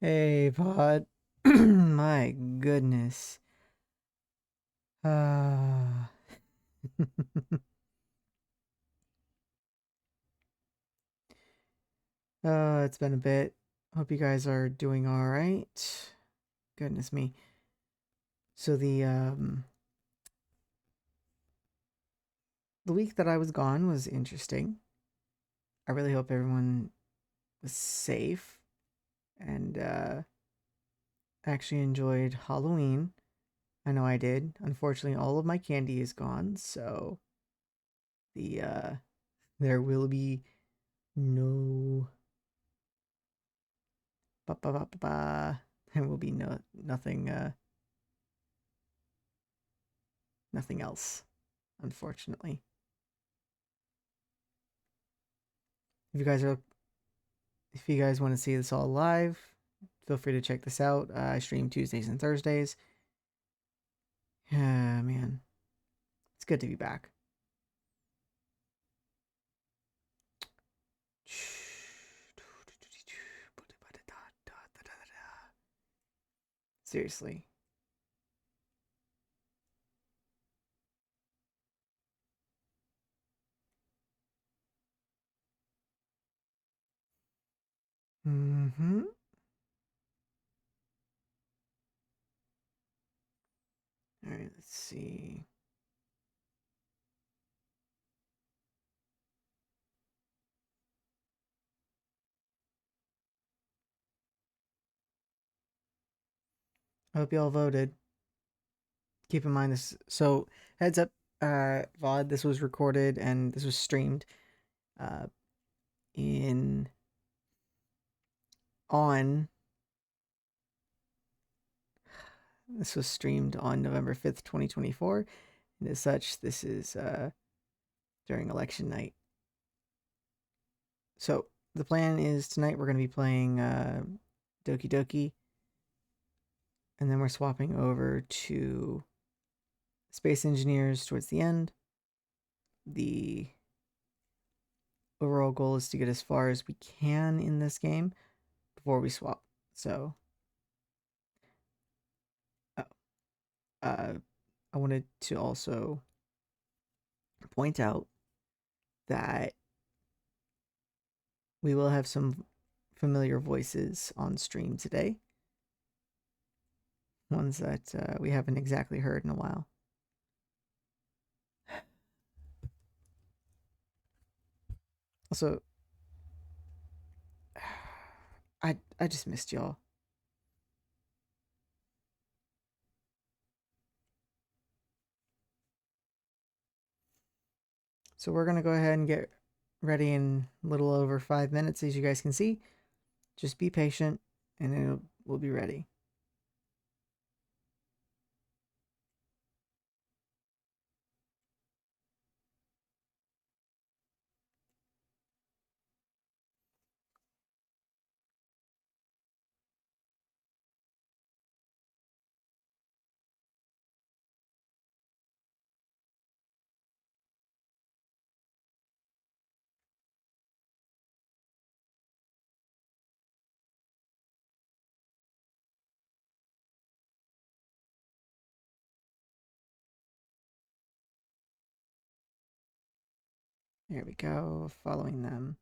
Hey, Pod. My goodness. Uh, it's been a bit. Hope you guys are doing all right. Goodness me. So the week that I was gone was interesting. I really hope everyone was safe and actually enjoyed Halloween. I know I did. Unfortunately, all of my candy is gone, so the there will be no ba ba ba ba ba. There will be nothing nothing else, unfortunately. If you guys are if you guys want to see this all live, feel free to check this out. I stream Tuesdays and Thursdays. Yeah, man, it's good to be back. Seriously. Mm-hmm. All right, let's see. I hope you all voted. Keep in mind this. So heads up, VOD. This was recorded and this was streamed uh, in on. This was streamed on November 5th, 2024. And as such, this is during election night. So the plan is tonight we're going to be playing Doki Doki, and then we're swapping over to Space Engineers towards the end. The overall goal is to get as far as we can in this game before we swap. So, uh, uh, I wanted to also point out that we will have some familiar voices on stream today, ones that we haven't exactly heard in a while. Also, I just missed y'all. So we're gonna go ahead and get ready in a little over 5 minutes, as you guys can see. Just be patient, and we'll be ready. There we go. Following them.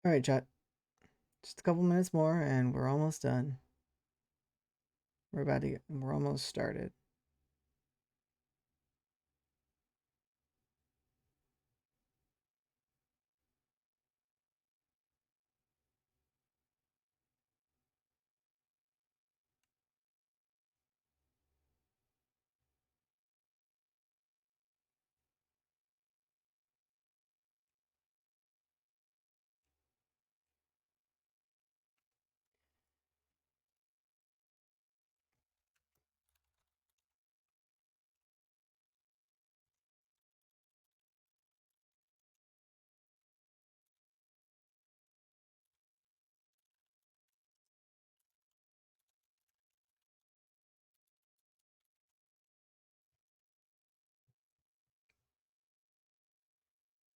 All right, chat. Just a couple minutes more, and we're almost done. We're almost started.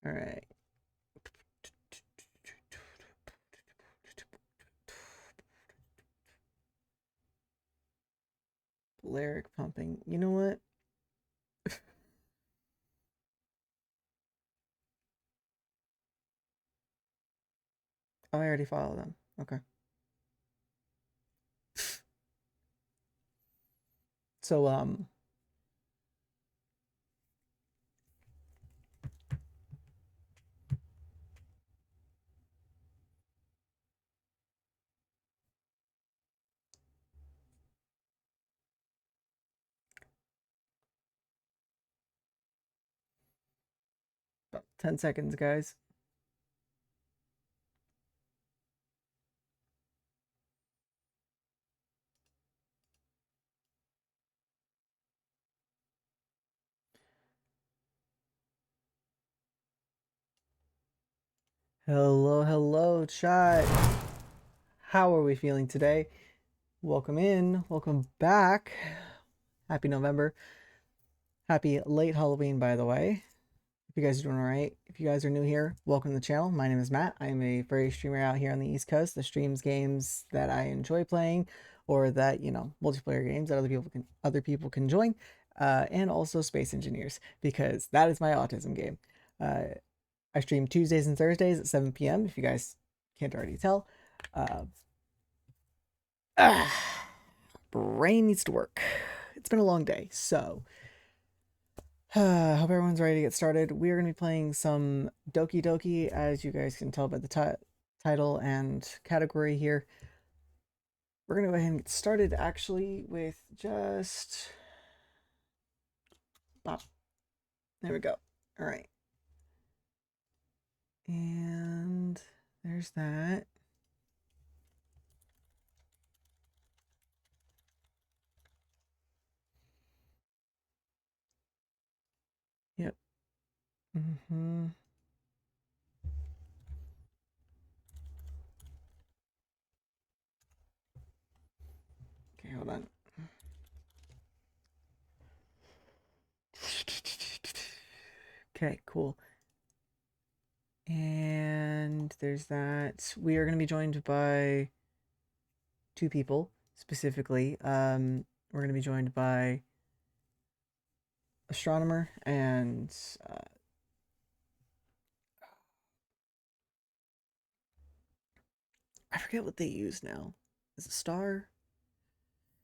All right. Lyric pumping. You know what? Oh, I already follow them. Okay. So about 10 seconds, guys. Hello, hello, chat. How are we feeling today? Welcome in. Welcome back. Happy November. Happy late Halloween, by the way. If you guys are doing all right. If you guys are new here, welcome to the channel. My name is Matt. I'm a furry streamer out here on the East Coast that streams games that I enjoy playing, or that, multiplayer games that other people can join, and also Space Engineers, because that is my autism game. I stream Tuesdays and Thursdays at 7 p.m. If you guys can't already tell. Uh, Brain needs to work. It's been a long day, so hope everyone's ready to get started. We are going to be playing some Doki Doki, as you guys can tell by the title and category here. We're going to go ahead and get started actually with just... Bop. There we go. All right. And there's that. Yep. Mm-hmm. Okay, hold on. Okay, cool. And there's that. We are going to be joined by two people specifically. We're going to be joined by astronomer and I forget what they use now. Is it star?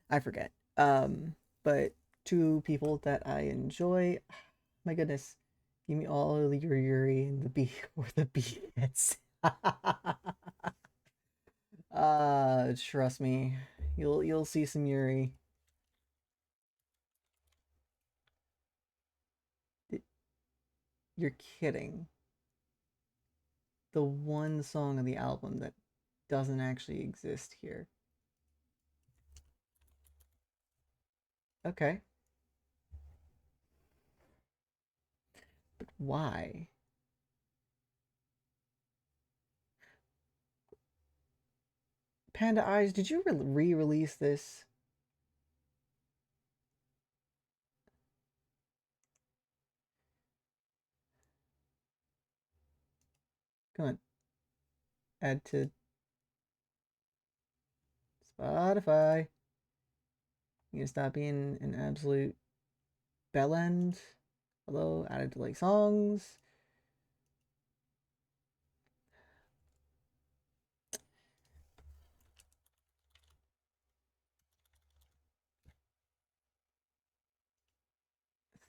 I forget. But two people that I enjoy. My goodness, give me all your Yuri and the B or the B hits. Trust me, you'll see some Yuri. You're kidding. The one song on the album that doesn't actually exist here. Okay. But why? Panda Eyes, did you re-release this? Come on. Add to Spotify. You gonna stop being an absolute bellend? Hello, added to like songs.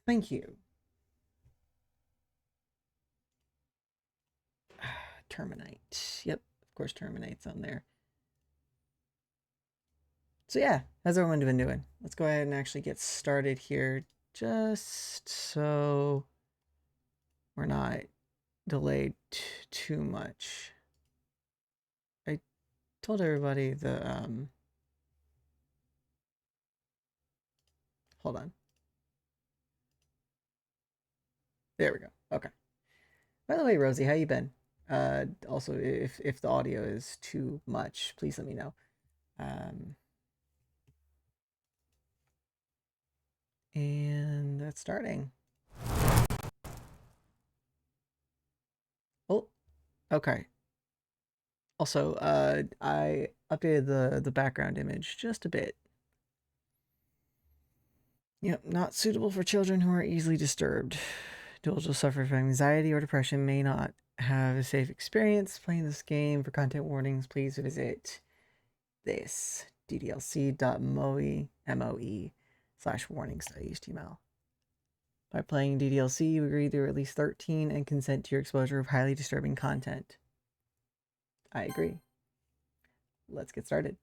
Thank you. Terminate. Yep, of course Terminate's on there. So yeah, how's everyone been doing? Let's go ahead and actually get started here, just so we're not delayed too much. I told everybody the hold on. There we go. Okay. By the way, Rosie, how you been? Also, if the audio is too much, please let me know. And that's starting. Oh, okay. Also, I updated the background image just a bit. Yep, not suitable for children who are easily disturbed. Adults who suffer from anxiety or depression may not have a safe experience playing this game. For content warnings, please visit this ddlc.moe/warnings.html. By playing DDLC, you agree to at least 13 and consent to your exposure of highly disturbing content. I agree. Let's get started.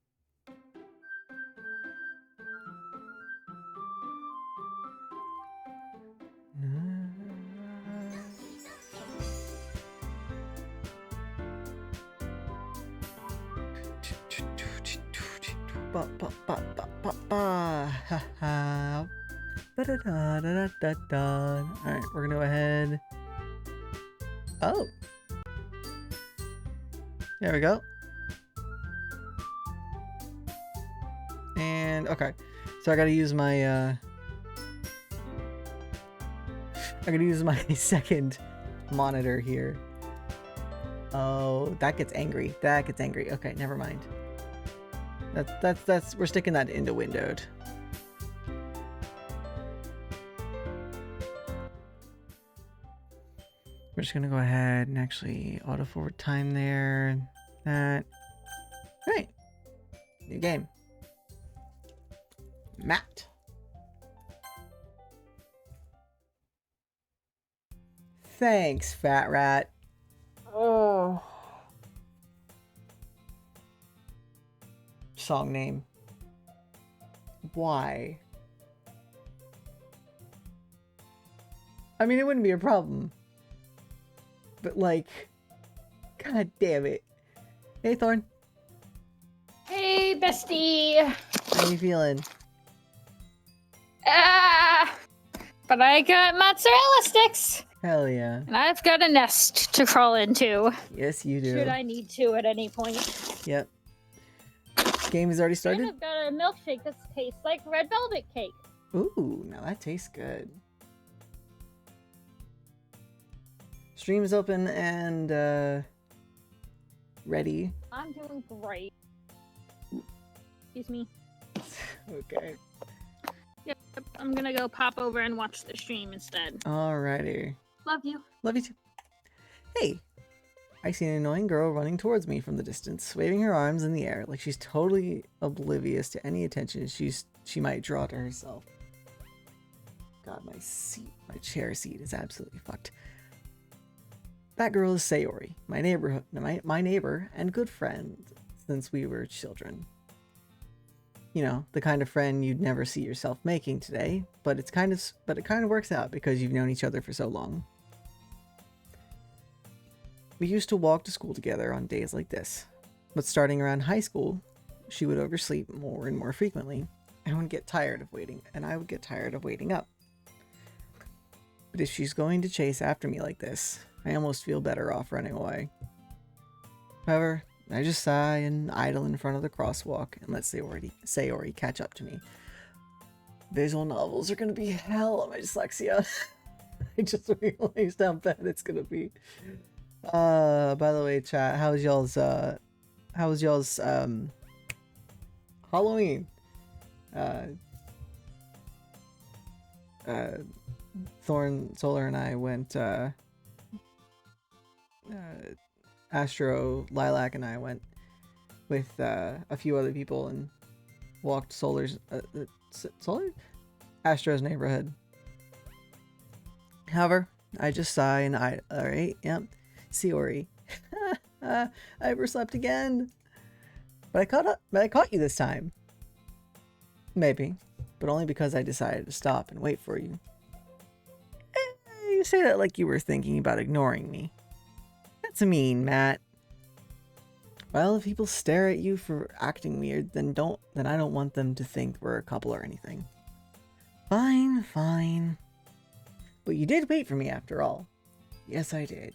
Alright, we're gonna go ahead. Oh. There we go. And okay. So I gotta use my second monitor here. Oh, that gets angry. That gets angry. Okay, never mind. That's we're sticking that into windowed. We're just gonna go ahead and actually auto forward time there. That. Right. New game. Matt. Thanks, Fat Rat. Oh. Song name. Why? I mean, it wouldn't be a problem. But, like, god damn it. Hey, Thorn. Hey, bestie. How you feeling? But I got mozzarella sticks. Hell yeah. And I've got a nest to crawl into. Yes, you do. Should I need to at any point. Yep. Game has already started? And I've got a milkshake that tastes like red velvet cake. Ooh, now that tastes good. Stream is open and ready. I'm doing great. Excuse me. Okay. Yep, I'm gonna go pop over and watch the stream instead. Alrighty. Love you. Love you too. Hey! I see an annoying girl running towards me from the distance, waving her arms in the air like she's totally oblivious to any attention she might draw to herself. God, my chair seat is absolutely fucked. That girl is Sayori, my neighbor and good friend since we were children. You know, the kind of friend you'd never see yourself making today, but it kind of works out because you've known each other for so long. We used to walk to school together on days like this, but starting around high school, she would oversleep more and more frequently, and would get tired of waiting, and I would get tired of waiting up. But if she's going to chase after me like this, I almost feel better off running away. However, I just sigh and idle in front of the crosswalk and let Sayori catch up to me. Visual novels are gonna be hell on my dyslexia. I just realized how bad it's gonna be. By the way, chat, how was y'all's Halloween? Thorn, Solar, and I went, Astro, Lilac, and I went with a few other people and walked Astro's neighborhood. However, I just sigh and alright, yep. Sayori. I overslept again. But I caught you this time. Maybe, but only because I decided to stop and wait for you. You say that like you were thinking about ignoring me. That's mean, Matt. Well, if people stare at you for acting weird, then I don't want them to think we're a couple or anything. Fine, fine. But you did wait for me after all. Yes, I did.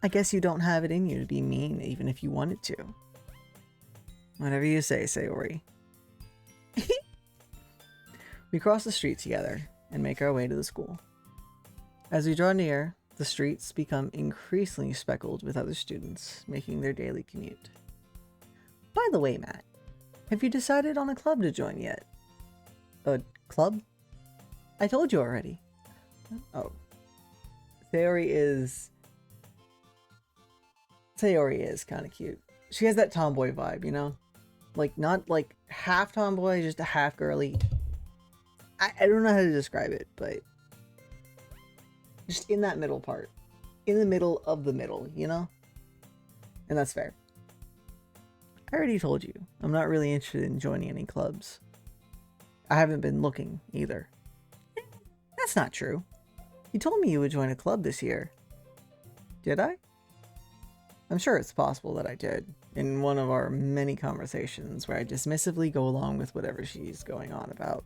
I guess you don't have it in you to be mean even if you wanted to. Whatever you say, Sayori. We cross the street together and make our way to the school. As we draw near, the streets become increasingly speckled with other students making their daily commute. By the way, Matt, have you decided on a club to join yet? A club? I told you already. Oh. Sayori is kind of cute. She has that tomboy vibe, you know? Like, not like half tomboy, just a half girly. I don't know how to describe it, but just in that middle part. In the middle of the middle, you know? And that's fair. I already told you, I'm not really interested in joining any clubs. I haven't been looking either. That's not true. You told me you would join a club this year. Did I? I'm sure it's possible that I did, in one of our many conversations where I dismissively go along with whatever she's going on about.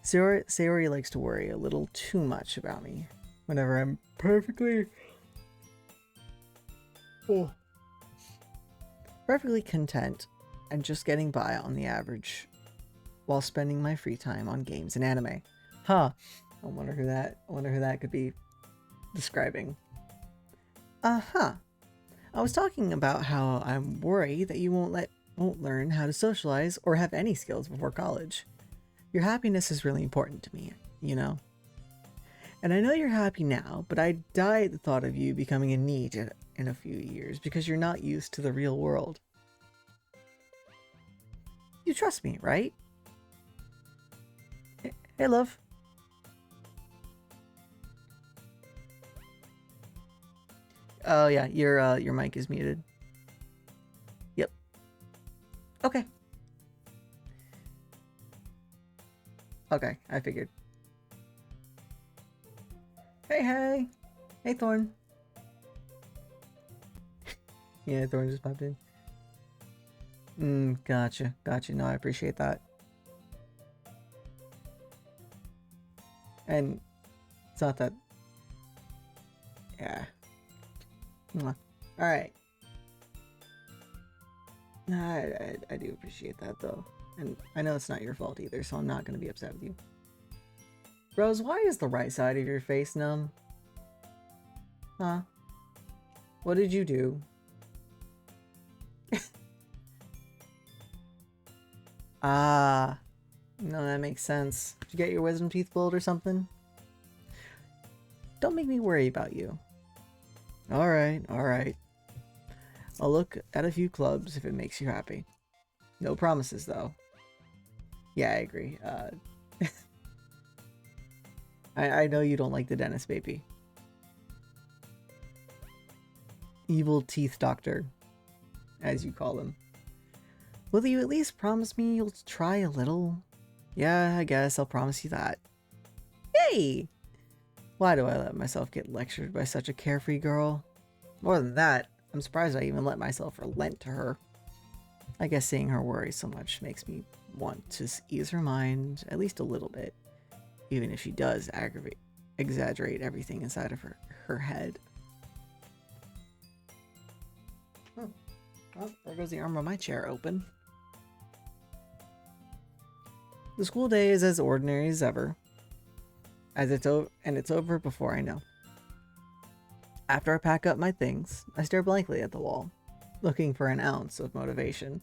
Sayori likes to worry a little too much about me whenever I'm perfectly content and just getting by on the average while spending my free time on games and anime. Huh. I wonder who that could be describing. Uh-huh. I was talking about how I'm worried that you won't learn how to socialize or have any skills before college. Your happiness is really important to me, you know? And I know you're happy now, but I die at the thought of you becoming a NEET in a few years because you're not used to the real world. You trust me, right? Hey, love. Oh yeah, your mic is muted. Yep. Okay. Okay, I figured. Hey. Hey, Thorn. Yeah, Thorn just popped in. Gotcha. No, I appreciate that. And it's not that... Yeah. Alright. I do appreciate that, though. And I know it's not your fault either, so I'm not going to be upset with you. Rose, why is the right side of your face numb? Huh? What did you do? Ah. No, that makes sense. Did you get your wisdom teeth pulled or something? Don't make me worry about you. Alright. I'll look at a few clubs if it makes you happy. No promises, though. Yeah, I agree. I know you don't like the dentist, baby. Evil teeth doctor, as you call him. Will you at least promise me you'll try a little? Yeah, I guess I'll promise you that. Yay! Why do I let myself get lectured by such a carefree girl? More than that, I'm surprised I even let myself relent to her. I guess seeing her worry so much makes me want to ease her mind at least a little bit, even if she does exaggerate everything inside of her head. Oh, well, there goes the arm of my chair open. The school day is as ordinary as ever, it's over before I know. After I pack up my things, I stare blankly at the wall, looking for an ounce of motivation.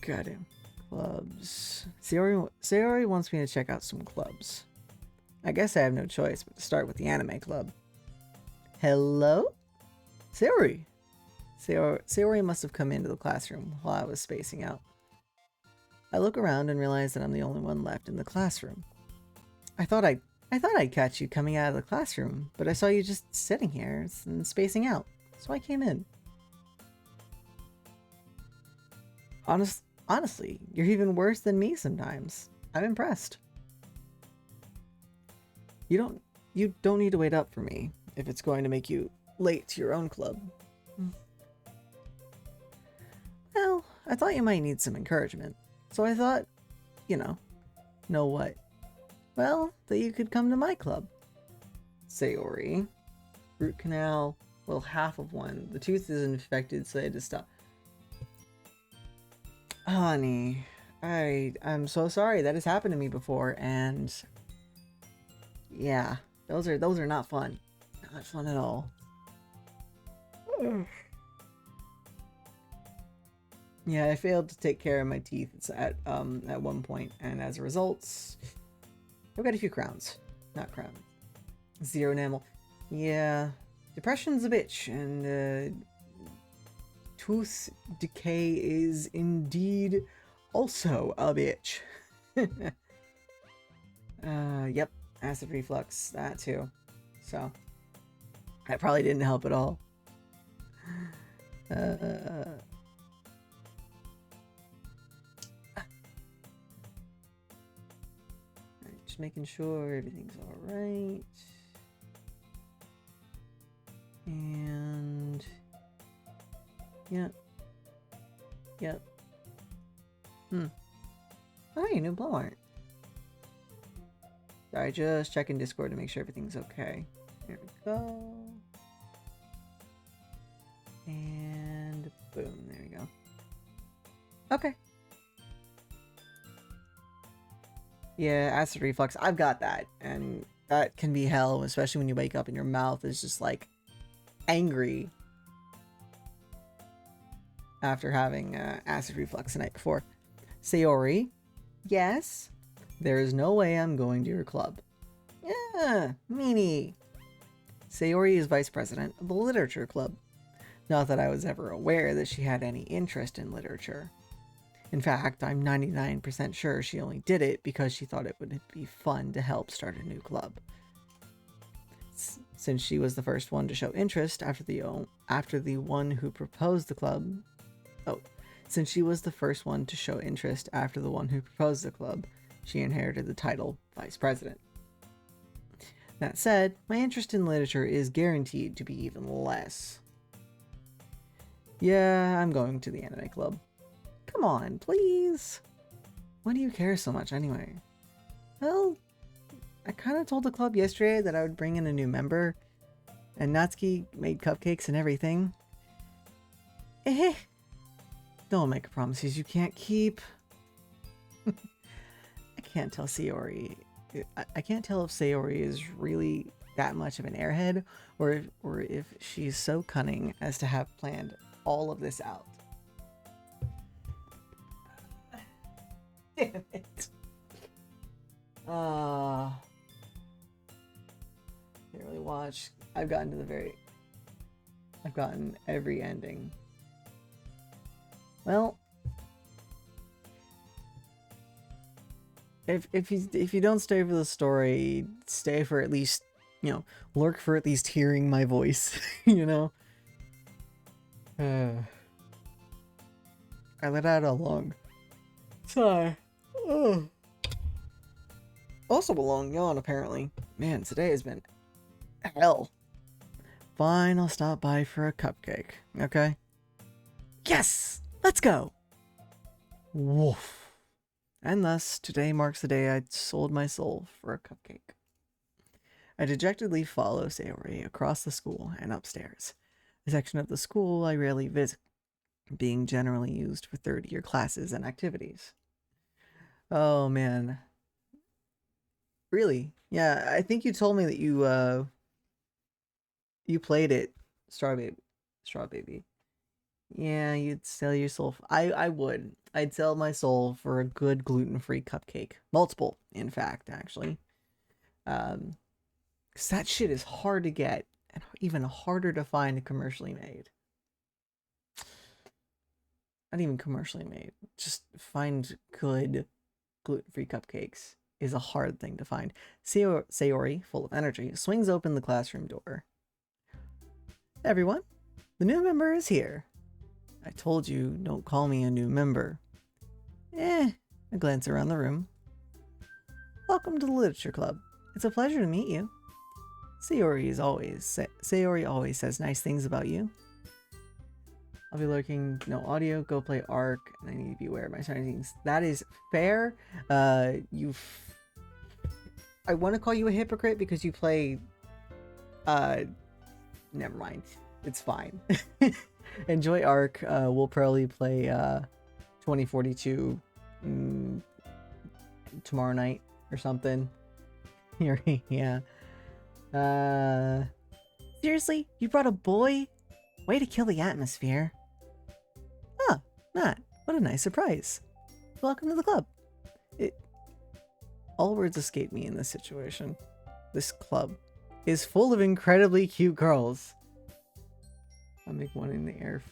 Goddamn. Clubs. Sayori wants me to check out some clubs. I guess I have no choice but to start with the anime club. Hello? Sayori! Sayori must have come into the classroom while I was spacing out. I look around and realize that I'm the only one left in the classroom. I thought I'd I thought I'd catch you coming out of the classroom, but I saw you just sitting here and spacing out, so I came in. Honestly, you're even worse than me sometimes. I'm impressed. You don't need to wait up for me if it's going to make you late to your own club. Well, I thought you might need some encouragement, so I thought, know what? Well, that you could come to my club. Sayori. Root canal, well, half of one. The tooth is infected, so I had to stop. Honey, I'm so sorry. That has happened to me before, and yeah, those are not fun. Not fun at all. Yeah, I failed to take care of my teeth at one point, and as a result, I've got a few crowns. Not crowns. Zero enamel. Yeah, depression's a bitch, and tooth decay is indeed also a bitch. Yep, acid reflux, that too. So, that probably didn't help at all. Just making sure everything's alright. And yep. Oh, hey, new blow art. Sorry, just checking Discord to make sure everything's okay. There we go. And boom, there we go. Okay. Yeah, acid reflux. I've got that. And that can be hell, especially when you wake up and your mouth is just like angry after having acid reflux the night before. Sayori, yes? There is no way I'm going to your club. Yeah, meanie. Sayori is vice president of the literature club. Not that I was ever aware that she had any interest in literature. In fact, I'm 99% sure she only did it because she thought it would be fun to help start a new club. Since she was the first one to show interest after the one who proposed the club. Since she was the first one to show interest after the one who proposed the club, she inherited the title vice president. That said, my interest in literature is guaranteed to be even less. Yeah, I'm going to the anime club. Come on, please. Why do you care so much anyway? Well, I kind of told the club yesterday that I would bring in a new member, and Natsuki made cupcakes and everything. Don't make promises you can't keep. I can't tell Sayori. I can't tell if Sayori is really that much of an airhead, or if she's so cunning as to have planned all of this out. Damn it. Can't really watch. I've gotten every ending. Well, if you don't stay for the story, stay for at least, lurk for at least hearing my voice, I let out a long sigh. Also a long yawn, apparently. Man, today has been hell. Fine, I'll stop by for a cupcake, okay? Yes! Let's go! Woof. And thus, today marks the day I sold my soul for a cupcake. I dejectedly follow Sayori across the school and upstairs, a section of the school I rarely visit, being generally used for third-year classes and activities. Oh, man. Really? Yeah, I think you told me that you played it, Straw Baby. Yeah, you'd sell your soul. I would. I'd sell my soul for a good gluten-free cupcake. Multiple, in fact, actually. Because that shit is hard to get and even harder to find commercially made. Not even commercially made. Just find good gluten-free cupcakes is a hard thing to find. Sayori, full of energy, swings open the classroom door. Everyone, the new member is here. I told you, don't call me a new member. I glance around the room. Welcome to the Literature Club. It's a pleasure to meet you. Sayori always says nice things about you. I'll be lurking, no audio, go play Ark, and I need to be aware of my surroundings. That is fair. I want to call you a hypocrite because you play, never mind. It's fine. Enjoy Ark. We'll probably play, 2042, tomorrow night or something. Yeah. Seriously? You brought a boy? Way to kill the atmosphere. Ah, Matt, what a nice surprise. Welcome to the club. All words escape me in this situation. This club is full of incredibly cute girls. I'll make one in the air.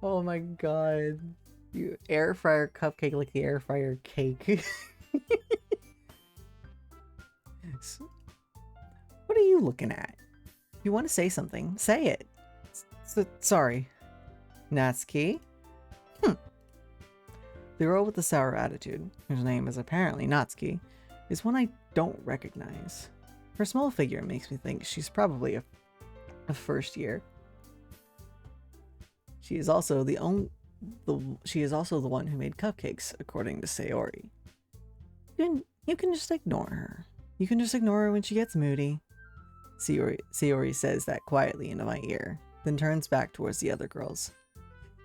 Oh my god. You air fryer cupcake like the air fryer cake. What are you looking at? If you want to say something, say it. Sorry. Natsuki? The girl with the sour attitude, whose name is apparently Natsuki, is one I don't recognize. Her small figure makes me think she's probably a first year. She is also the one who made cupcakes, according to Sayori. You can just ignore her. You can just ignore her when she gets moody. Sayori says that quietly into my ear, then turns back towards the other girls.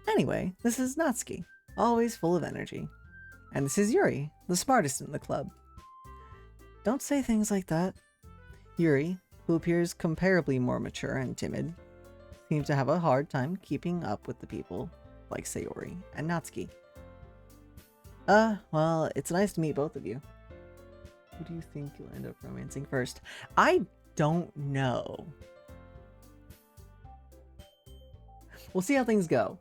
Anyway, this is Natsuki, always full of energy. And this is Yuri, the smartest in the club. Don't say things like that. Yuri, who appears comparably more mature and timid, seems to have a hard time keeping up with the people like Sayori and Natsuki. Well, it's nice to meet both of you. Who do you think you'll end up romancing first? I don't know. We'll see how things go.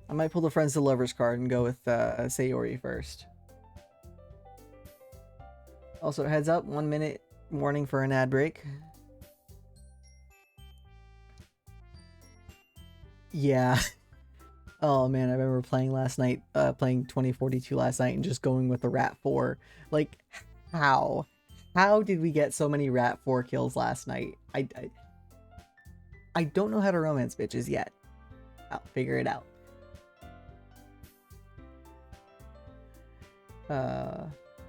I might pull the friends to lovers card and go with Sayori first. Also, heads up, 1 minute warning for an ad break. Yeah. Oh man, I remember playing last night, playing 2042 last night and just going with the Rat 4. Like, how? How did we get so many Rat 4 kills last night? I don't know how to romance bitches yet. I'll figure it out.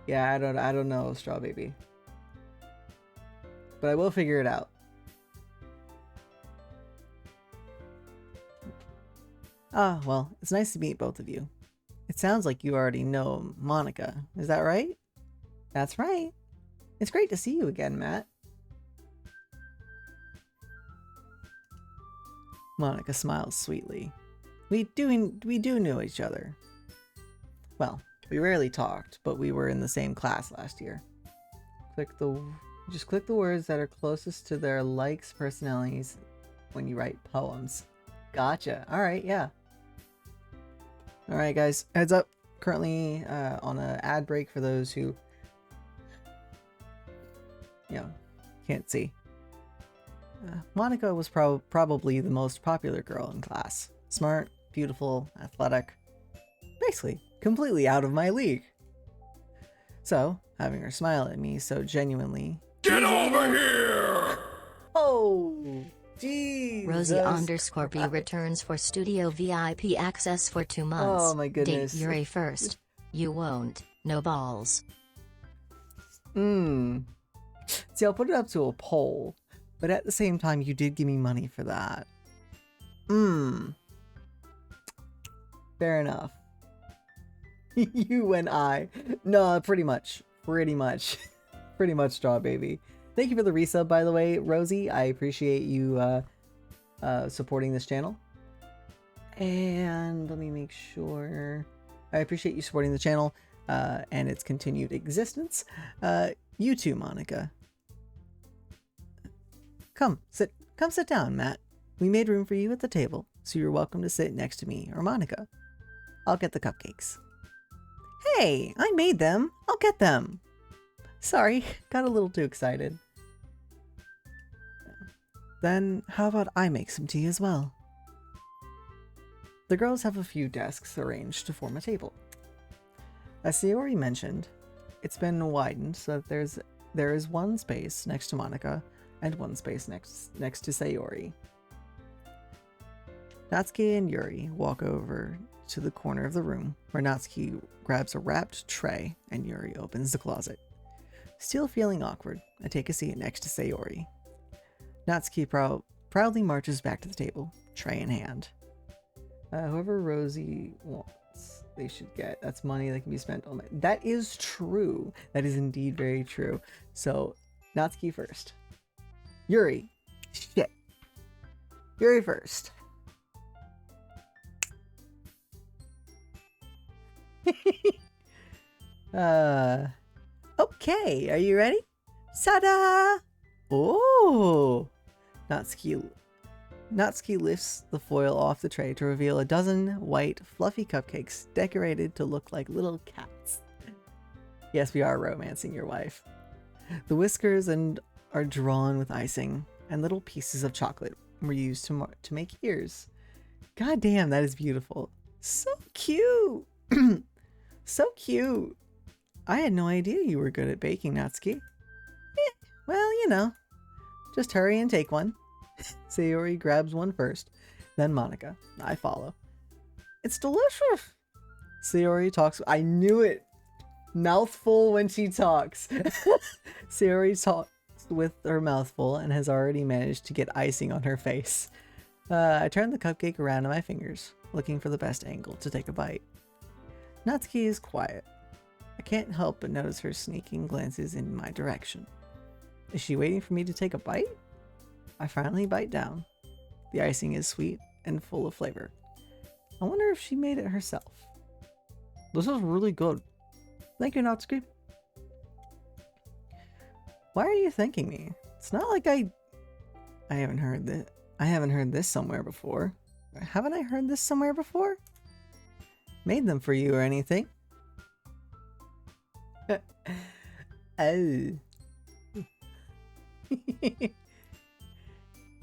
Yeah, I don't know, Straw Baby. But I will figure it out. Ah, well, it's nice to meet both of you. It sounds like you already know Monica. Is that right? That's right. It's great to see you again, Matt. Monica smiles sweetly. We do know each other. Well, we rarely talked, but we were in the same class last year. Just click the words that are closest to their likes personalities when you write poems. Gotcha. Alright, yeah. Alright guys, heads up. Currently on an ad break for those who, can't see. Monica was probably the most popular girl in class. Smart, beautiful, athletic. Basically, completely out of my league. So, having her smile at me so genuinely... Get over here! Oh, jeez. Rosie_B returns for studio VIP access for 2 months. Oh my goodness. Date Yuri first. You won't. No balls. See, I'll put it up to a poll, but at the same time, you did give me money for that. Fair enough. You and I. No, pretty much. Pretty much, Straw Baby. Thank you for the resub, by the way, Rosie. I appreciate you supporting this channel. And let me make sure. I appreciate you supporting the channel and its continued existence. You too, Monica. Come sit down, Matt. We made room for you at the table, so you're welcome to sit next to me or Monica. I'll get the cupcakes. Hey, I made them. I'll get them. Sorry, got a little too excited. Then how about I make some tea as well? The girls have a few desks arranged to form a table. As Sayori mentioned, it's been widened so that there is one space next to Monica and one space next to Sayori. Natsuki and Yuri walk over to the corner of the room where Natsuki grabs a wrapped tray and Yuri opens the closet. Still feeling awkward, I take a seat next to Sayori. Natsuki proudly marches back to the table, tray in hand. Whoever Rosie wants, they should get. That's money that can be spent on. That is true. That is indeed very true. So, Natsuki first. Yuri. Shit. Yuri first. Okay, are you ready? Ta-da! Oh! Natsuki lifts the foil off the tray to reveal a dozen white, fluffy cupcakes decorated to look like little cats. Yes, we are romancing your wife. The whiskers are drawn with icing, and little pieces of chocolate were used to make ears. God damn, that is beautiful. So cute! So cute! I had no idea you were good at baking, Natsuki. Well, you know. Just hurry and take one. Sayori grabs one first, then Monica. I follow. It's delicious! Sayori talks. I knew it! Mouthful when she talks. Sayori talks with her mouth full and has already managed to get icing on her face. I turn the cupcake around in my fingers, looking for the best angle to take a bite. Natsuki is quiet. I can't help but notice her sneaking glances in my direction. Is she waiting for me to take a bite? I finally bite down. The icing is sweet and full of flavor. I wonder if she made it herself. This is really good. Thank you, Natsuki. Why are you thanking me? It's not like I haven't heard this. I haven't heard this somewhere before. Haven't I heard this somewhere before? Made them for you or anything? Oh.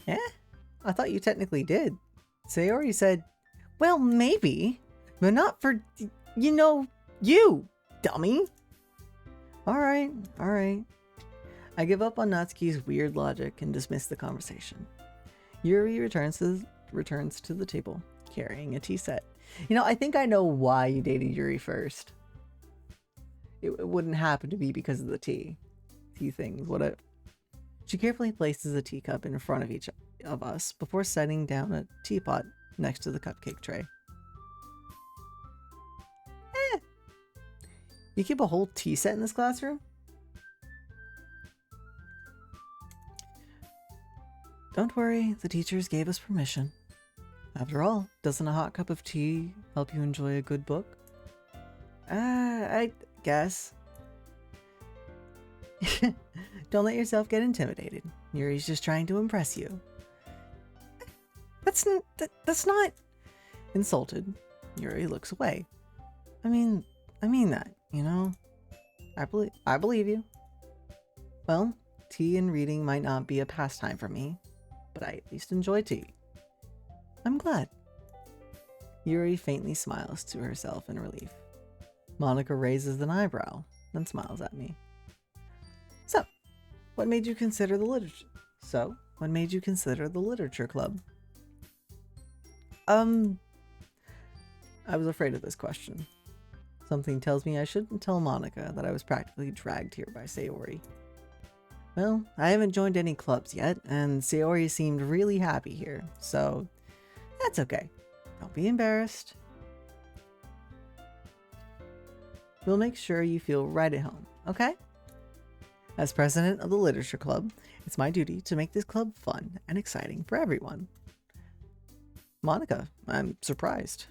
Yeah? I thought you technically did. Sayori said, well, maybe, but not for, you, dummy. Alright. I give up on Natsuki's weird logic and dismiss the conversation. Yuri returns to the table, carrying a tea set. I think I know why you dated Yuri first. It wouldn't happen to be because of the tea things, would it? She carefully places a teacup in front of each of us before setting down a teapot next to the cupcake tray. You keep a whole tea set in this classroom? Don't worry, the teachers gave us permission. After all, doesn't a hot cup of tea help you enjoy a good book? I guess. Don't let yourself get intimidated. Yuri's just trying to impress you. That's not... Insulted, Yuri looks away. I mean that, I believe you. Well, tea and reading might not be a pastime for me, but I at least enjoy tea. I'm glad. Yuri faintly smiles to herself in relief. Monica raises an eyebrow, then smiles at me. What made you consider the literature club? I was afraid of this question. Something tells me I shouldn't tell Monica that I was practically dragged here by Sayori. Well, I haven't joined any clubs yet, and Sayori seemed really happy here, so that's okay. Don't be embarrassed. We'll make sure you feel right at home, okay? As president of the literature club, it's my duty to make this club fun and exciting for everyone. Monica, I'm surprised.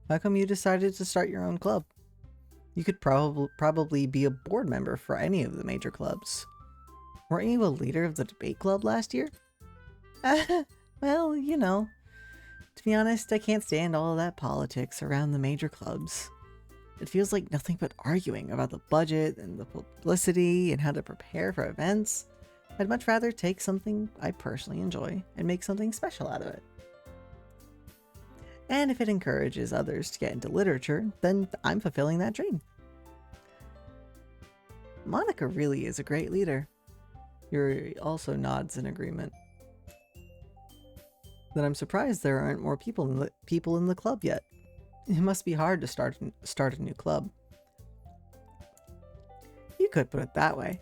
How come you decided to start your own club? You could probably be a board member for any of the major clubs. Weren't you a leader of the debate club last year? Well, you know, to be honest, I can't stand all of that politics around the major clubs. It feels like nothing but arguing about the budget and the publicity and how to prepare for events. I'd much rather take something I personally enjoy and make something special out of it. And if it encourages others to get into literature, then I'm fulfilling that dream. Monica really is a great leader. Yuri also nods in agreement. Then I'm surprised there aren't more people in the club yet. It must be hard to start a new club. You could put it that way.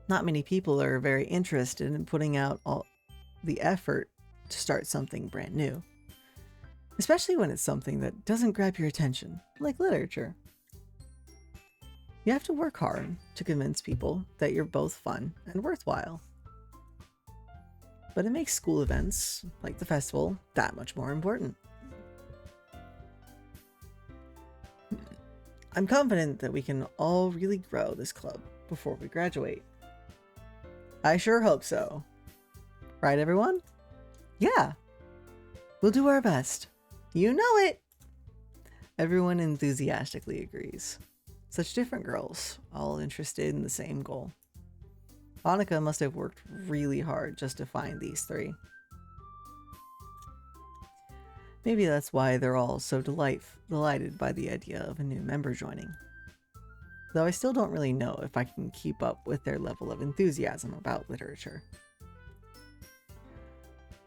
Not many people are very interested in putting out all the effort to start something brand new. Especially when it's something that doesn't grab your attention, like literature. You have to work hard to convince people that you're both fun and worthwhile. But it makes school events, like the festival, that much more important. I'm confident that we can all really grow this club before we graduate. I sure hope so. Right, everyone? Yeah. We'll do our best. You know it! Everyone enthusiastically agrees. Such different girls, all interested in the same goal. Monica must have worked really hard just to find these three. Maybe that's why they're all so delighted by the idea of a new member joining. Though I still don't really know if I can keep up with their level of enthusiasm about literature.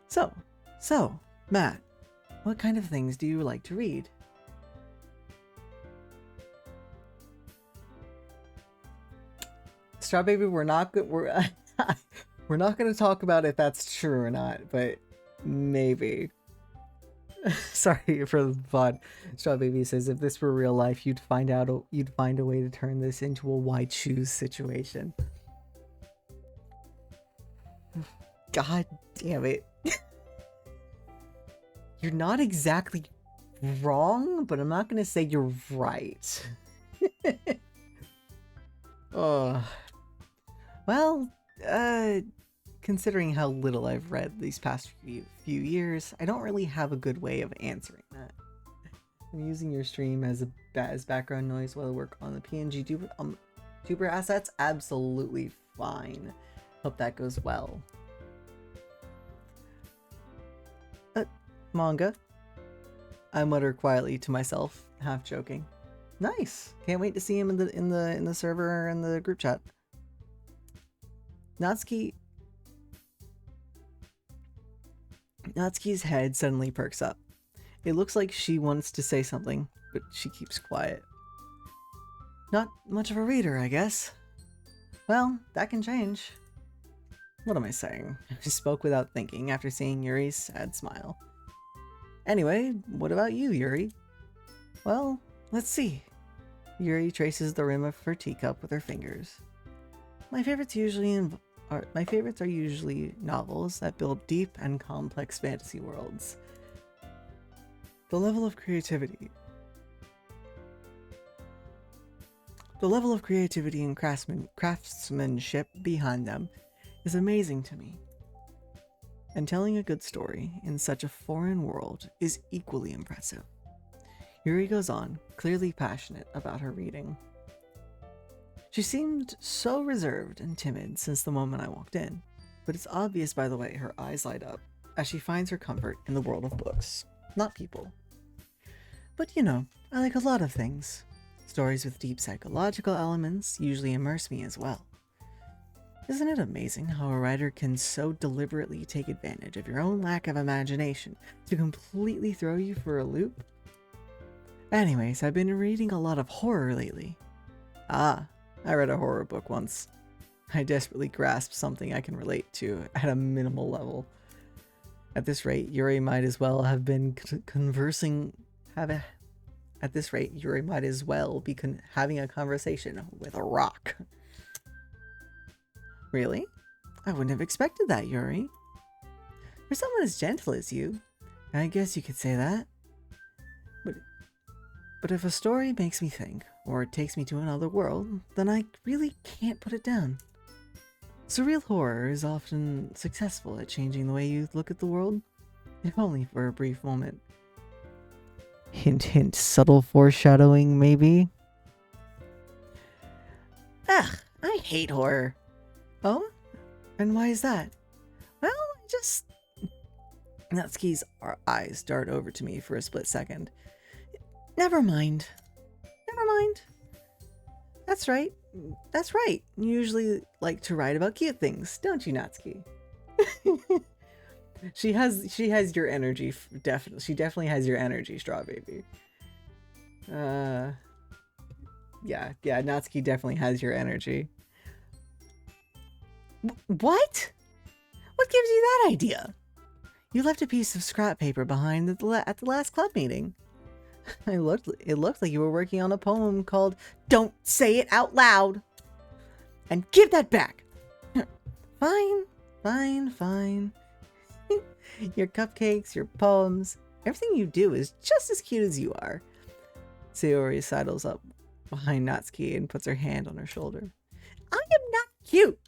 So, Matt, what kind of things do you like to read? Straw Baby, we're not going to talk about if that's true or not, but maybe. Sorry for the VOD. Straw Baby says if this were real life, you'd find a way to turn this into a white shoes situation. God damn it. You're not exactly wrong, but I'm not going to say you're right. Oh. Well, considering how little I've read these past few years, I don't really have a good way of answering that. I'm using your stream as background noise while I work on the PNG tuber assets. Absolutely fine. Hope that goes well. Manga. I mutter quietly to myself, half joking. Nice. Can't wait to see him in the server and the group chat. Natsuki's head suddenly perks up. It looks like she wants to say something, but she keeps quiet. Not much of a reader, I guess. Well, that can change. What am I saying? She spoke without thinking after seeing Yuri's sad smile. Anyway, what about you, Yuri? Well, let's see. Yuri traces the rim of her teacup with her fingers. My favorites are usually novels that build deep and complex fantasy worlds. The level of creativity and craftsmanship behind them is amazing to me. And telling a good story in such a foreign world is equally impressive. Yuri goes on, clearly passionate about her reading. She seemed so reserved and timid since the moment I walked in, but it's obvious by the way her eyes light up as she finds her comfort in the world of books, not people. But you know, I like a lot of things. Stories with deep psychological elements usually immerse me as well. Isn't it amazing how a writer can so deliberately take advantage of your own lack of imagination to completely throw you for a loop? Anyways, I've been reading a lot of horror lately. I read a horror book once. I desperately grasped something I can relate to at a minimal level. At this rate, Yuri might as well have been having a conversation with a rock. Really? I wouldn't have expected that, Yuri. For someone as gentle as you, I guess you could say that. But if a story makes me think, or takes me to another world, then I really can't put it down. Surreal horror is often successful at changing the way you look at the world, if only for a brief moment. Hint, hint, subtle foreshadowing, maybe? Ugh, I hate horror. Oh? And why is that? Well, just... Natsuki's eyes dart over to me for a split second. Never mind. Never mind. That's right. That's right. You usually like to write about cute things, don't you, Natsuki? She has your energy. Definitely, she definitely has your energy, Straw Baby. Yeah, Natsuki definitely has your energy. What? What gives you that idea? You left a piece of scrap paper behind at the last club meeting. It looked like you were working on a poem called "Don't Say It Out Loud." And give that back. Fine, fine, fine. Your cupcakes, your poems, everything you do is just as cute as you are. Sayori sidles up behind Natsuki and puts her hand on her shoulder. I am not cute.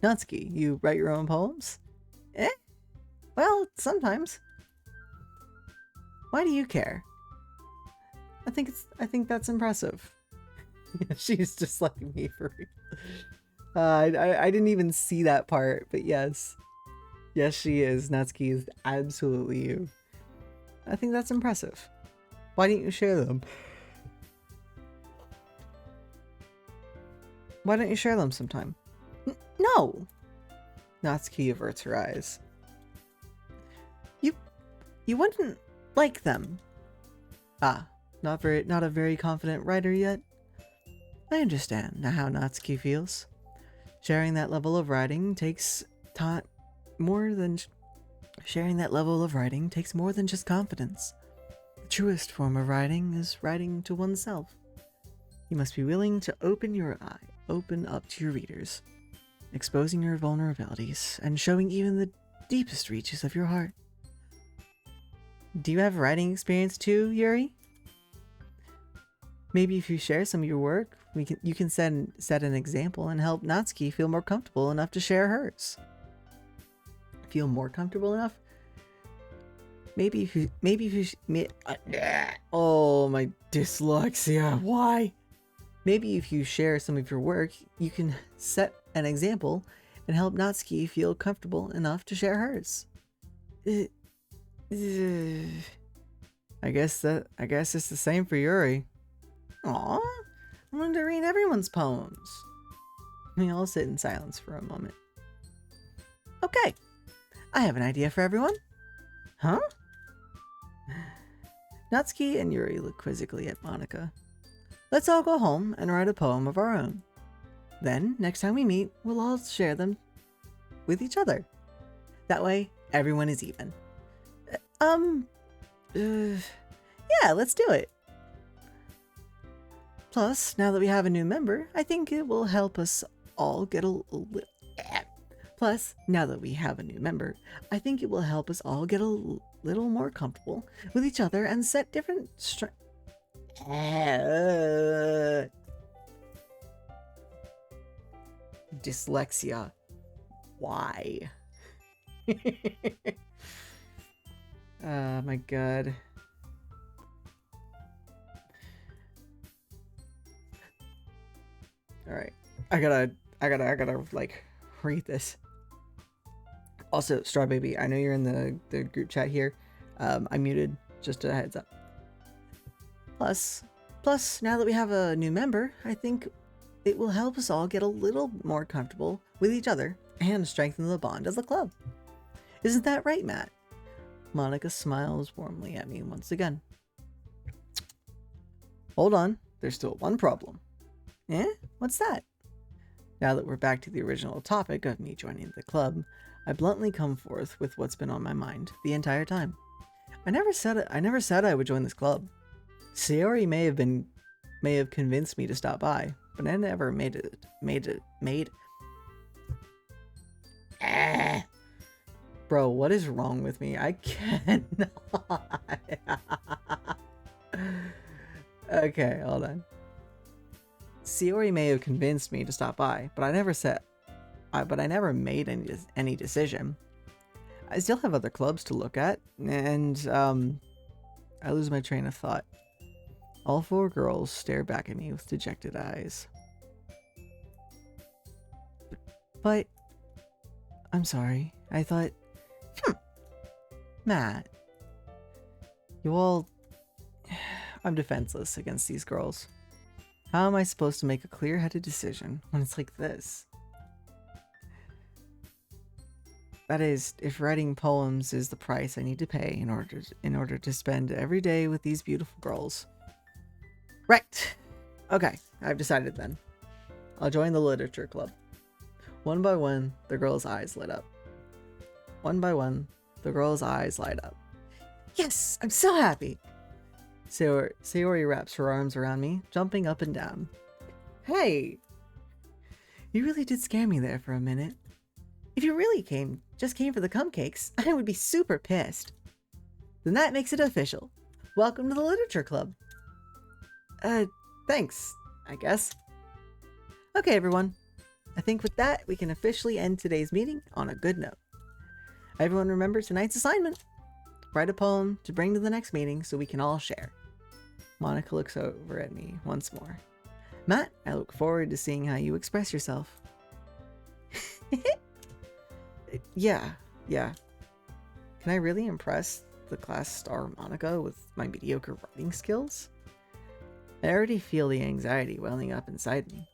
Natsuki, you write your own poems? Well, sometimes. Why do you care? I think that's impressive. She's just like me for real. I didn't even see that part, but yes. Yes, she is. Natsuki is absolutely you. I think that's impressive. Why didn't you share them? Why don't you share them sometime? No! Natsuki averts her eyes. You wouldn't like them. Ah, not a very confident writer yet. I understand now how Natsuki feels. Sharing that level of writing takes more than just confidence. The truest form of writing is writing to oneself. You must be willing to open up to your readers, exposing your vulnerabilities and showing even the deepest reaches of your heart. Do you have writing experience too, Yuri? Maybe if you share some of your work, you can set an example and help Natsuki feel more comfortable enough to share hers. Feel more comfortable enough? Oh, my dyslexia. Why? Maybe if you share some of your work, you can set an example and help Natsuki feel comfortable enough to share hers. I guess it's the same for Yuri. Aw, I wanted to read everyone's poems. We all sit in silence for a moment. Okay, I have an idea for everyone. Huh? Natsuki and Yuri look quizzically at Monika. Let's all go home and write a poem of our own. Then, next time we meet, we'll all share them with each other. That way, everyone is even. Yeah, let's do it. Plus, now that we have a new member, I think it will help us all get a little more comfortable with each other and set different dyslexia. Why? Oh my god. Alright. I gotta like read this. Also, Straw Baby, I know you're in the group chat here. I muted, just a heads up. Plus, now that we have a new member, I think it will help us all get a little more comfortable with each other and strengthen the bond as a club. Isn't that right, Matt? Monika smiles warmly at me once again. Hold on, there's still one problem. What's that? Now that we're back to the original topic of me joining the club, I bluntly come forth with what's been on my mind the entire time. I never said I would join this club. Sayori may have convinced me to stop by, but I never made it. Bro, what is wrong with me? I cannot. Okay, hold on. Sayori may have convinced me to stop by, but I never said but I never made any decision. I still have other clubs to look at, and I lose my train of thought. All four girls stare back at me with dejected eyes. But I'm sorry. I thought, Matt, you all. I'm defenseless against these girls. How am I supposed to make a clear-headed decision when it's like this? That is, if writing poems is the price I need to pay in order to spend every day with these beautiful girls. Right. Okay, I've decided then. I'll join the literature club. One by one, the girls' eyes lit up. One by one, the girls' eyes light up. Yes, I'm so happy. Sayori wraps her arms around me, jumping up and down. Hey! You really did scare me there for a minute. If you really just came for the cupcakes, I would be super pissed. Then that makes it official. Welcome to the literature club. Thanks, I guess. Okay, everyone. I think with that, we can officially end today's meeting on a good note. Everyone remember tonight's assignment. Write a poem to bring to the next meeting so we can all share. Monica looks over at me once more. Matt, I look forward to seeing how you express yourself. Yeah. Can I really impress the class star Monica with my mediocre writing skills? I already feel the anxiety welling up inside me.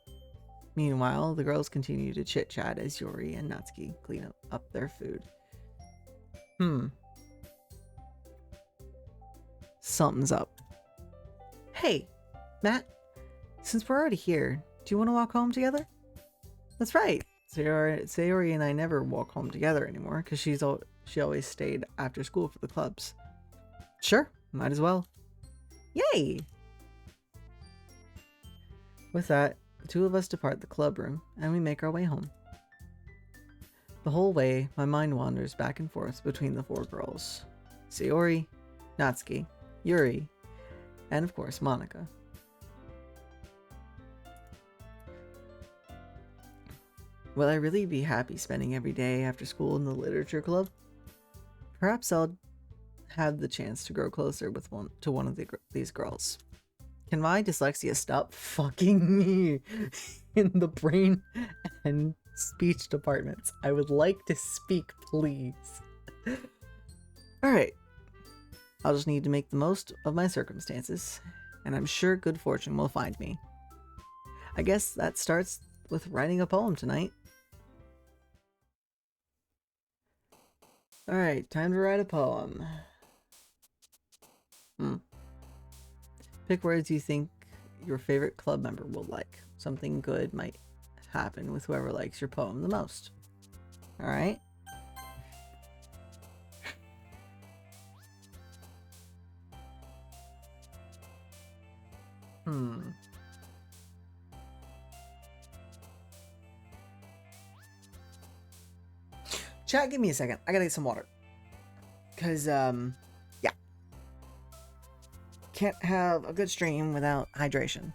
Meanwhile, the girls continue to chit-chat as Yuri and Natsuki clean up their food. Something's up. Hey, Matt, since we're already here, do you want to walk home together? That's right. Sayori and I never walk home together anymore because she always stayed after school for the clubs. Sure, might as well. Yay! With that, the two of us depart the club room and we make our way home. The whole way, my mind wanders back and forth between the four girls. Sayori, Natsuki, Yuri, and of course Monica. Will I really be happy spending every day after school in the literature club? Perhaps I'll have the chance to grow closer with one of these girls. Can my dyslexia stop fucking me in the brain and speech departments? I would like to speak, please. Alright. I'll just need to make the most of my circumstances, and I'm sure good fortune will find me. I guess that starts with writing a poem tonight. Alright, time to write a poem. Pick words you think your favorite club member will like. Something good might happen with whoever likes your poem the most. Alright? Chat, give me a second. I gotta get some water. Cause, yeah. Can't have a good stream without hydration.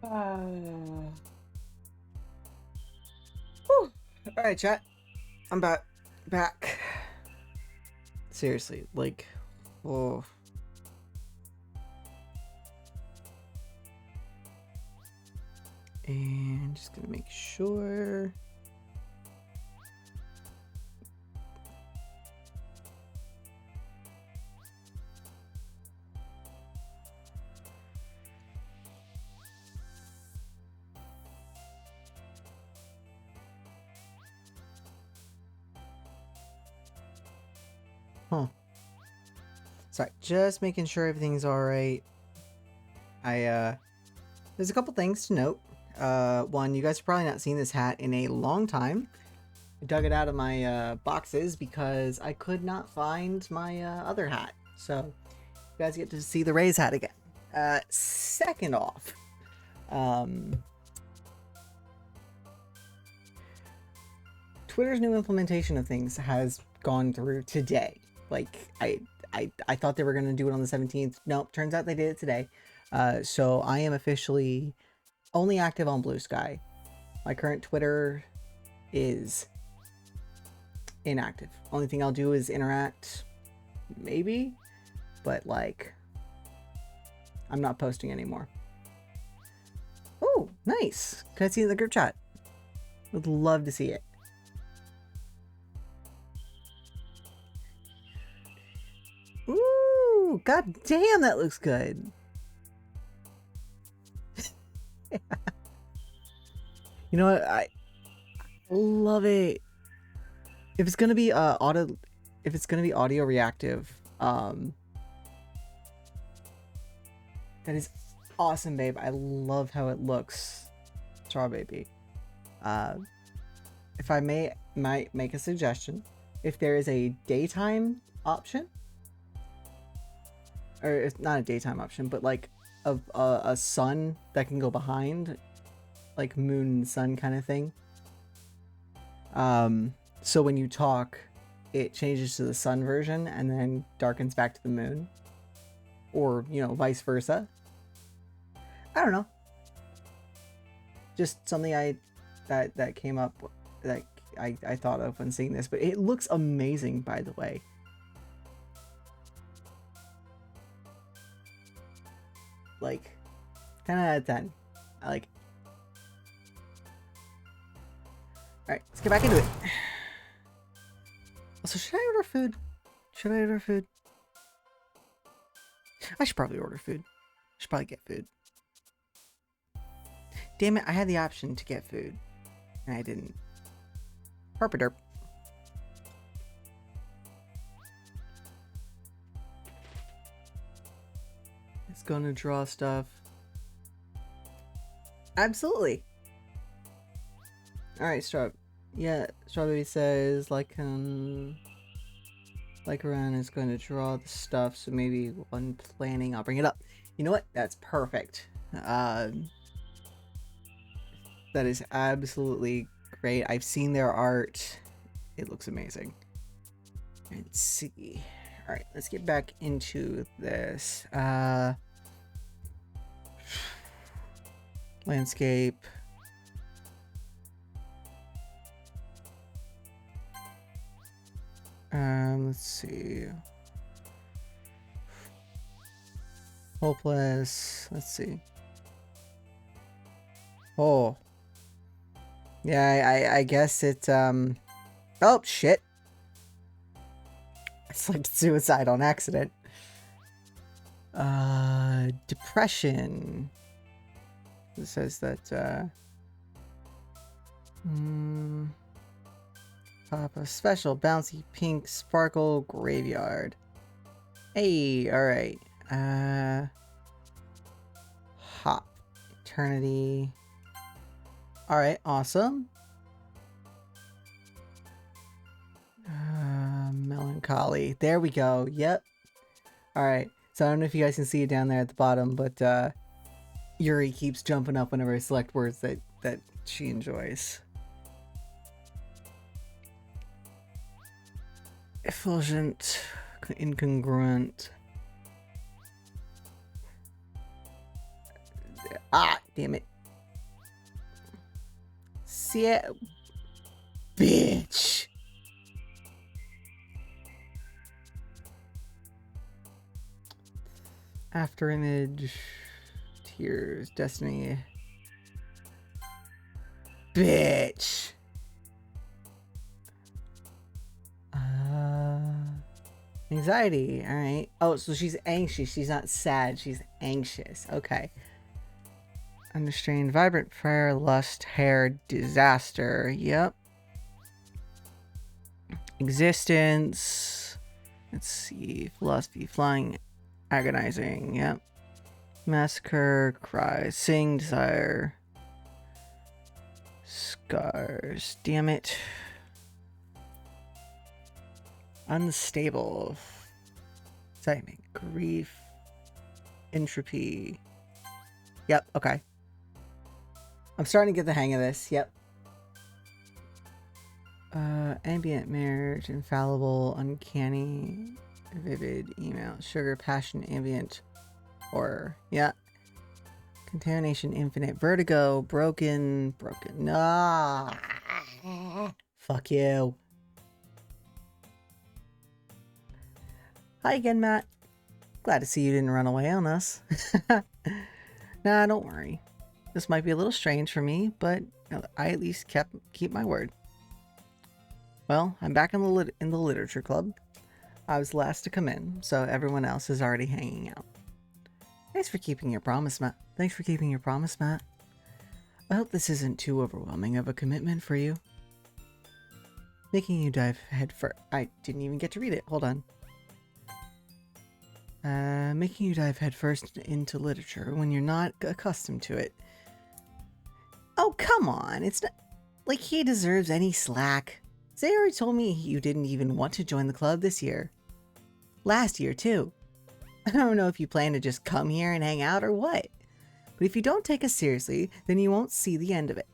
Whew. All right, chat. I'm back. Seriously, like, oh. And just gonna make sure. Huh. Sorry, just making sure everything's alright. There's a couple things to note. One, you guys have probably not seen this hat in a long time. I dug it out of my boxes because I could not find my other hat. So, you guys get to see the Rays hat again. Second off, Twitter's new implementation of things has gone through today. Like, I thought they were going to do it on the 17th. Nope, turns out they did it today. So I am officially only active on Blue Sky. My current Twitter is inactive. Only thing I'll do is interact, maybe, but like, I'm not posting anymore. Oh, nice. Can I see it in the group chat? Would love to see it. Ooh, god damn, that looks good. You know what? I love it. If it's gonna be audio reactive, that is awesome, babe. I love how it looks. Straw baby. If I might make a suggestion, if there is a daytime option, or it's not a daytime option, but like a sun that can go behind, like moon and sun kind of thing. So when you talk, it changes to the sun version and then darkens back to the moon, or you know, vice versa. I don't know. Just something that came up that I thought of when seeing this, but it looks amazing, by the way. Like 10 out of 10. I like it. Alright, let's get back into it. Also, should I order food? Should I order food? I should probably order food. I should probably get food. Damn it, I had the option to get food. And I didn't. Herpaderp. It's gonna draw stuff. Absolutely. Alright, yeah, Strawberry says Lycan is going to draw the stuff, so maybe when planning I'll bring it up. You know what? That's perfect. That is absolutely great. I've seen their art. It looks amazing. Let's see. Alright, let's get back into this. Landscape. Let's see. Hopeless. Let's see. Oh. Yeah, I guess it, oh, shit. I selected suicide on accident. Depression. It says that, Papa special bouncy pink sparkle graveyard. Hey, alright. Hop. Eternity. Alright, awesome. Melancholy. There we go. Yep. Alright. So I don't know if you guys can see it down there at the bottom, but Yuri keeps jumping up whenever I select words that she enjoys. Effulgent, incongruent. Ah, damn it. See it? Bitch. After image. Tears. Destiny. Bitch. Anxiety. All right. Oh, so she's anxious. She's not sad. She's anxious. Okay. Unrestrained, vibrant fire, lust, hair, disaster. Yep. Existence. Let's see. Philosophy, flying, agonizing. Yep. Massacre, cry, sing, desire. Scars. Damn it. Unstable. Excitement, grief, entropy. Yep, okay. I'm starting to get the hang of this. Yep. Ambient marriage, infallible, uncanny, vivid, email, sugar, passion, ambient, horror. Yeah. Contamination, infinite, vertigo, broken. Ah. Fuck you. Hi again, Matt. Glad to see you didn't run away on us. Nah, don't worry. This might be a little strange for me, but I at least keep my word. Well, I'm back in the literature club. I was last to come in, so everyone else is already hanging out. Thanks for keeping your promise, Matt. Thanks for keeping your promise, Matt. I hope this isn't too overwhelming of a commitment for you. Making you dive head first. I didn't even get to read it. Hold on. Making you dive headfirst into literature when you're not accustomed to it. Oh, come on. It's not like he deserves any slack. Sayori told me you didn't even want to join the club this year. Last year, too. I don't know if you plan to just come here and hang out or what. But if you don't take us seriously, then you won't see the end of it.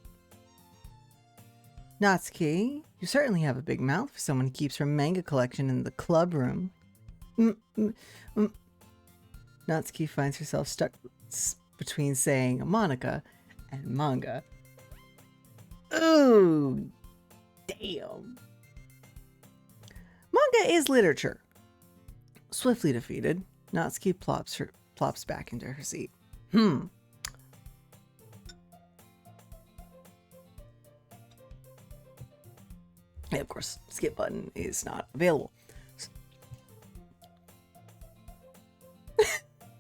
Natsuki, you certainly have a big mouth for someone who keeps her manga collection in the club room. Natsuki finds herself stuck between saying Monica and manga. Ooh, damn. Manga is literature. Swiftly defeated, Natsuki plops back into her seat. Yeah, of course, skip button is not available.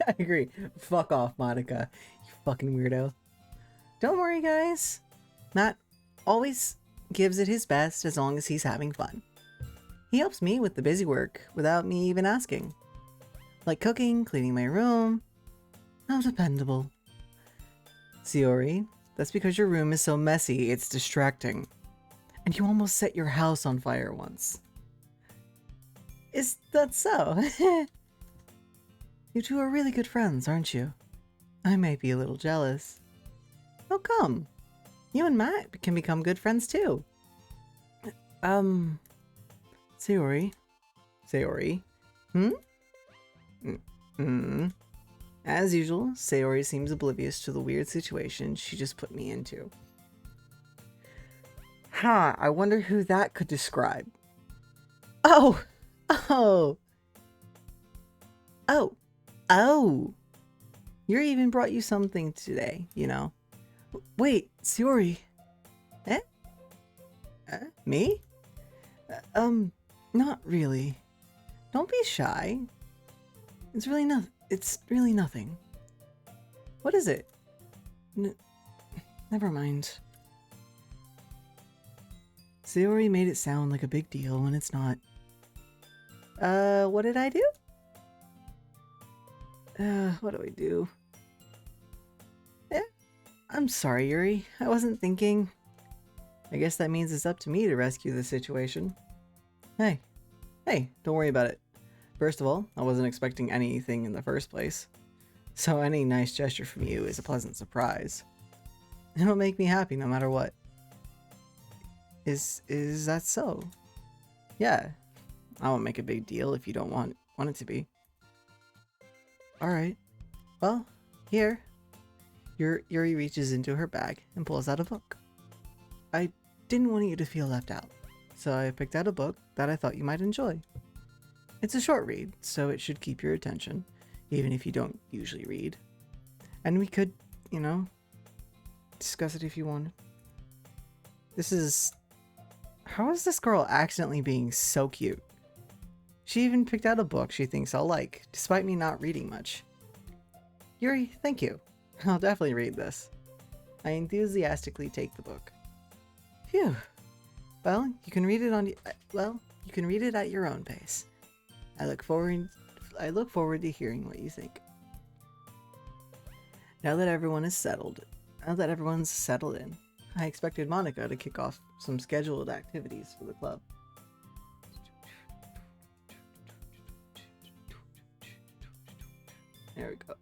I agree. Fuck off, Monica. You fucking weirdo. Don't worry, guys. Matt always gives it his best as long as he's having fun. He helps me with the busy work without me even asking. Like cooking, cleaning my room. How dependable. Sayori, that's because your room is so messy, it's distracting. And you almost set your house on fire once. Is that so? You two are really good friends, aren't you? I may be a little jealous. Oh, come. You and Matt can become good friends, too. Sayori? As usual, Sayori seems oblivious to the weird situation she just put me into. I wonder who that could describe. Oh! Yuri even brought you something today, you know. Wait, Sayori. Eh? Me? Not really. Don't be shy. It's really nothing. What is it? Never mind. Sayori made it sound like a big deal when it's not. What did I do? What do I do? Yeah, I'm sorry, Yuri. I wasn't thinking. I guess that means it's up to me to rescue the situation. Hey, don't worry about it. First of all, I wasn't expecting anything in the first place. So any nice gesture from you is a pleasant surprise. It'll make me happy no matter what. Is that so? Yeah. I won't make a big deal if you don't want it to be. Alright. Well, here. Yuri reaches into her bag and pulls out a book. I didn't want you to feel left out, so I picked out a book that I thought you might enjoy. It's a short read, so it should keep your attention, even if you don't usually read. And we could, you know, discuss it if you wanted. This is... How is this girl accidentally being so cute? She even picked out a book she thinks I'll like, despite me not reading much. Yuri, thank you. I'll definitely read this. I enthusiastically take the book. Phew. Well, you can read it you can read it at your own pace. I look forward to hearing what you think. Now that everyone's settled in, I expected Monica to kick off some scheduled activities for the club. There we go.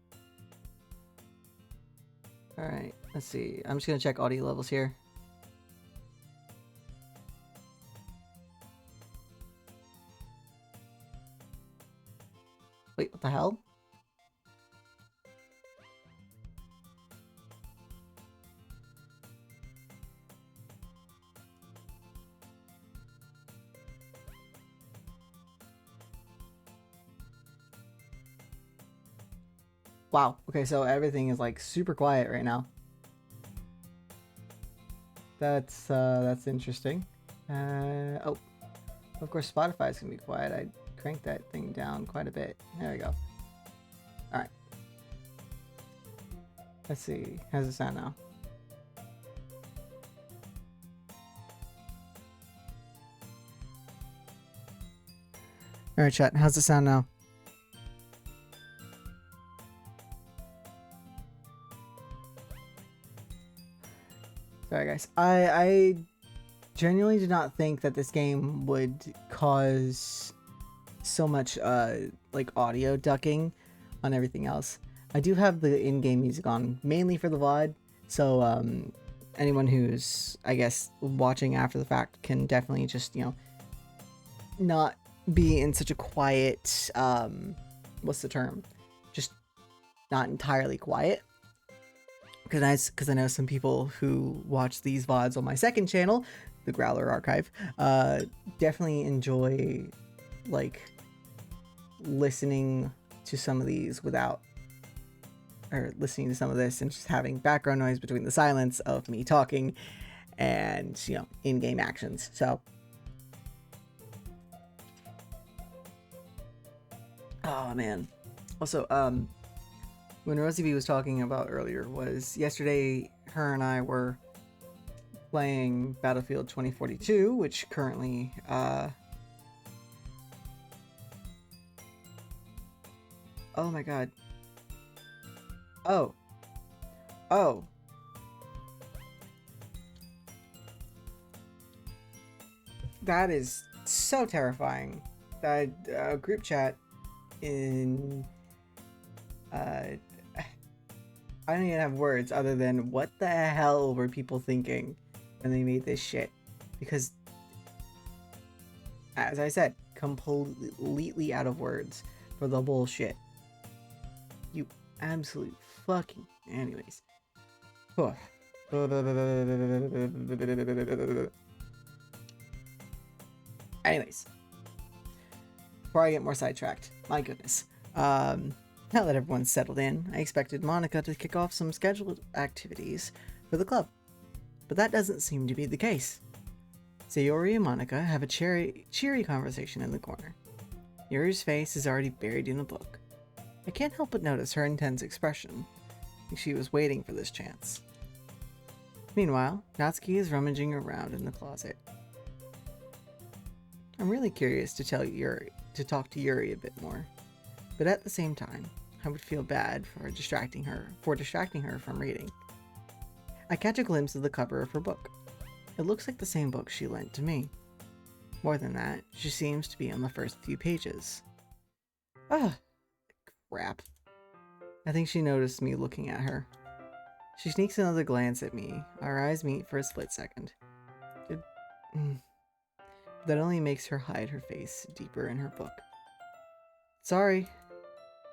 Alright, let's see. I'm just gonna check audio levels here. Wait, what the hell? Wow. Okay, so everything is like super quiet right now. That's interesting. Oh, of course Spotify's gonna be quiet. I cranked that thing down quite a bit. There we go. All right. Let's see. How's it sound now? All right, chat. How's it sound now? Sorry, guys. I genuinely did not think that this game would cause so much like audio ducking on everything else. I do have the in-game music on mainly for the VOD, so anyone who's, I guess, watching after the fact can definitely just, you know, not be in such a quiet, what's the term? Just not entirely quiet. Because I know some people who watch these VODs on my second channel, the Growler Archive, definitely enjoy, like, listening to some of these without, or listening to some of this and just having background noise between the silence of me talking and, you know, in-game actions. So, oh man. Also, when Rosie B was talking about earlier was yesterday her and I were playing Battlefield 2042, which currently oh my god. Oh. That is so terrifying. That group chat in I don't even have words other than what the hell were people thinking when they made this shit? Because, as I said, completely out of words for the bullshit. You absolute fucking... Anyways. Anyways. Before I get more sidetracked. My goodness. Now that everyone's settled in, I expected Monica to kick off some scheduled activities for the club. But that doesn't seem to be the case. Sayori and Monica have a cheery conversation in the corner. Yuri's face is already buried in a book. I can't help but notice her intense expression, like she was waiting for this chance. Meanwhile, Natsuki is rummaging around in the closet. I'm really curious to talk to Yuri a bit more, but at the same time, I would feel bad for distracting her from reading. I catch a glimpse of the cover of her book. It looks like the same book she lent to me. More than that, she seems to be on the first few pages. Ah, crap. I think she noticed me looking at her. She sneaks another glance at me. Our eyes meet for a split second. That only makes her hide her face deeper in her book. Sorry.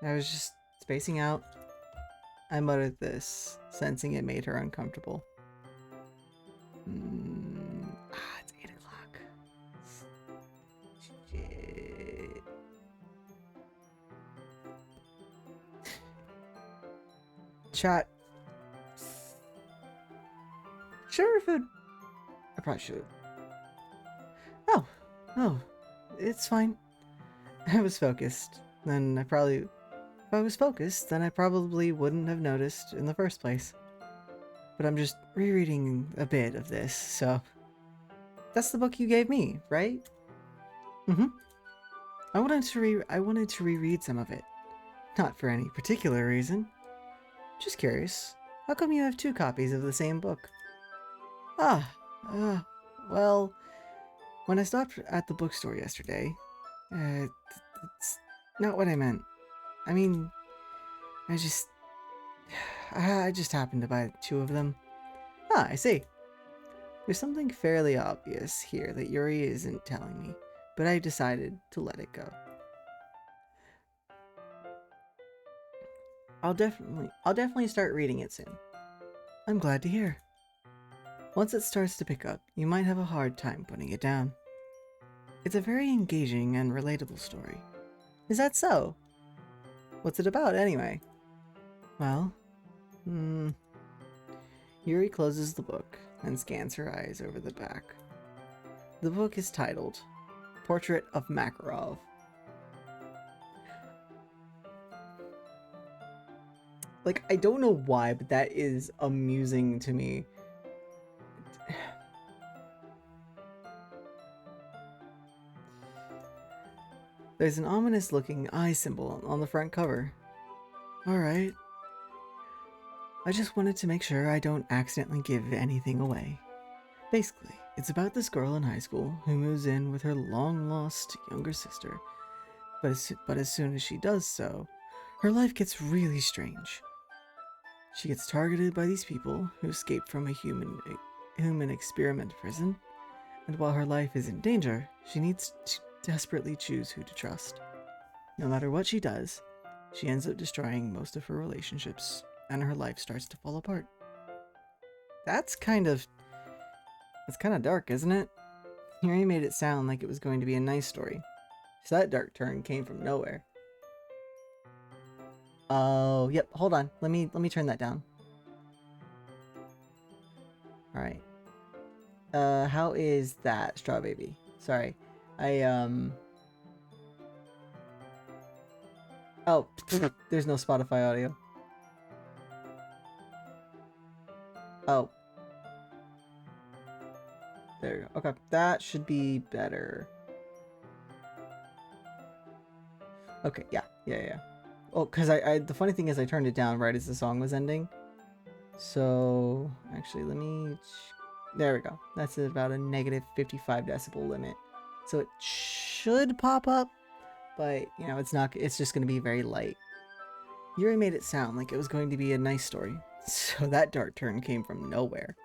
I was just spacing out. I muttered this, sensing it made her uncomfortable. It's 8 o'clock. Shit. Chat. Sure, food. I probably should. Oh, it's fine. I was focused. If I was focused, then I probably wouldn't have noticed in the first place. But I'm just rereading a bit of this, so... That's the book you gave me, right? Mm-hmm. I wanted to reread some of it. Not for any particular reason. Just curious. How come you have 2 copies of the same book? Well, when I stopped at the bookstore yesterday, it's not what I meant. I mean, I just happened to buy 2 of them. I see. There's something fairly obvious here that Yuri isn't telling me, but I decided to let it go. I'll definitely start reading it soon. I'm glad to hear. Once it starts to pick up, you might have a hard time putting it down. It's a very engaging and relatable story. Is that so? What's it about, anyway? Well, Yuri closes the book and scans her eyes over the back. The book is titled Portrait of Makarov. Like, I don't know why, but that is amusing to me. There's an ominous looking eye symbol on the front cover. Alright. I just wanted to make sure I don't accidentally give anything away. Basically, it's about this girl in high school who moves in with her long-lost younger sister. But as soon as she does so, her life gets really strange. She gets targeted by these people who escaped from a human experiment prison, and while her life is in danger, she needs to desperately choose who to trust. No matter what she does, she ends up destroying most of her relationships, and her life starts to fall apart. That's kind of dark, isn't it? Yuri made it sound like it was going to be a nice story, so that dark turn came from nowhere. Oh, yep, hold on. Let me turn that down. Alright. How is that, Straw Baby? Sorry. Oh, there's no Spotify audio. Oh. There you go. Okay, that should be better. Okay, yeah. Oh, because the funny thing is I turned it down right as the song was ending. So, actually, there we go. That's about a negative 55 decibel limit. So it should pop up, but, you know, it's not, it's just going to be very light. Yuri made it sound like it was going to be a nice story, so that dark turn came from nowhere.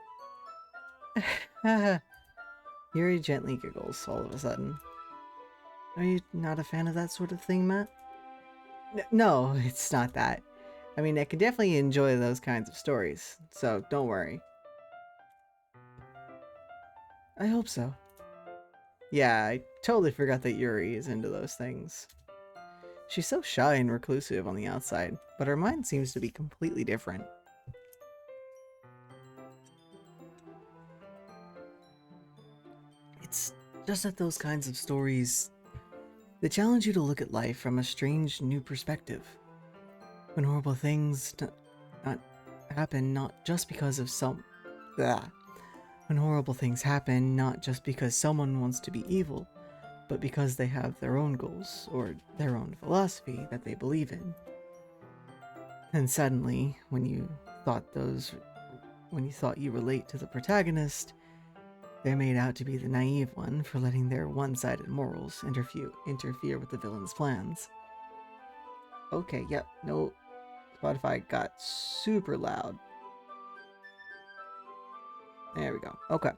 Yuri gently giggles all of a sudden. Are you not a fan of that sort of thing, Matt? No, it's not that. I mean, I can definitely enjoy those kinds of stories, so don't worry. I hope so. Yeah, I totally forgot that Yuri is into those things. She's so shy and reclusive on the outside, but her mind seems to be completely different. It's just that those kinds of stories, they challenge you to look at life from a strange new perspective. When horrible things happen not just because of When horrible things happen not just because someone wants to be evil, but because they have their own goals or their own philosophy that they believe in. And suddenly, when you thought you relate to the protagonist, they're made out to be the naive one for letting their one-sided morals interfere with the villain's plans. Okay, yep, no, Spotify got super loud. There we go. Okay.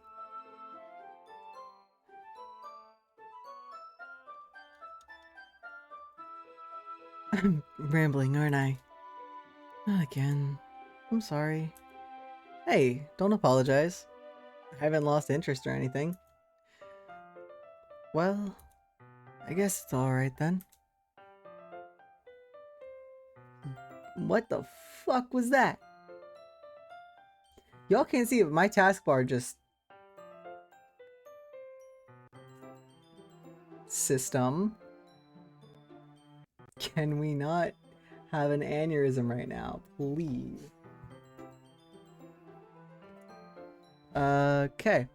I'm rambling, aren't I? Not again. I'm sorry. Hey, don't apologize. I haven't lost interest or anything. Well, I guess it's alright then. What the fuck was that? Y'all can't see it, but my taskbar just... System. Can we not have an aneurysm right now, please? Okay.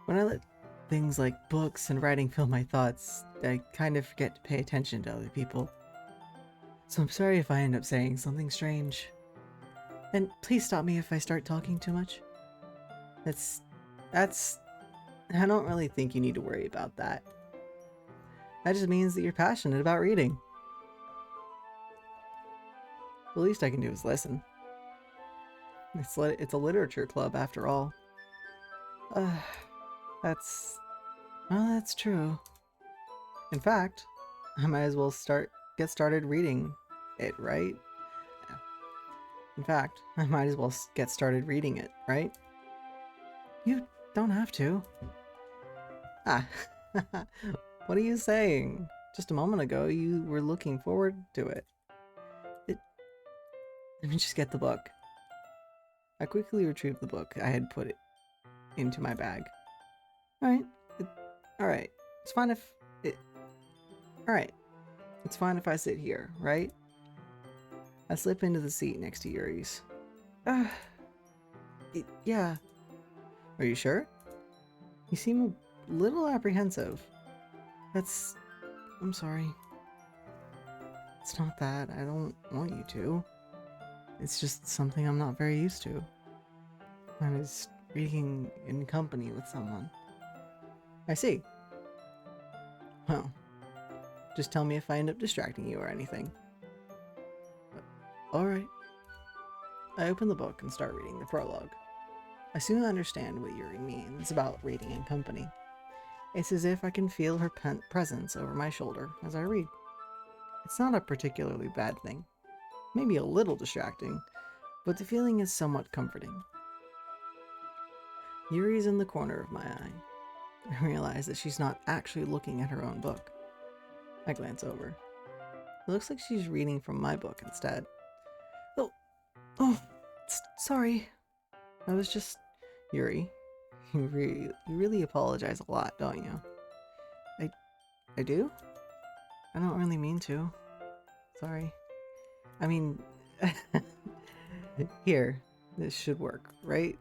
When I let things like books and writing fill my thoughts, I kind of forget to pay attention to other people. So I'm sorry if I end up saying something strange. And please stop me if I start talking too much. That's... I don't really think you need to worry about that. That just means that you're passionate about reading. The least I can do is listen. It's a literature club after all. That's... Well, that's true. In fact, I might as well get started reading it, right? Yeah. In fact, I might as well get started reading it, right? You don't have to. Ah, what are you saying? Just a moment ago, you were looking forward to it. Let me just get the book. I quickly retrieved the book I had put it into my bag. Alright. Alright. It's fine if it... Alright. It's fine if I sit here, right? I slip into the seat next to Yuri's. Yeah. Are you sure? You seem a little apprehensive. I'm sorry. It's not that. I don't want you to. It's just something I'm not very used to. I was reading in company with someone. I see. Well, just tell me if I end up distracting you or anything. Alright. I open the book and start reading the prologue. I soon understand what Yuri means about reading in company. It's as if I can feel her presence over my shoulder as I read. It's not a particularly bad thing. Maybe a little distracting, but the feeling is somewhat comforting. Yuri's in the corner of my eye. I realize that she's not actually looking at her own book. I glance over. It looks like she's reading from my book instead. Oh, sorry. I was just... Yuri, you really apologize a lot, don't you? I do? I don't really mean to. Sorry. I mean... Here, this should work, right?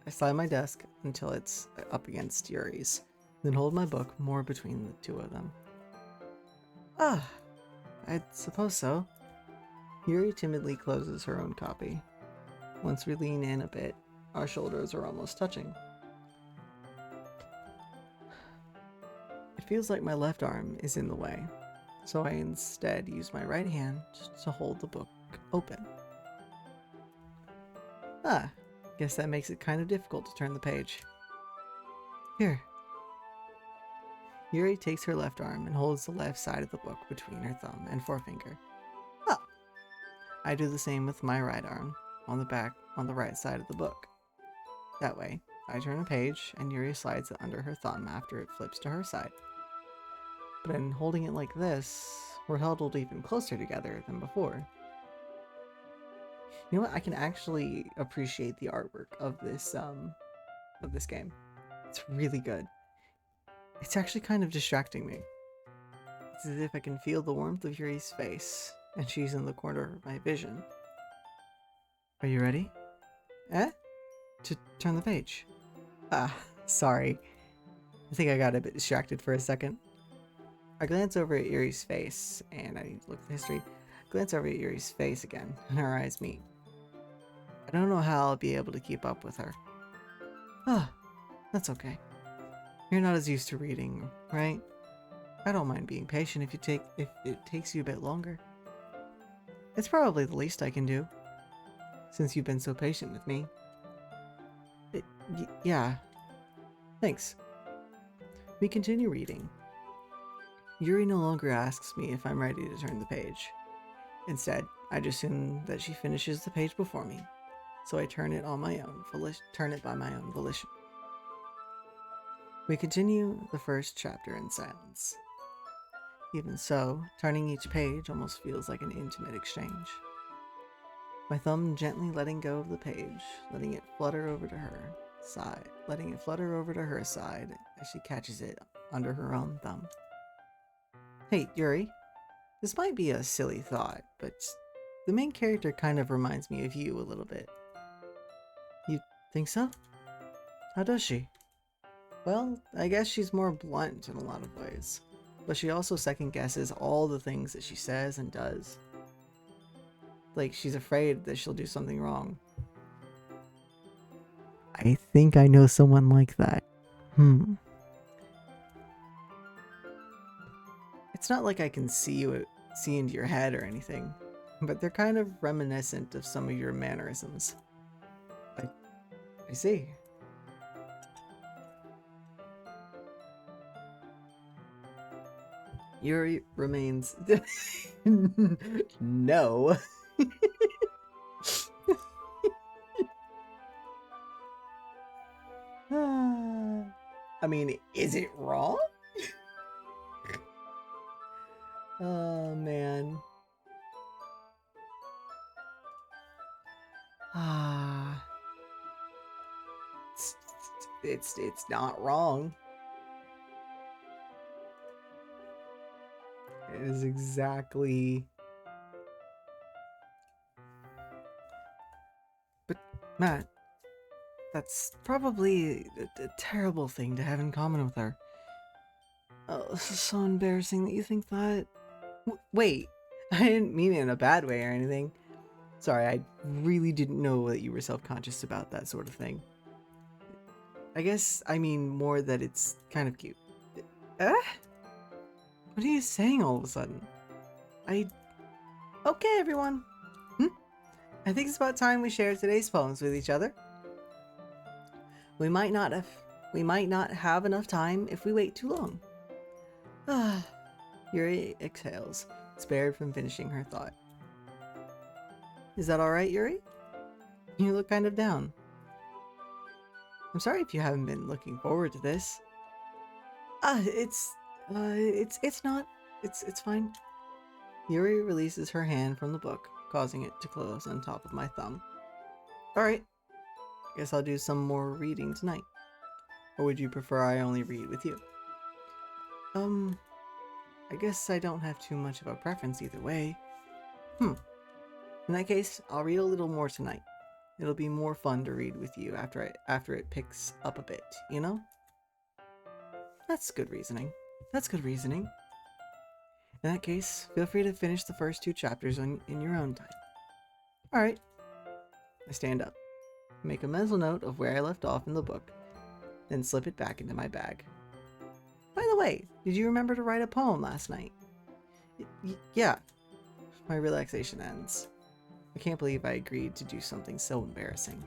I slide my desk until it's up against Yuri's, then hold my book more between the two of them. Ah, I suppose so. Yuri timidly closes her own copy. Once we lean in a bit, our shoulders are almost touching. It feels like my left arm is in the way, so I instead use my right hand to hold the book open. Ah, guess that makes it kind of difficult to turn the page. Here. Yuri takes her left arm and holds the left side of the book between her thumb and forefinger. Oh! I do the same with my right arm, on the right side of the book. That way, I turn a page and Yuri slides it under her thumb after it flips to her side. But in holding it like this, we're huddled even closer together than before. You know what? I can actually appreciate the artwork of this game. It's really good. It's actually kind of distracting me. It's as if I can feel the warmth of Yuri's face, and she's in the corner of my vision. Are you ready? To turn the page. Sorry. I think I got a bit distracted for a second. I glance over at Yuri's face, and I look at the history. Glance over at Yuri's face again, and our eyes meet. I don't know how I'll be able to keep up with her. That's okay. You're not as used to reading, right? I don't mind being patient if it takes you a bit longer. It's probably the least I can do, since you've been so patient with me. Yeah. Thanks. We continue reading. Yuri no longer asks me if I'm ready to turn the page. Instead, I just assume that she finishes the page before me, so I turn it by my own volition. We continue the first chapter in silence. Even so, turning each page almost feels like an intimate exchange. My thumb gently letting go of the page, letting it flutter over to her side as she catches it under her own thumb. Hey, Yuri, this might be a silly thought, but the main character kind of reminds me of you a little bit. You think so? How does she? Well, I guess she's more blunt in a lot of ways, but she also second guesses all the things that she says and does. Like, she's afraid that she'll do something wrong. I think I know someone like that. It's not like I can see into your head or anything, but they're kind of reminiscent of some of your mannerisms. I see. Yuri remains... No. I mean, is it wrong? Oh, man. It's not wrong. It is exactly... But, Matt, that's probably a terrible thing to have in common with her. Oh, this is so embarrassing that you think that. Wait, I didn't mean it in a bad way or anything. Sorry, I really didn't know that you were self-conscious about that sort of thing. I guess I mean more that it's kind of cute. What are you saying all of a sudden? Okay, everyone. I think it's about time we share today's poems with each other. We might not have enough time if we wait too long. Yuri exhales, spared from finishing her thought. Is that alright, Yuri? You look kind of down. I'm sorry if you haven't been looking forward to this. It's not. It's fine. Yuri releases her hand from the book, causing it to close on top of my thumb. Alright. Guess I'll do some more reading tonight. Or would you prefer I only read with you? I guess I don't have too much of a preference either way. In that case, I'll read a little more tonight. It'll be more fun to read with you after it picks up a bit, you know? That's good reasoning. In that case, feel free to finish the first 2 chapters in your own time. Alright. I stand up, make a mental note of where I left off in the book, then slip it back into my bag. By the way, did you remember to write a poem last night? Yeah. My relaxation ends. I can't believe I agreed to do something so embarrassing.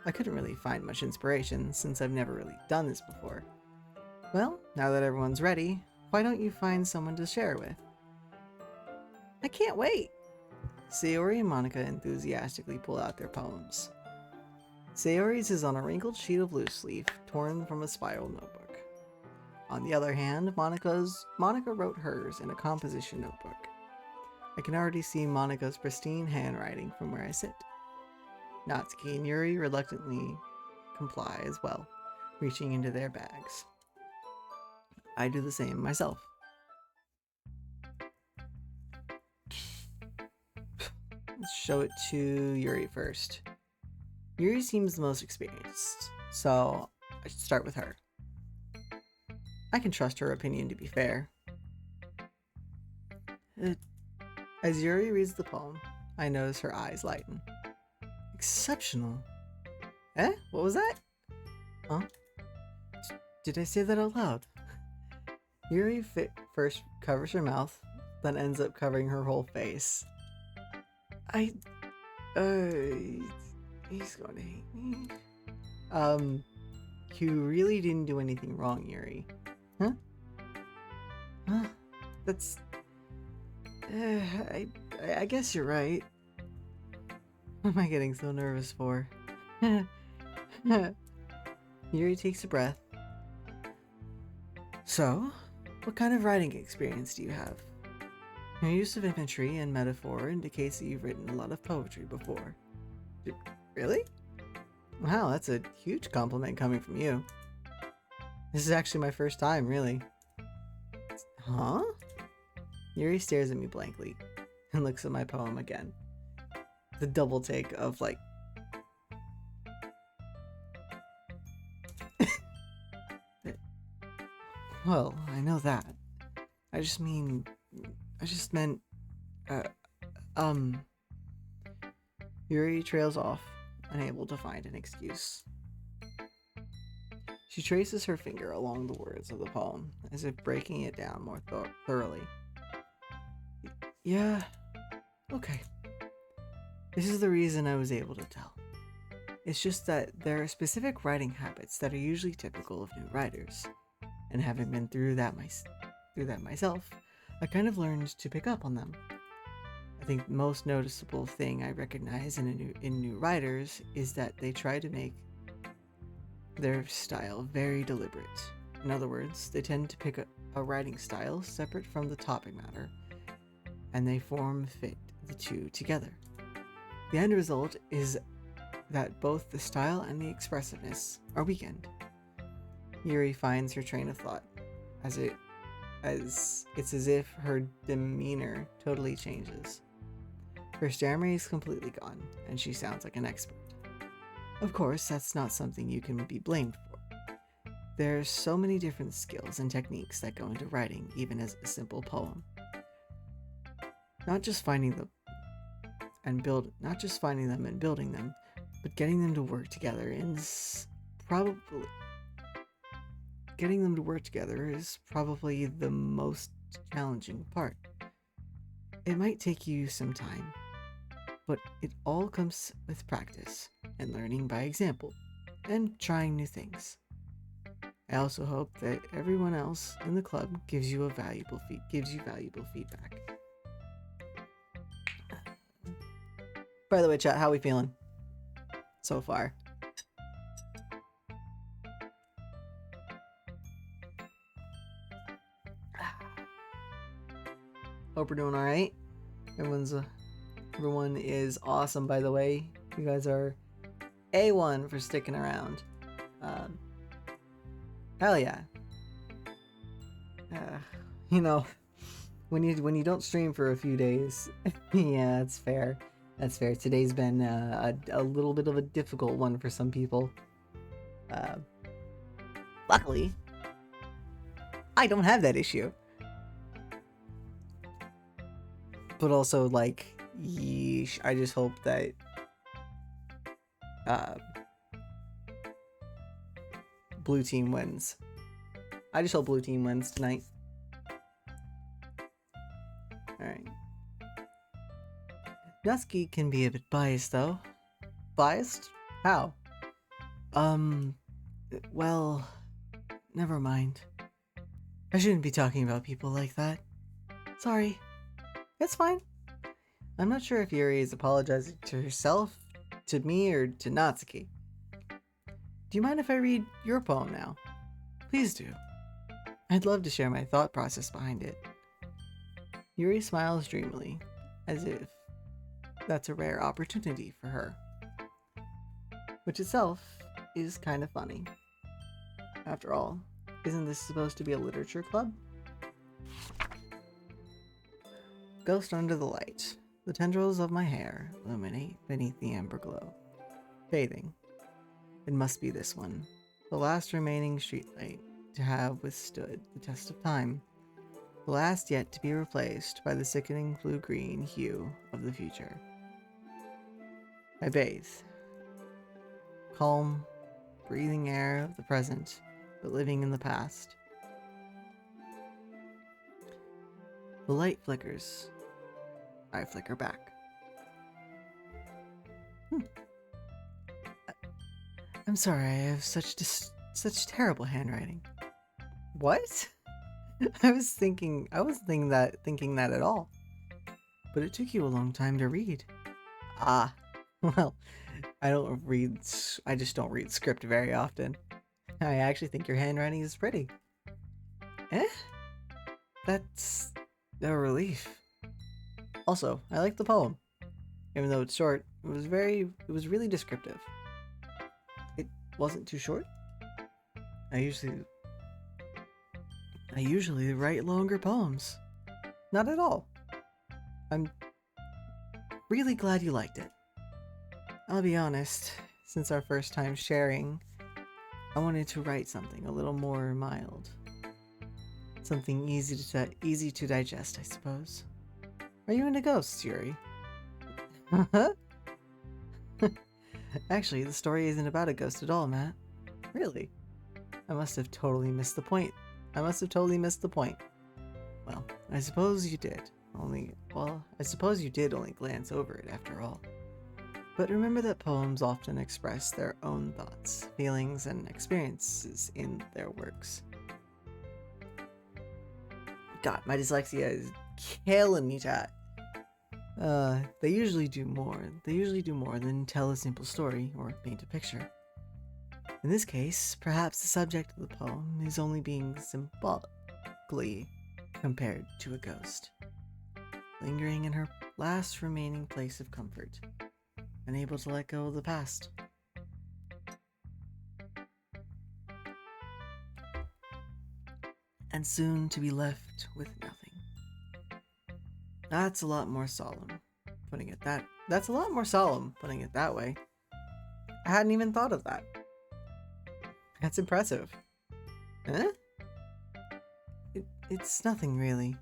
I couldn't really find much inspiration since I've never really done this before. Well, now that everyone's ready, why don't you find someone to share with? I can't wait! Sayori and Monica enthusiastically pull out their poems. Sayori's is on a wrinkled sheet of loose leaf, torn from a spiral notebook. On the other hand, Monica wrote hers in a composition notebook. I can already see Monica's pristine handwriting from where I sit. Natsuki and Yuri reluctantly comply as well, reaching into their bags. I do the same myself. Let's show it to Yuri first. Yuri seems the most experienced, so I should start with her. I can trust her opinion to be fair. As Yuri reads the poem, I notice her eyes lighten. Exceptional. What was that? Huh? Did I say that out loud? Yuri first covers her mouth, then ends up covering her whole face. He's going to hate me. You really didn't do anything wrong, Yuri. Huh? That's... I guess you're right. What am I getting so nervous for? Yuri takes a breath. So, what kind of writing experience do you have? Your use of imagery and metaphor indicates that you've written a lot of poetry before. Really? Wow, that's a huge compliment coming from you. This is actually my first time, really. Huh? Yuri stares at me blankly and looks at my poem again. The double take of like... Well, I know that. I just meant, Yuri trails off, unable to find an excuse. She traces her finger along the words of the poem, as if breaking it down more thoroughly. Yeah, okay. This is the reason I was able to tell. It's just that there are specific writing habits that are usually typical of new writers, and having been through that myself, I kind of learned to pick up on them. I think the most noticeable thing I recognize in new writers is that they try to make their style very deliberate. In other words, they tend to pick a writing style separate from the topic matter, and they fit the two together. The end result is that both the style and the expressiveness are weakened. Yuri finds her train of thought, as it's as if her demeanor totally changes. Her stammer is completely gone, and she sounds like an expert. Of course, that's not something you can be blamed for. There's so many different skills and techniques that go into writing, even as a simple poem. Not just finding them and building them, but getting them to work together is probably the most challenging part. It might take you some time, but it all comes with practice and learning by example and trying new things. I also hope that everyone else in the club gives you valuable feedback. By the way, chat, how we feeling so far? Hope we're doing all right. Everyone is awesome, by the way. You guys are A1 for sticking around. Hell yeah. When you don't stream for a few days, yeah, that's fair. That's fair. Today's been a little bit of a difficult one for some people. Luckily, I don't have that issue. But also, like, yeesh, I just hope that blue team wins. I just hope blue team wins tonight. Alright. Dusky can be a bit biased, though. Biased? How? Well, never mind. I shouldn't be talking about people like that. Sorry. It's fine. I'm not sure if Yuri is apologizing to herself, to me, or to Natsuki. Do you mind if I read your poem now? Please do. I'd love to share my thought process behind it. Yuri smiles dreamily, as if that's a rare opportunity for her. Which itself is kind of funny. After all, isn't this supposed to be a literature club? Ghost under the light. The tendrils of my hair illuminate beneath the amber glow. Bathing. It must be this one. The last remaining streetlight to have withstood the test of time. The last yet to be replaced by the sickening blue-green hue of the future. I bathe. Calm, breathing air of the present, but living in the past. The light flickers. I flicker back. I'm sorry, I have such terrible handwriting. What? I was thinking that at all. But it took you a long time to read. Ah, well, I just don't read script very often. I actually think your handwriting is pretty. Eh? That's a relief. Also, I like the poem. Even though it's short, it was really descriptive. It wasn't too short. I usually write longer poems. Not at all. I'm really glad you liked it. I'll be honest, since our first time sharing, I wanted to write something a little more mild. Something easy to digest, I suppose. Are you into ghosts, Yuri? Actually, the story isn't about a ghost at all, Matt. Really? I must have totally missed the point. Well, I suppose you did. I suppose you did only glance over it after all. But remember that poems often express their own thoughts, feelings, and experiences in their works. God, my dyslexia is killing me, chat. They usually do more. They usually do more than tell a simple story or paint a picture. In this case, perhaps the subject of the poem is only being symbolically compared to a ghost, lingering in her last remaining place of comfort, unable to let go of the past. And soon to be left with nothing. That's a lot more solemn, putting it that way. I hadn't even thought of that. That's impressive. Huh? It's nothing really.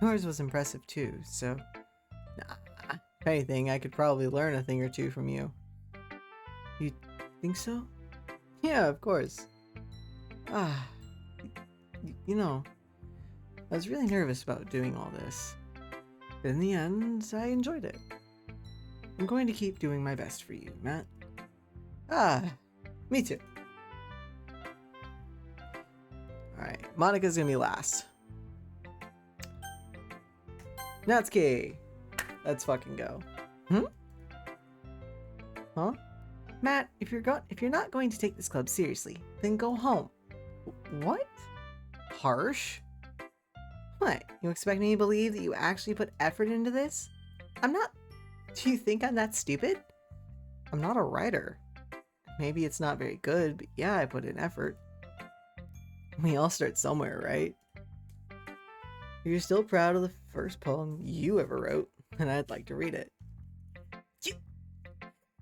Yours was impressive too, so... Nah. If anything, I could probably learn a thing or two from you. You think so? Yeah, of course. You know, I was really nervous about doing all this. But in the end, I enjoyed it. I'm going to keep doing my best for you, Matt. Me too. Alright, Monica's gonna be last. Natsuki! Let's fucking go. Huh? Matt, if you're not going to take this club seriously, then go home. What? Harsh? What? You expect me to believe that you actually put effort into this? I'm not... Do you think I'm that stupid? I'm not a writer. Maybe it's not very good, but yeah, I put in effort. We all start somewhere, right? If you're still proud of the first poem you ever wrote, then I'd like to read it.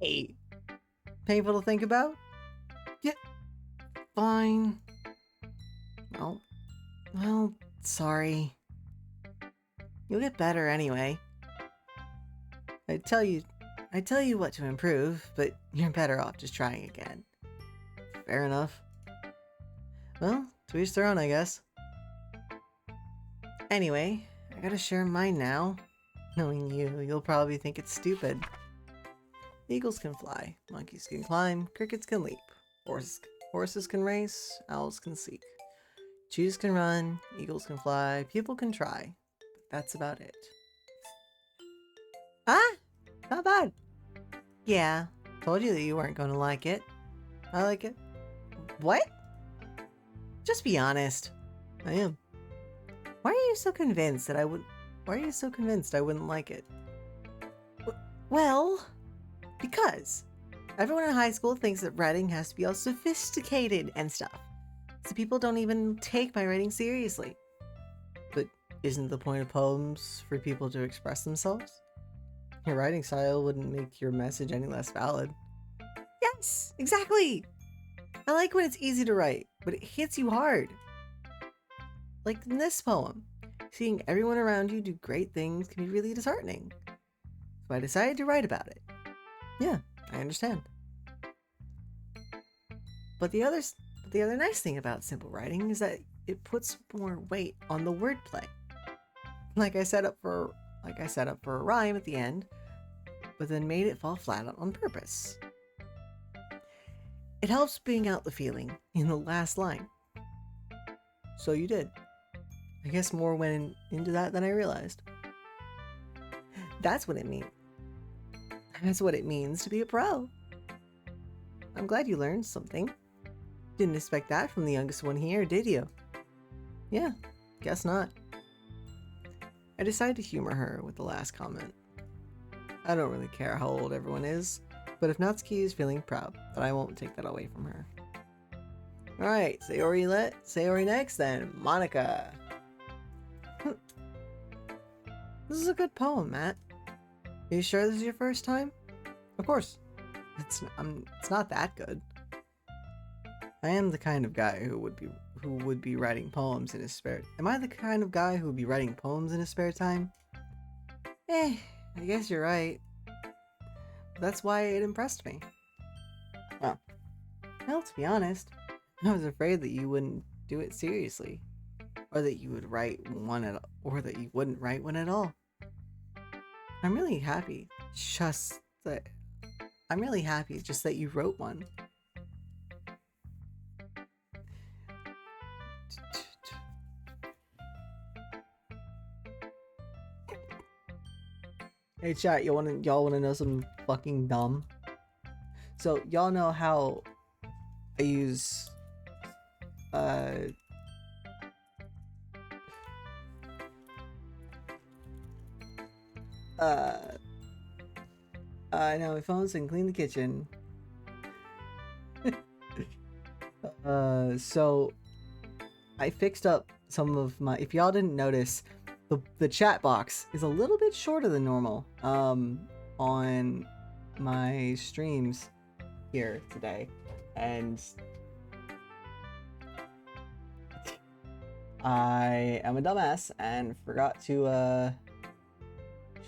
Hey. Painful to think about? Yeah. Fine. Well, sorry. You'll get better anyway. I tell you what to improve, but you're better off just trying again. Fair enough. Well, to each their own, I guess. Anyway, I gotta share mine now. Knowing you'll probably think it's stupid. Eagles can fly, monkeys can climb, crickets can leap, horses can race, owls can seek. Cheetahs can run, eagles can fly, people can try, but that's about it. Not bad. Yeah, told you that you weren't gonna like it. I like it. What? Just be honest. I am. Why are you so convinced I wouldn't like it? Well, because everyone in high school thinks that writing has to be all sophisticated and stuff. So people don't even take my writing seriously. But isn't the point of poems for people to express themselves? Your writing style wouldn't make your message any less valid. Yes, exactly! I like when it's easy to write, but it hits you hard. Like in this poem, seeing everyone around you do great things can be really disheartening. So I decided to write about it. Yeah, I understand. But the other nice thing about simple writing is that it puts more weight on the wordplay. Like I set up for a rhyme at the end, but then made it fall flat on purpose. It helps bring out the feeling in the last line. So you did. I guess more went into that than I realized. That's what it means. That's what it means to be a pro. I'm glad you learned something. Didn't expect that from the youngest one here, did you? Yeah, guess not. I decided to humor her with the last comment. I don't really care how old everyone is, but if Natsuki is feeling proud, then I won't take that away from her. Alright, Sayori next then. Monica. This is a good poem, Matt. Are you sure this is your first time? Of course. It's not that good. I am the kind of guy who would be writing poems in his spare. Am I the kind of guy who would be writing poems in his spare time? I guess you're right. That's why it impressed me. Well, to be honest, I was afraid that you wouldn't do it seriously, or that you would write one or that you wouldn't write one at all. I'm really happy just that you wrote one. Hey chat, y'all wanna know something fucking dumb? So y'all know how I use I know my phone's and clean the kitchen. So I fixed up some of my, if y'all didn't notice, the chat box is a little bit shorter than normal on my streams here today, and I am a dumbass and forgot to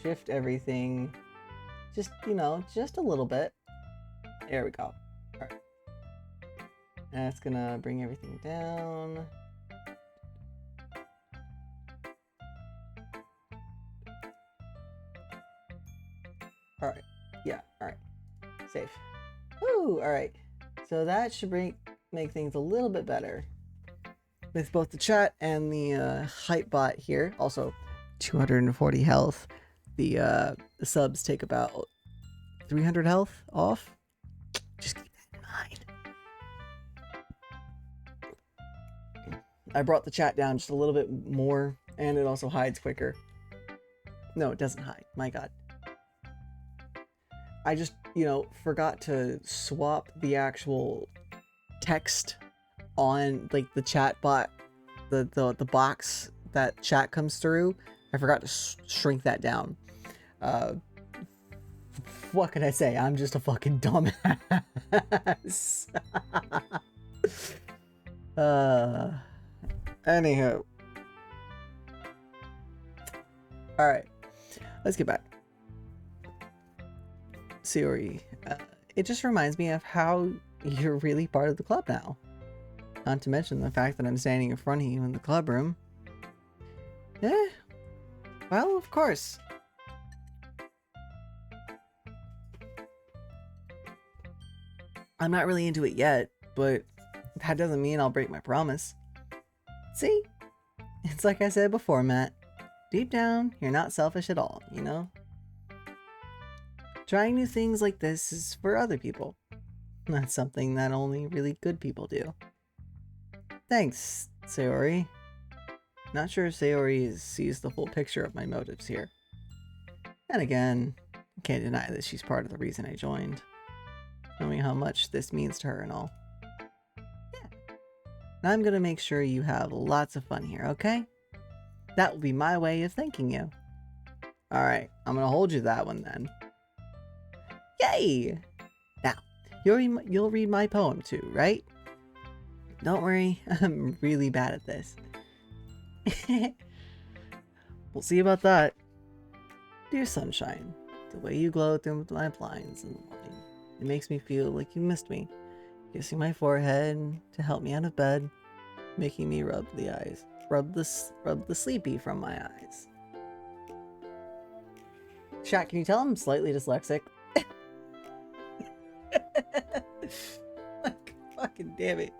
shift everything just, just a little bit. There we go. Alright. That's gonna bring everything down. Alright. Yeah, alright. Safe. Woo! Alright. So that should make things a little bit better. With both the chat and the hype bot here. Also, 240 health. The subs take about 300 health off. Just keep that in mind. I brought the chat down just a little bit more, and it also hides quicker. No, it doesn't hide. My god. I just, forgot to swap the actual text on, like, the chat bot, the box that chat comes through. I forgot to shrink that down. What can I say? I'm just a fucking dumbass. Anywho. Alright. Let's get back. Sayori, it just reminds me of how you're really part of the club now. Not to mention the fact that I'm standing in front of you in the club room. Eh. Well, of course. I'm not really into it yet, but that doesn't mean I'll break my promise. See? It's like I said before, Matt. Deep down, you're not selfish at all, Trying new things like this is for other people. That's something that only really good people do. Thanks, Sayori. Not sure Sayori sees the full picture of my motives here. And again, I can't deny that she's part of the reason I joined. Knowing how much this means to her and all. Yeah. And I'm gonna make sure you have lots of fun here, okay? That will be my way of thanking you. Alright, I'm gonna hold you that one then. Yay! Now, you'll read my poem too, right? Don't worry, I'm really bad at this. We'll see about that. Dear sunshine, the way you glow through my blinds in the morning, it makes me feel like you missed me. Kissing my forehead to help me out of bed, making me rub the sleepy from my eyes. Chat, can you tell I'm slightly dyslexic? Fucking damn it.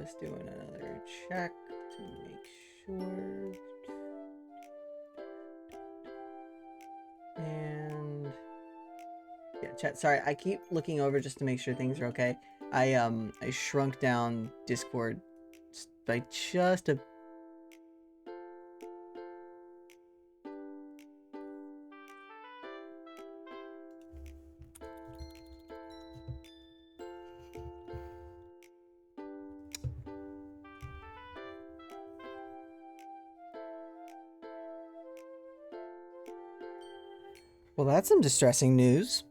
just doing another check to make sure. And yeah, chat. Sorry, I keep looking over just to make sure things are okay. I shrunk down Discord by just a. Well, that's some distressing news.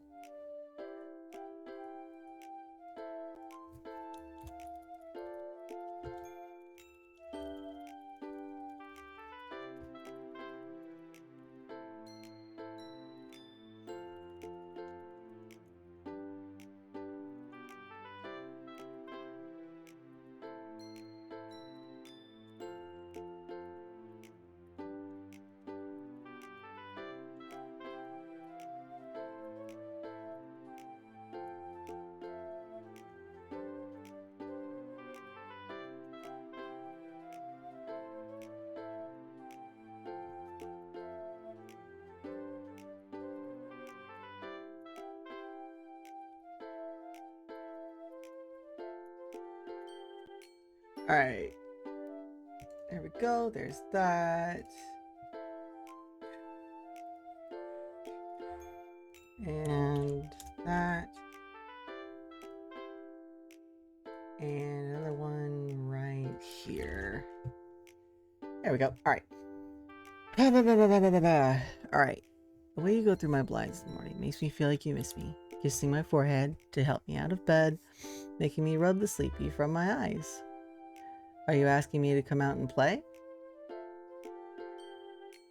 All right. There we go. There's that. And that. And another one right here. There we go. All right. All right. The way you go through my blinds in the morning makes me feel like you miss me. Kissing my forehead to help me out of bed, making me rub the sleepy from my eyes. Are you asking me to come out and play?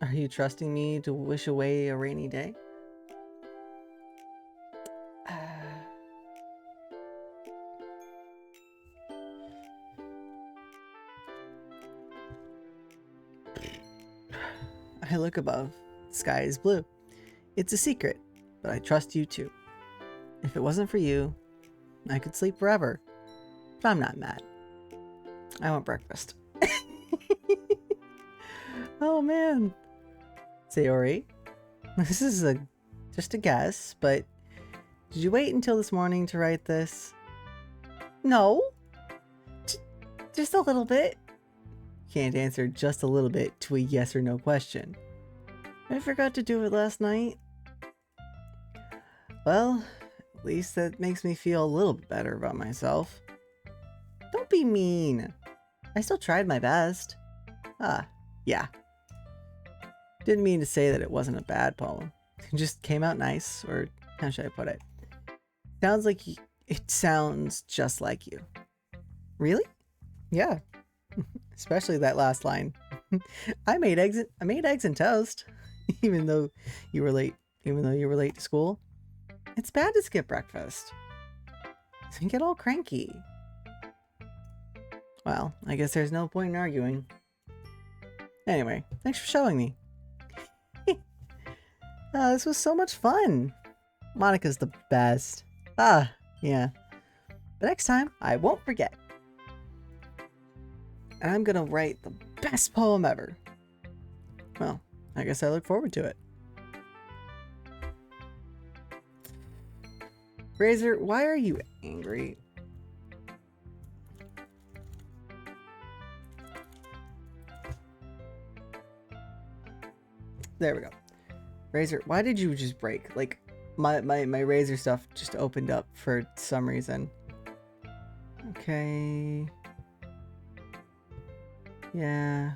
Are you trusting me to wish away a rainy day? I look above. The sky is blue. It's a secret, but I trust you too. If it wasn't for you, I could sleep forever. But I'm not mad. I want breakfast. Oh man. Sayori, this is just a guess, but did you wait until this morning to write this? No. Just a little bit. Can't answer just a little bit to a yes or no question. I forgot to do it last night. Well, at least that makes me feel a little bit better about myself. Don't be mean. I still tried my best. Yeah. Didn't mean to say that it wasn't a bad poem. It just came out nice, or how should I put it? It sounds just like you. Really? Yeah. Especially that last line. I made eggs and toast, even though you were late to school. It's bad to skip breakfast. And get all cranky. Well, I guess there's no point in arguing. Anyway, thanks for showing me. This was so much fun. Monica's the best. Yeah. But next time, I won't forget. And I'm gonna write the best poem ever. Well, I guess I look forward to it. Razor, why are you angry? There we go. Razor, why did you just break? Like, my Razor stuff just opened up for some reason. Okay. Yeah.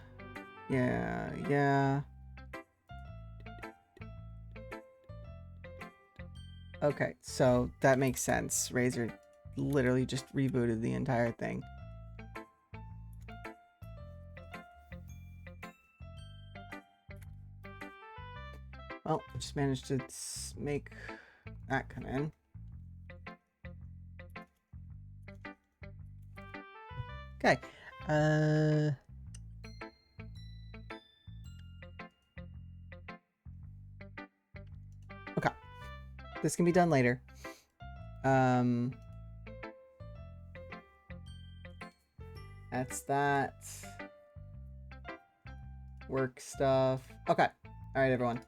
Okay, so that makes sense. Razor literally just rebooted the entire thing. Well, just managed to make that come in. Okay. Okay. This can be done later. That's that. Work stuff. Okay. Alright, everyone.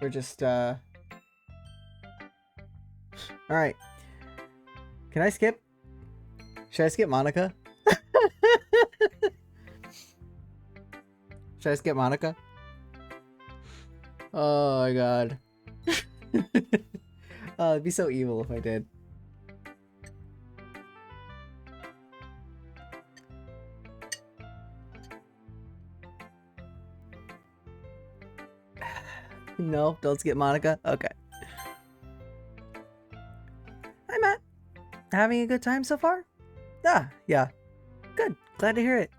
We're just, Alright. Can I skip? Should I skip Monica? Should I skip Monica? Oh my god. Oh, it'd be so evil if I did. No, don't skip Monica. Okay. Hi, Matt. Having a good time so far? Ah, yeah. Good. Glad to hear it.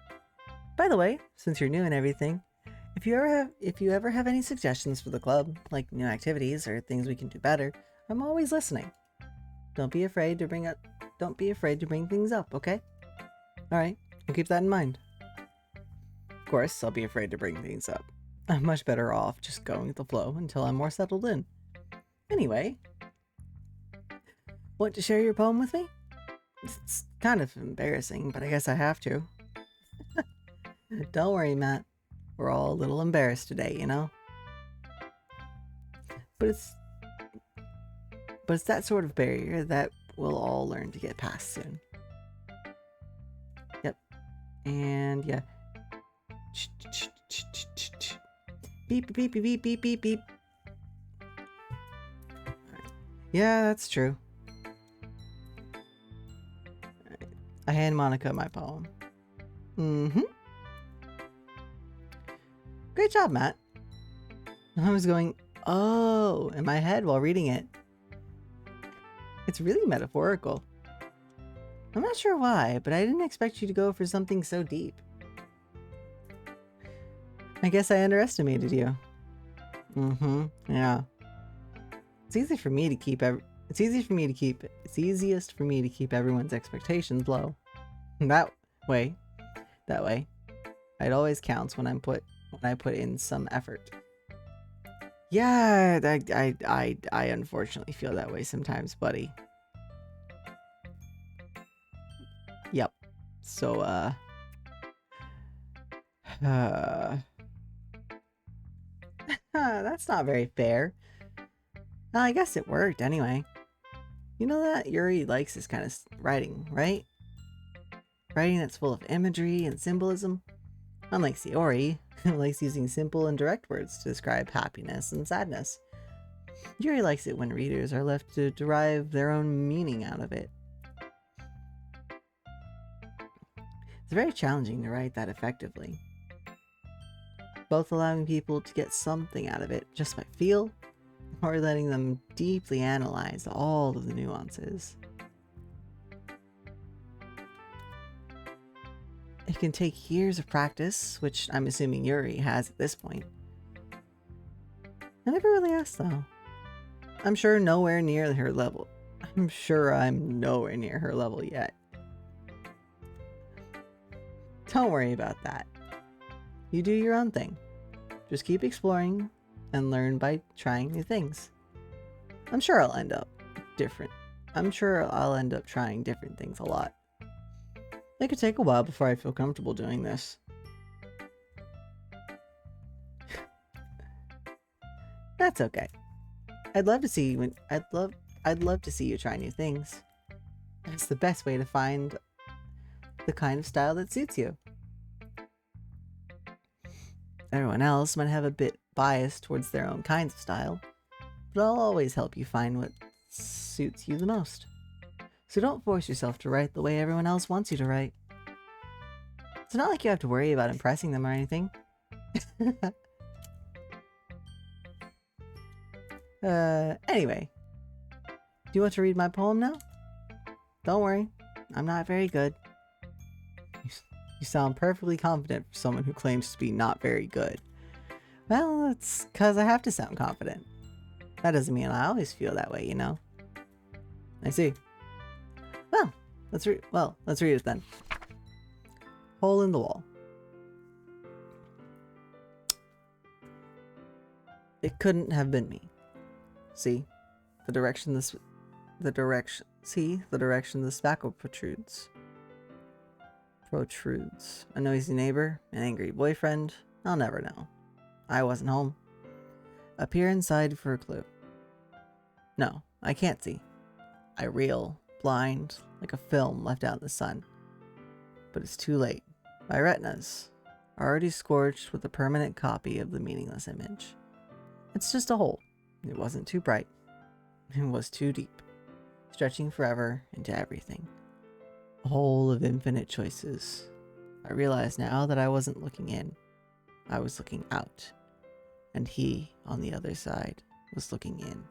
By the way, since you're new and everything, if you ever have any suggestions for the club, like new activities or things we can do better, I'm always listening. Don't be afraid to bring things up, okay? All right. I'll keep that in mind. Of course, I'll be afraid to bring things up. I'm much better off just going with the flow until I'm more settled in. Anyway, want to share your poem with me? It's kind of embarrassing, but I guess I have to. Don't worry, Matt. We're all a little embarrassed today, you know? But it's that sort of barrier that we'll all learn to get past soon. Yep. And yeah. Beep, beep, beep, beep, beep, beep, beep. Yeah, that's true. Right. I hand Monica my poem. Mm-hmm. Great job, Matt. I was going, oh, in my head while reading it. It's really metaphorical. I'm not sure why, but I didn't expect you to go for something so deep. I guess I underestimated you. Mm-hmm. Yeah. It's easiest for me to keep everyone's expectations low. That way, it always counts when I put in some effort. Yeah, I unfortunately feel that way sometimes, buddy. Yep. So, that's not very fair. I guess it worked anyway. You know that Yuri likes this kind of writing, right? Writing that's full of imagery and symbolism. Unlike Sayori, who likes using simple and direct words to describe happiness and sadness. Yuri likes it when readers are left to derive their own meaning out of it. It's very challenging to write that effectively. Both allowing people to get something out of it just by feel, or letting them deeply analyze all of the nuances. It can take years of practice, which I'm assuming Yuri has at this point. I never really asked though. I'm sure I'm nowhere near her level yet. Don't worry about that. You do your own thing. Just keep exploring and learn by trying new things. I'm sure I'll end up trying different things a lot. It could take a while before I feel comfortable doing this. That's okay. I'd love to see you try new things. It's the best way to find the kind of style that suits you. Everyone else might have a bit bias towards their own kinds of style, but I'll always help you find what suits you the most. So don't force yourself to write the way everyone else wants you to write. It's not like you have to worry about impressing them or anything. Anyway. Do you want to read my poem now? Don't worry, I'm not very good. You sound perfectly confident for someone who claims to be not very good. Well, it's because I have to sound confident. That doesn't mean I always feel that way, you know? I see. Well, let's read it then. Hole in the wall. It couldn't have been me. See the direction the tobacco protrudes. protrudes. A noisy neighbor, an angry boyfriend. I'll never know. I wasn't home. A peer inside for a clue. No, I can't see. I reel, blind, like a film left out in the sun. But it's too late. My retinas are already scorched with a permanent copy of the meaningless image. It's just a hole. It wasn't too bright. It was too deep, stretching forever into everything. A hole of infinite choices. I realize now that I wasn't looking in. I was looking out. And he, on the other side, was looking in.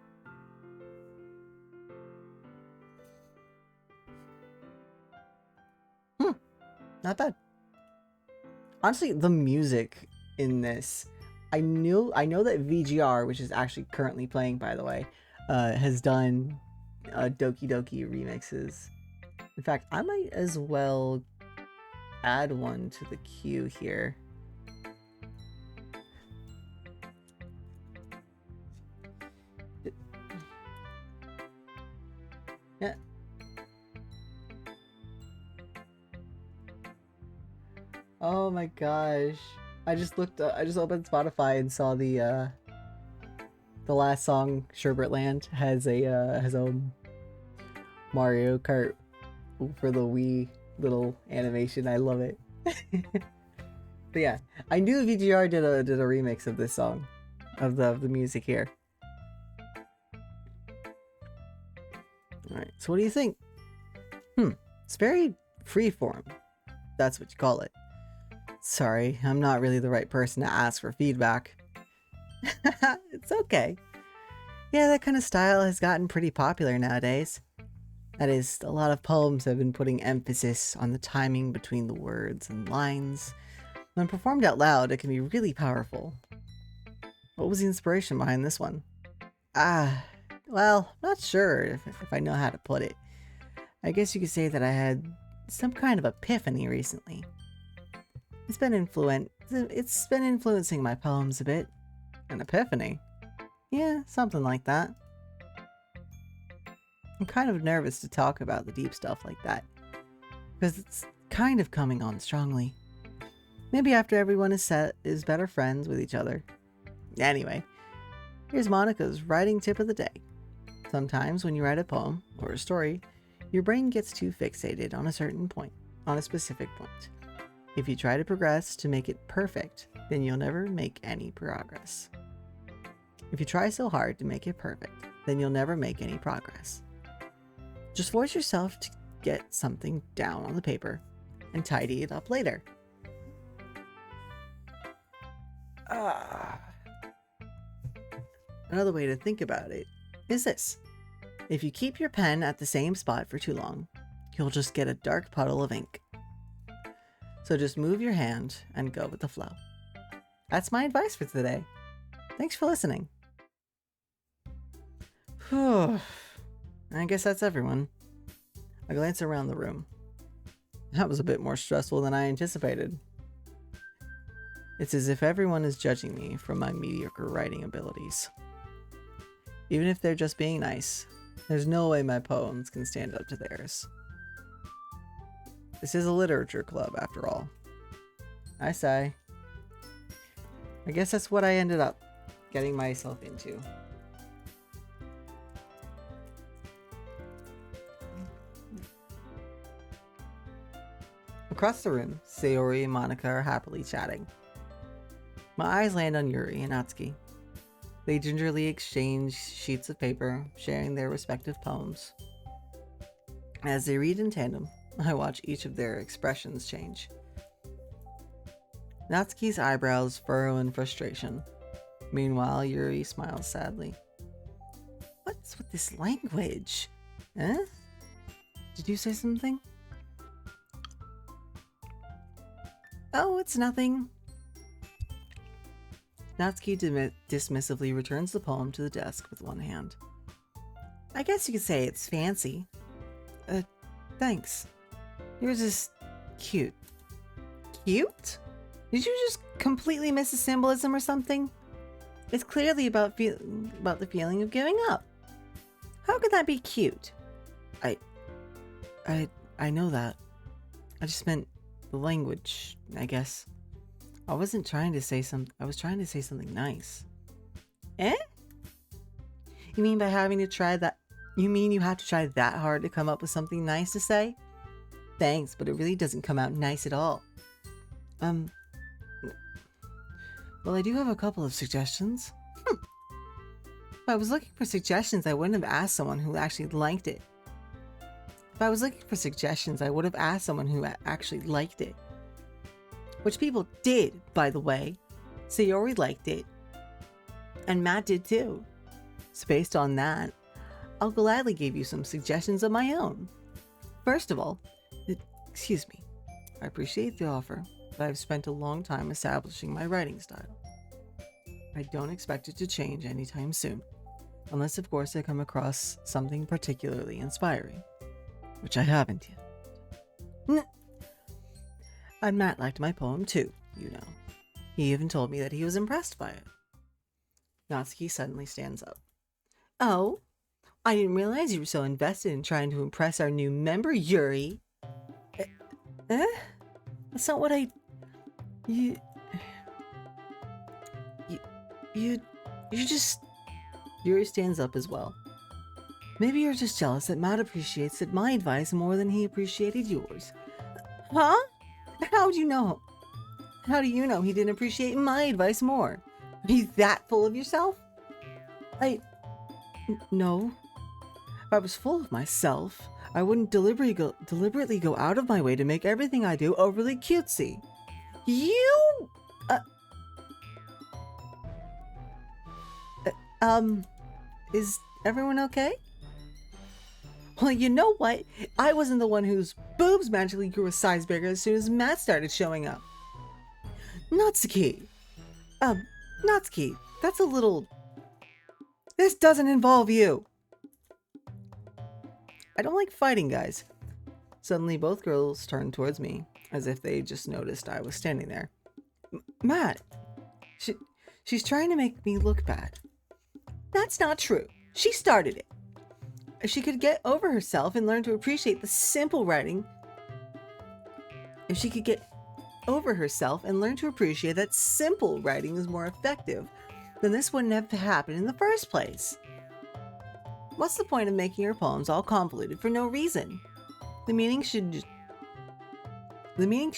Not bad. Honestly, the music in this, I know that VGR, which is actually currently playing, by the way, has done Doki Doki remixes. In fact, I might as well add one to the queue here. Yeah. Oh my gosh. I just opened Spotify and saw the last song, Sherbert Land, has a Mario Kart for the Wii little animation. I love it. But yeah, I knew VGR did a remix of this song, of the music here. Alright, so what do you think? It's very freeform. That's what you call it. Sorry, I'm not really the right person to ask for feedback. It's okay. Yeah, that kind of style has gotten pretty popular nowadays. That is, a lot of poems have been putting emphasis on the timing between the words and lines. When performed out loud, it can be really powerful. What was the inspiration behind this one? Well, not sure if I know how to put it. I guess you could say that I had some kind of epiphany recently. It's been influencing my poems a bit. An epiphany? Yeah, something like that. I'm kind of nervous to talk about the deep stuff like that, because it's kind of coming on strongly. Maybe after everyone is better friends with each other. Anyway, here's Monica's writing tip of the day. Sometimes when you write a poem or a story, your brain gets too fixated on a certain point, on a specific point. If you try to progress to make it perfect, then you'll never make any progress. If you try so hard to make it perfect, then you'll never make any progress. Just force yourself to get something down on the paper and tidy it up later. Another way to think about it is this. If you keep your pen at the same spot for too long, you'll just get a dark puddle of ink. So just move your hand and go with the flow. That's my advice for today. Thanks for listening. I guess that's everyone. I glance around the room. That was a bit more stressful than I anticipated. It's as if everyone is judging me for my mediocre writing abilities. Even if they're just being nice, there's no way my poems can stand up to theirs. This is a literature club, after all. I sigh. I guess that's what I ended up getting myself into. Across the room, Sayori and Monica are happily chatting. My eyes land on Yuri and Natsuki. They gingerly exchange sheets of paper, sharing their respective poems. As they read in tandem, I watch each of their expressions change. Natsuki's eyebrows furrow in frustration. Meanwhile, Yuri smiles sadly. What's with this language? Eh? Did you say something? Oh, it's nothing. Natsuki dismissively returns the poem to the desk with one hand. I guess you could say it's fancy. Thanks. Yours is cute. Cute? Did you just completely miss the symbolism or something? It's clearly about the feeling of giving up. How could that be cute? I know that. I just meant the the language, I guess. I was trying to say something nice. Eh? You mean by having to try that? You mean you have to try that hard to come up with something nice to say? Thanks, but it really doesn't come out nice at all. Well, I do have a couple of suggestions. If I was looking for suggestions, I wouldn't have asked someone who actually liked it. If I was looking for suggestions, I would have asked someone who actually liked it. Which people did, by the way. Sayori liked it. And Matt did too. So based on that, I'll gladly give you some suggestions of my own. First of all, excuse me, I appreciate the offer, but I've spent a long time establishing my writing style. I don't expect it to change anytime soon, unless of course I come across something particularly inspiring, which I haven't yet. And Matt liked my poem too, you know. He even told me that he was impressed by it. Natsuki suddenly stands up. Oh, I didn't realize you were so invested in trying to impress our new member, Yuri. That's not what You just... Yuri stands up as well. Maybe you're just jealous that Matt appreciates my advice more than he appreciated yours. Huh? How do you know? How do you know he didn't appreciate my advice more? Are you that full of yourself? No. If I was full of myself, I wouldn't deliberately go out of my way to make everything I do overly cutesy. Is everyone okay? Well, you know what? I wasn't the one whose boobs magically grew a size bigger as soon as Matt started showing up. Natsuki, that's a little... This doesn't involve you. I don't like fighting, guys. Suddenly, both girls turned towards me, as if they just noticed I was standing there. Matt, she's trying to make me look bad. That's not true. She started it. If she could get over herself and learn to appreciate the simple writing, if she could get over herself and learn to appreciate that simple writing is more effective, then this wouldn't have happened in the first place. What's the point of making your poems all convoluted for no reason? The meaning should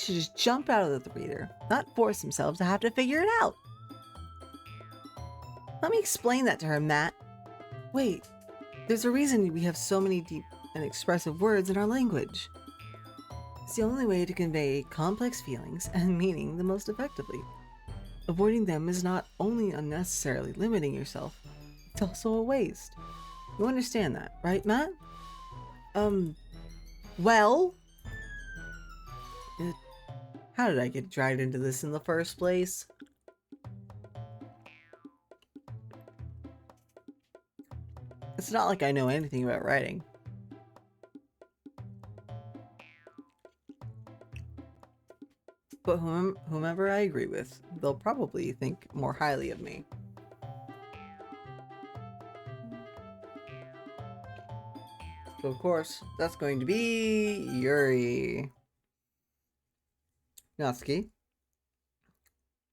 just jump out of the reader, not force themselves to have to figure it out. Let me explain that to her, Matt. Wait, there's a reason we have so many deep and expressive words in our language. It's the only way to convey complex feelings and meaning the most effectively. Avoiding them is not only unnecessarily limiting yourself, it's also a waste. You understand that, right, Matt? Well? How did I get dragged into this in the first place? It's not like I know anything about writing. But whomever I agree with, they'll probably think more highly of me. So of course, that's going to be Yuri. Natsuki,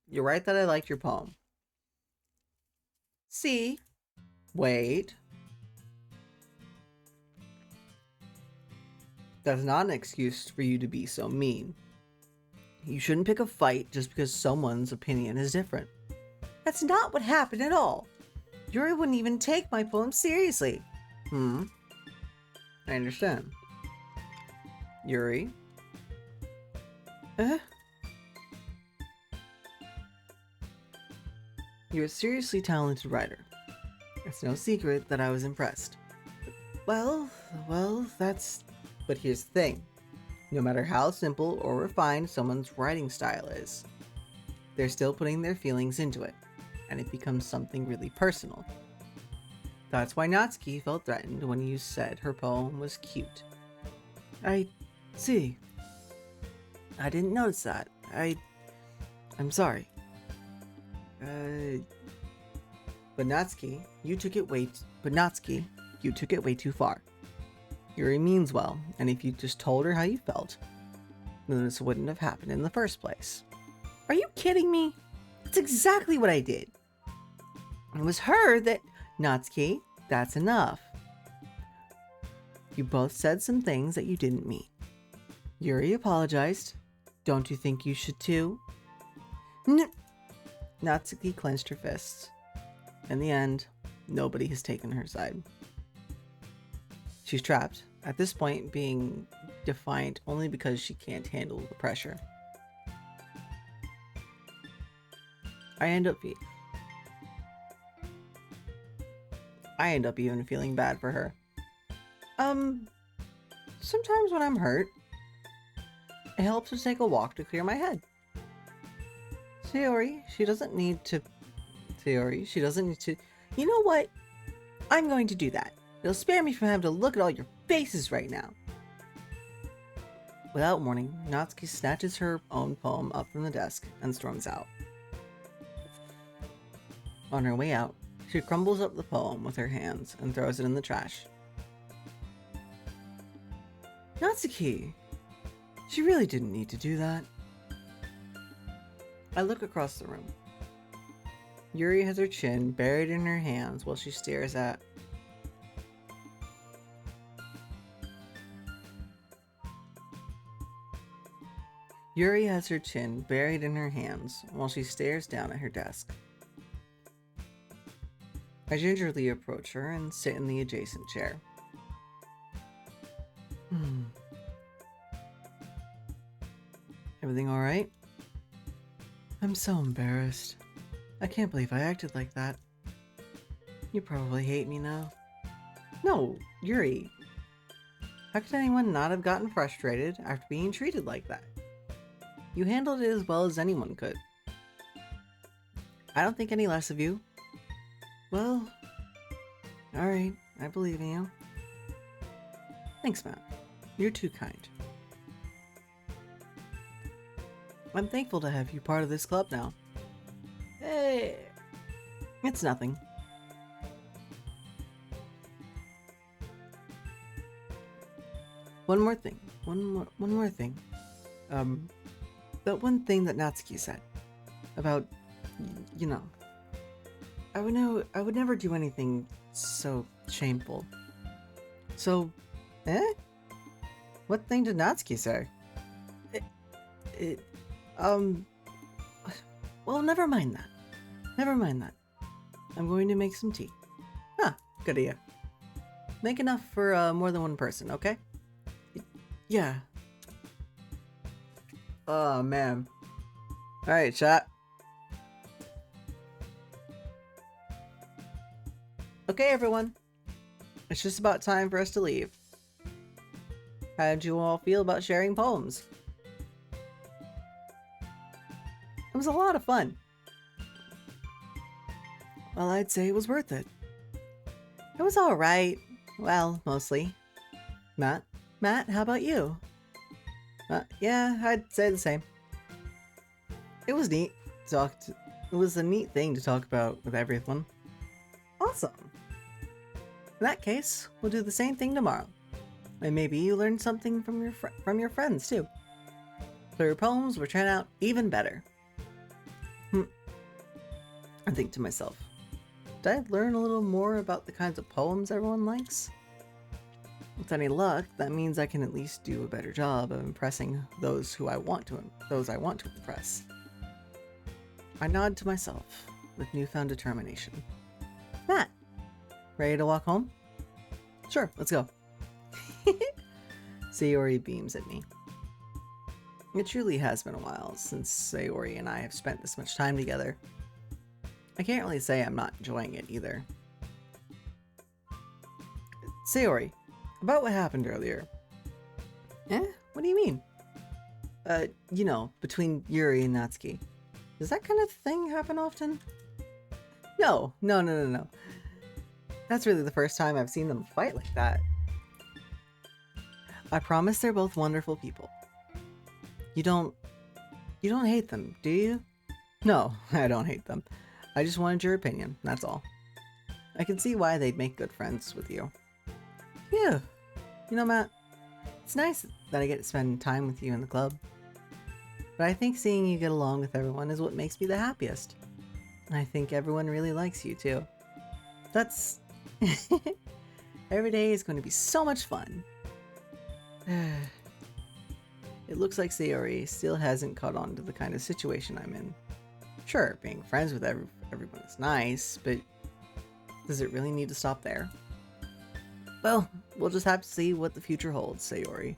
you're right that I liked your poem. See? Wait. That's not an excuse for you to be so mean. You shouldn't pick a fight just because someone's opinion is different. That's not what happened at all. Yuri wouldn't even take my poem seriously. I understand. Yuri? You're a seriously talented writer. It's no secret that I was impressed. Well, that's... But here's the thing. No matter how simple or refined someone's writing style is, they're still putting their feelings into it, and it becomes something really personal. That's why Natsuki felt threatened when you said her poem was cute. I see. I didn't notice that. I'm sorry. But Natsuki, you took it way too far. Yuri means well, and if you just told her how you felt, then this wouldn't have happened in the first place. Are you kidding me? That's exactly what I did. It was her that... Natsuki, that's enough. You both said some things that you didn't mean. Yuri apologized. Don't you think you should too? Natsuki clenched her fists. In the end, nobody has taken her side. She's trapped, at this point being defiant only because she can't handle the pressure. I end up even feeling bad for her. Sometimes when I'm hurt, it helps to take a walk to clear my head. Sayori, she doesn't need to... You know what? I'm going to do that. It'll spare me from having to look at all your faces right now. Without warning, Natsuki snatches her own poem up from the desk and storms out. On her way out, she crumbles up the poem with her hands and throws it in the trash. Natsuki! She really didn't need to do that. I look across the room. Yuri has her chin buried in her hands while she stares at... Yuri has her chin buried in her hands while she stares down at her desk. I gingerly approach her and sit in the adjacent chair. Everything alright? I'm so embarrassed. I can't believe I acted like that. You probably hate me now. No, Yuri. How could anyone not have gotten frustrated after being treated like that? You handled it as well as anyone could. I don't think any less of you. Well, alright, I believe in you. Thanks, Matt. You're too kind. I'm thankful to have you part of this club now. Hey, it's nothing. One more thing. One more thing. That one thing that Natsuki said about, you know, I would never do anything so shameful. So, what thing did Natsuki say? Well, never mind that. Never mind that. I'm going to make some tea. Good idea. Make enough for more than one person, okay? Yeah. Oh, man. Alright, chat. Okay, everyone. It's just about time for us to leave. How did you all feel about sharing poems? It was a lot of fun. Well, I'd say it was worth it. It was alright. Well, mostly. Matt, how about you? Yeah, I'd say the same. It was neat. It was a neat thing to talk about with everyone. Awesome. In that case, we'll do the same thing tomorrow. And maybe you learned something from your friends too. So your poems will turn out even better. I think to myself, did I learn a little more about the kinds of poems everyone likes? With any luck, that means I can at least do a better job of impressing those I want to impress. I nod to myself with newfound determination. Matt, ready to walk home? Sure, let's go. Sayori beams at me. It truly has been a while since Sayori and I have spent this much time together. I can't really say I'm not enjoying it either. Sayori, about what happened earlier. What do you mean? You know, between Yuri and Natsuki. Does that kind of thing happen often? No. That's really the first time I've seen them fight like that. I promise they're both wonderful people. You don't hate them, do you? No, I don't hate them. I just wanted your opinion, that's all. I can see why they'd make good friends with you. Yeah. You know, Matt, it's nice that I get to spend time with you in the club. But I think seeing you get along with everyone is what makes me the happiest. And I think everyone really likes you too. That's... Every day is going to be so much fun. It looks like Sayori still hasn't caught on to the kind of situation I'm in. Sure, being friends with everyone is nice, but does it really need to stop there? Well, we'll just have to see what the future holds, Sayori.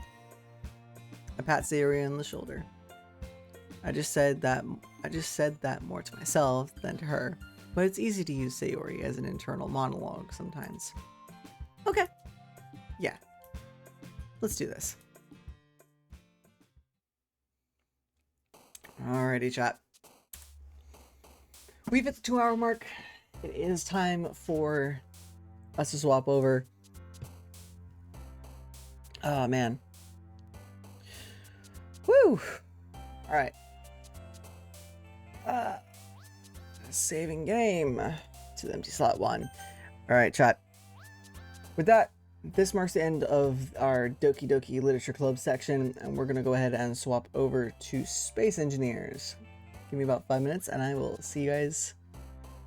I pat Sayori on the shoulder. I just said that more to myself than to her, but it's easy to use Sayori as an internal monologue sometimes. Okay. Yeah. Let's do this. Alrighty, chat. We've hit the 2-hour mark. It is time for us to swap over. Oh, man. Woo! Alright. Saving game to the empty slot 1. Alright, chat. With that, this marks the end of our Doki Doki Literature Club section, and we're going to go ahead and swap over to Space Engineers. Give me about 5 minutes, and I will see you guys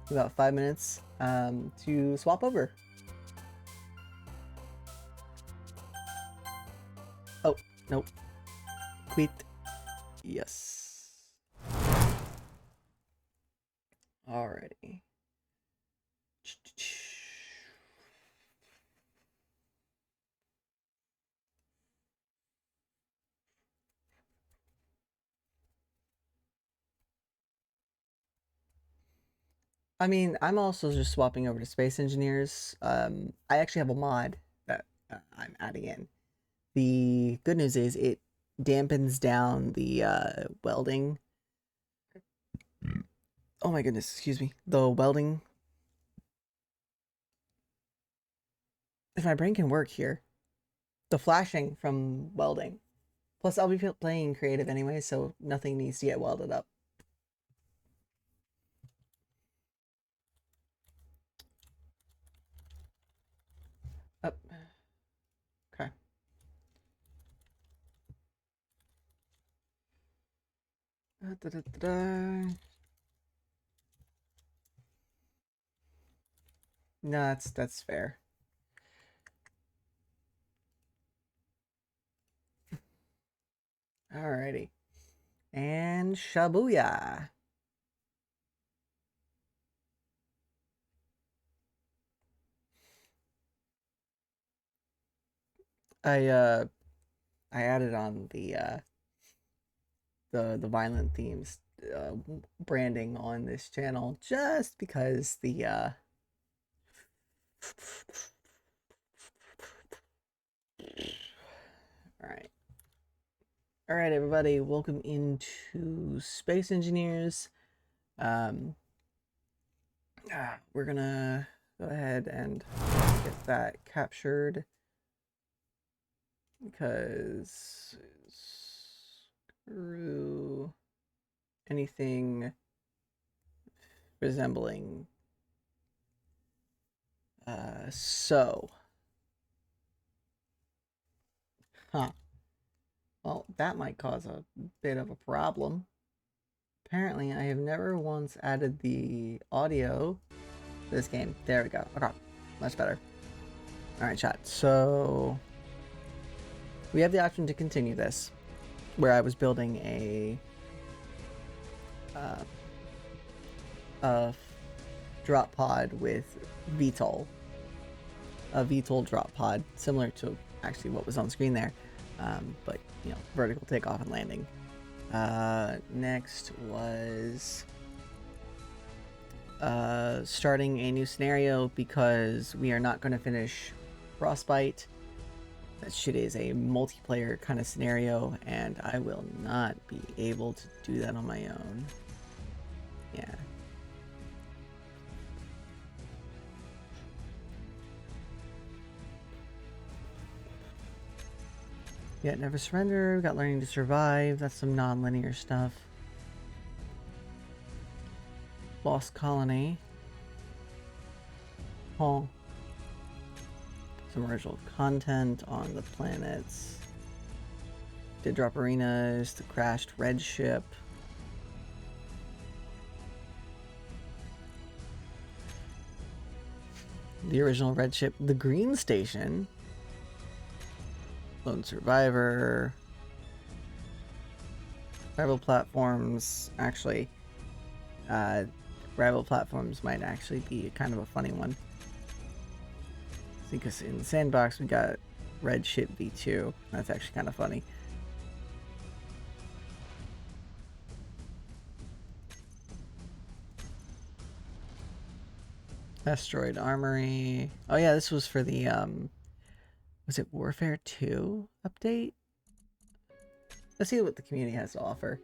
in about 5 minutes to swap over. Oh, nope. Quit. Yes. Alrighty. I mean, I'm also just swapping over to Space Engineers. I actually have a mod that I'm adding in. The good news is it dampens down the welding. Oh my goodness, excuse me. The welding. If my brain can work here. The flashing from welding. Plus, I'll be playing creative anyway, so nothing needs to get welded up. Up. Okay. No, that's fair. Alrighty. And Shabuya. I added on the violent themes branding on this channel just because the all right everybody, welcome into Space Engineers. We're gonna go ahead and get that captured because screw anything resembling well, that might cause a bit of a problem. Apparently I have never once added the audio to this game. There we go. Okay, much better. All right, chat, so we have the option to continue this where I was building a drop pod with VTOL. A VTOL drop pod, similar to actually what was on screen there, but you know, vertical takeoff and landing. Next was starting a new scenario because we are not going to finish Frostbite. That shit is a multiplayer kind of scenario, and I will not be able to do that on my own. Yeah. Yet Never Surrender, we got Learning to Survive, that's some non-linear stuff. Lost Colony. Oh. Some original content on the planets. Dead Drop Arenas, the crashed red ship. The original red ship, the green station. Lone Survivor. Rival platforms, actually. Rival platforms might actually be kind of a funny one. Because in Sandbox we got Red Ship V2. That's actually kind of funny. Asteroid Armory. Oh yeah, this was for the was it Warfare 2 update? Let's see what the community has to offer.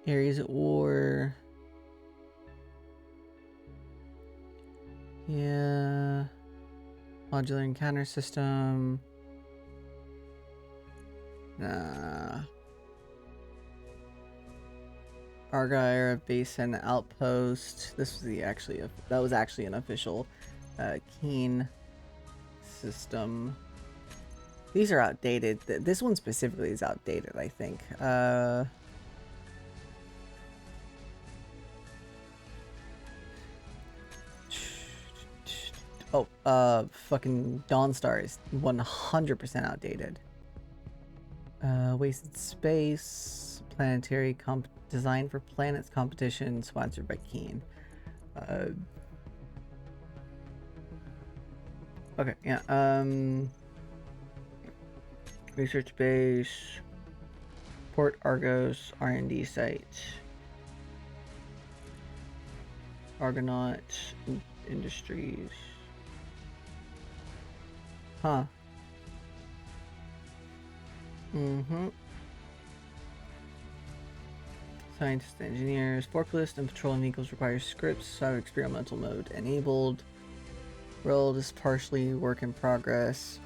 Areas at war. Yeah. Modular encounter system. Nah. Argyre base and outpost. This was the that was actually an official Keen system. These are outdated. This one specifically is outdated, I think. Fucking Dawnstar is 100% outdated. Wasted Space, planetary designed for planets competition, sponsored by Keen. Okay, yeah. Research base, Port Argos R&D site, Argonaut Industries. Huh. Scientists, engineers, forklifts, and patrolling vehicles require scripts, so experimental mode enabled. World is partially work in progress.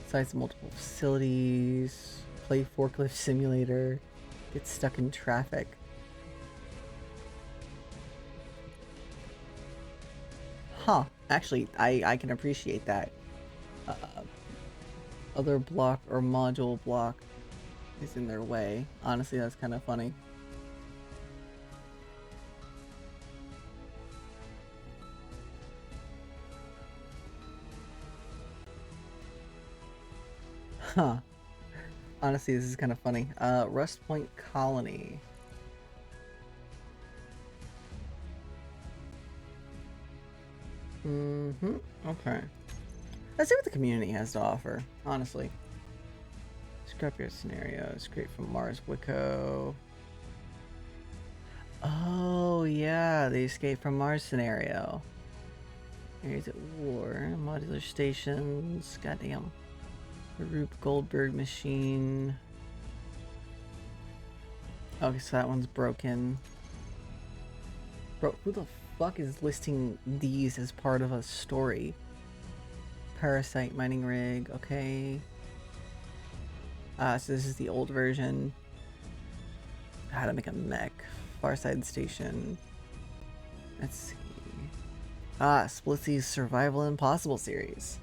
Sites multiple facilities. Play forklift simulator. Get stuck in traffic. Huh. Actually, I can appreciate that. Other block or module block is in their way. Honestly, that's kind of funny. Huh. Honestly, this is kind of funny. Rust Point Colony. Okay. Let's see what the community has to offer, honestly. Scrapyard scenario. Escape from Mars Wicco. Oh, yeah, the Escape from Mars scenario. Areas at war. Modular stations. Goddamn. The Rube Goldberg machine. Okay, so that one's broken. Bro, who the fuck is listing these as part of a story? Parasite mining rig, okay. So this is the old version. How to make a mech. Farside station. Let's see. Splitsi's Survival Impossible series.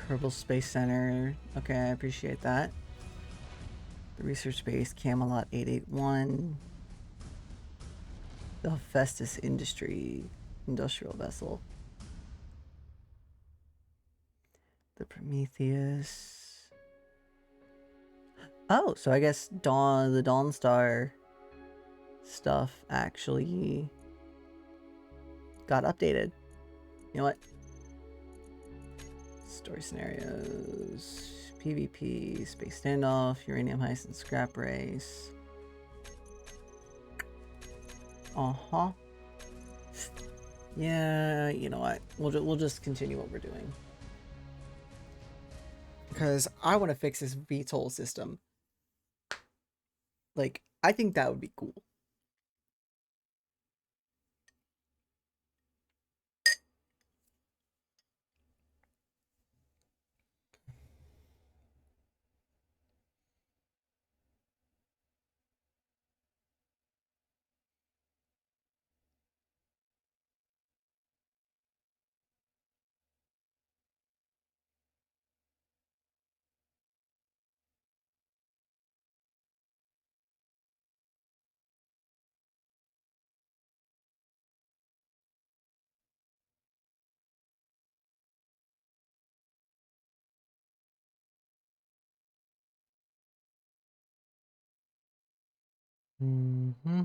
Kerbal Space Center. Okay, I appreciate that. The Research Base, Camelot 881. The Hephaestus Industrial Vessel. The Prometheus. Oh, so I guess the Dawnstar stuff actually got updated. You know what? Story scenarios, PvP, space standoff, uranium heist, and scrap race. Yeah, you know what? We'll just continue what we're doing. Because I want to fix this VTOL system. Like, I think that would be cool. Mm-hmm.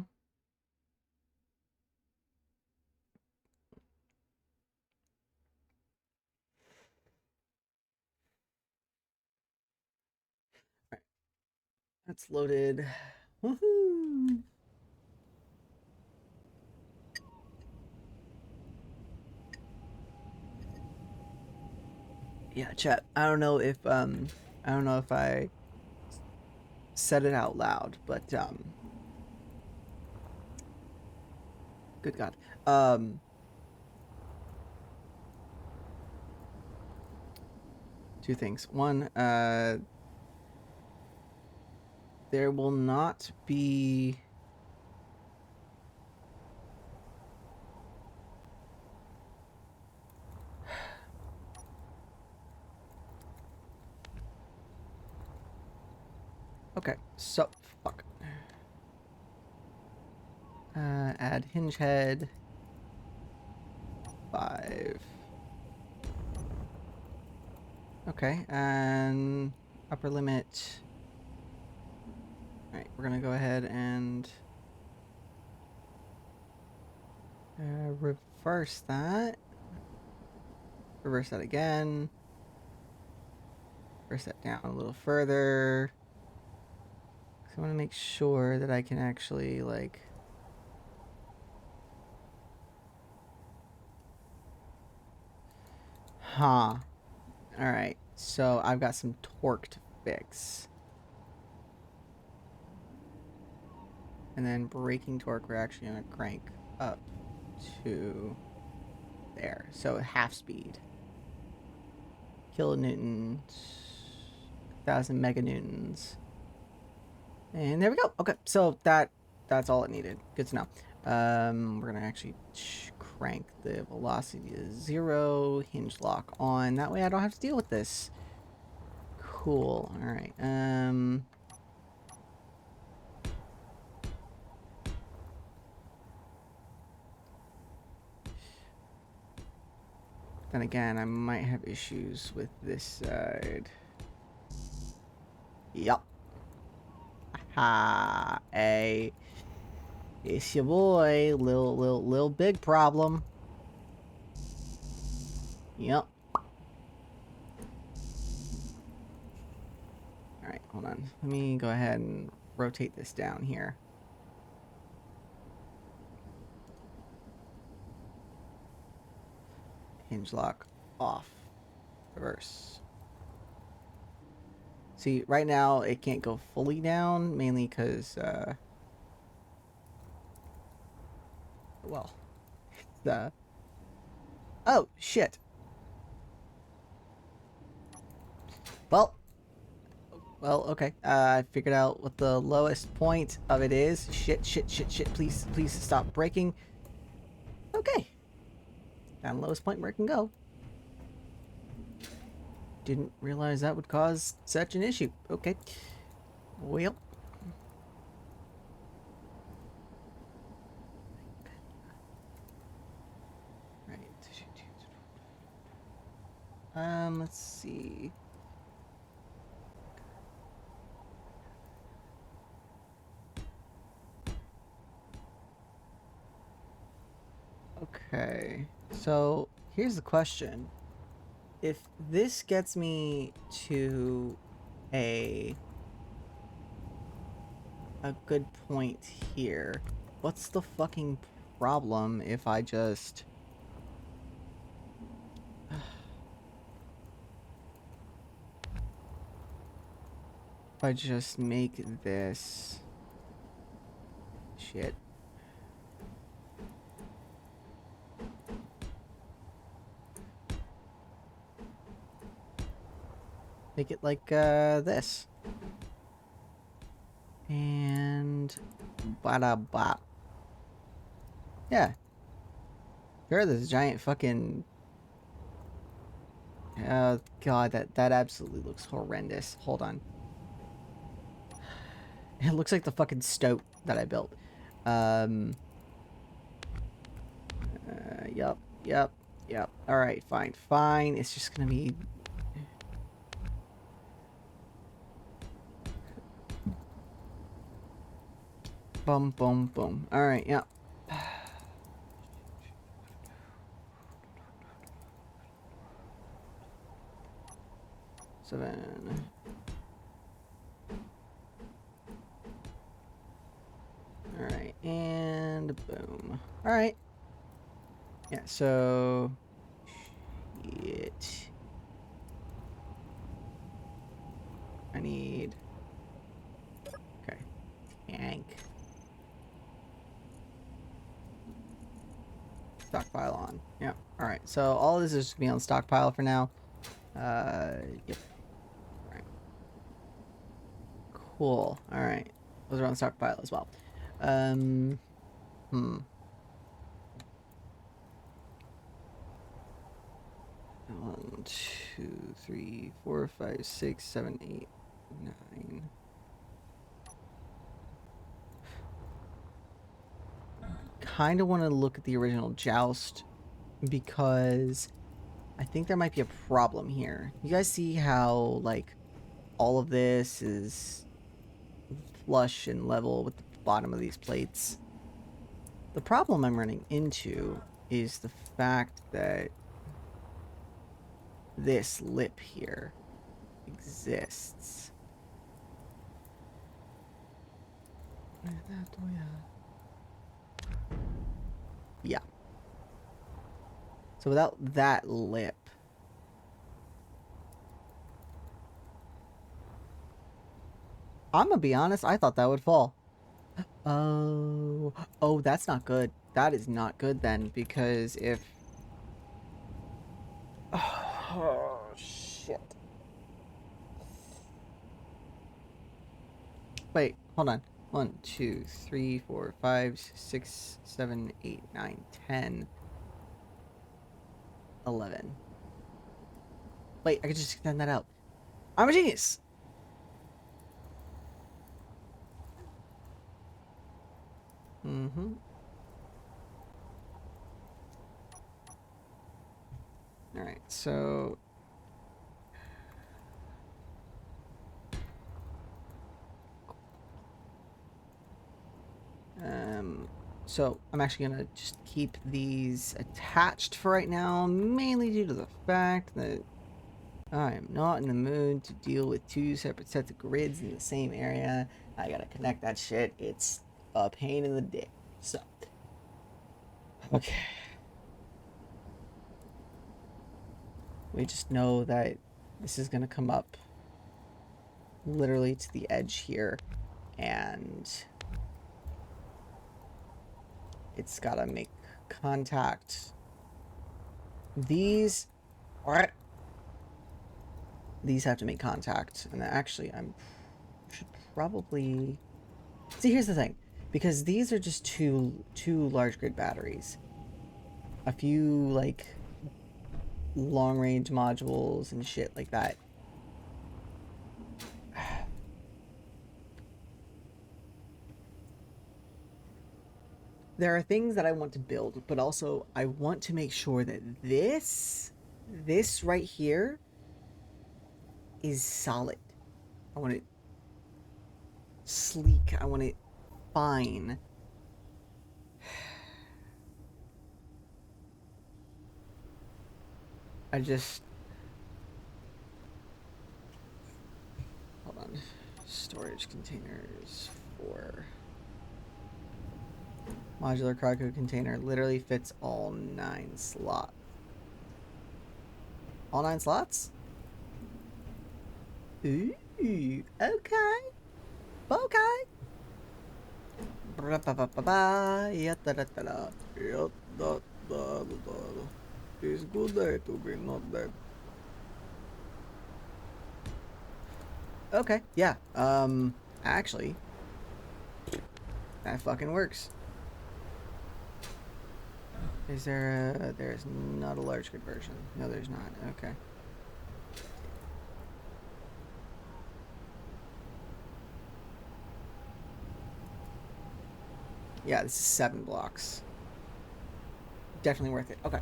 Right. That's loaded. Woohoo! Yeah, chat. I don't know if I said it out loud, but good God. Two things. One, there will not be okay, so fuck. Add hinge head 5. Okay, and upper limit. All right, we're gonna go ahead and reverse that. Reverse that again. Reverse that down a little further. So I want to make sure that I can actually like. Huh. Alright, so I've got some torque to fix. And then braking torque, we're actually going to crank up to there. So half speed. Kilonewtons. 1,000 meganewtons. And there we go. Okay, so that's all it needed. Good to know. We're going to actually crank the velocity to 0. Hinge lock on. That way I don't have to deal with this. Cool. All right. Then again, I might have issues with this side. Yup. Ha. Hey. It's your boy. Little big problem. Yup. Alright, hold on. Let me go ahead and rotate this down here. Hinge lock off. Reverse. See, right now it can't go fully down, mainly because, well, it's, oh, shit. Well, okay. I figured out what the lowest point of it is. Shit. Please stop breaking. Okay. Down the lowest point where it can go. Didn't realize that would cause such an issue. Okay. Well. Right. Let's see. Okay. So, here's the question. If this gets me to a good point here, what's the fucking problem if I just make this shit? Make it like this. And bada bop. Yeah. Sure, this giant fucking god, that absolutely looks horrendous. Hold on. It looks like the fucking stoat that I built. Yep. Alright, fine. It's just gonna be... Boom, boom, boom. All right, yeah. Seven. All right, and boom. All right. Yeah. So. Shit. I need. Okay. Yank. Stockpile on. Yeah. All right. So all this is just gonna be on stockpile for now. Yep. All right. Cool. All right. Those are on stockpile as well. Hmm. 1, 2, 3, 4, 5, 6, 7, 8, 9. Kind of want to look at the original Joust because I think there might be a problem here. You guys see how, like, all of this is flush and level with the bottom of these plates? The problem I'm running into is the fact that this lip here exists. Yeah. So without that lip, I'm gonna be honest, I thought that would fall. Oh, that's not good. That is not good then, because if... Oh, shit. Wait, hold on. 1, 2, 3, 4, 5, 6, 7, 8, 9, 10, 11. Wait, I could just extend that out. I'm a genius! Mm-hmm. Alright, so... So I'm actually gonna just keep these attached for right now, mainly due to the fact that I am not in the mood to deal with two separate sets of grids in the same area. I gotta connect that shit. It's a pain in the dick. So, okay. We just know that this is gonna come up literally to the edge here, and it's gotta make contact. These have to make contact, and actually should probably see. Here's the thing, because these are just two large grid batteries, a few like long range modules and shit like that. There are things that I want to build, but also I want to make sure that this right here is solid. I want it sleek. I want it fine. I just... Hold on. Storage containers for... Modular cargo container literally fits all 9 slots. All 9 slots? Ooh, okay. Okay. It's good day to be not dead. Okay, yeah. Actually, that fucking works. Is there a... There's not a large grid version. No, there's not. Okay. Yeah, this is 7 blocks. Definitely worth it. Okay.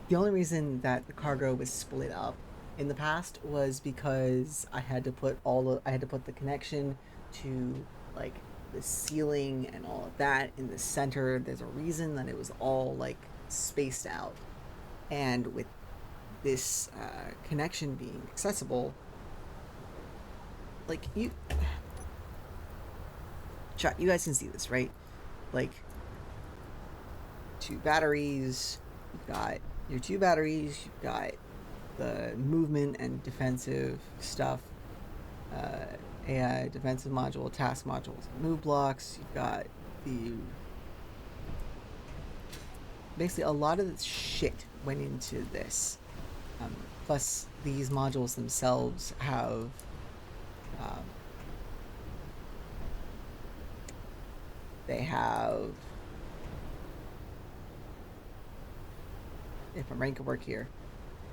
The only reason that the cargo was split up in the past was because I had to put the connection to like the ceiling and all of that in the center. There's a reason that it was all like spaced out. And with this connection being accessible, like you chat, you guys can see this, right? Like 2 batteries, you've got your 2 batteries, you've got the movement and defensive stuff, AI defensive module, task modules, move blocks. You've got the basically a lot of the shit went into this. Plus, these modules themselves have they have, if I'm ranking work here,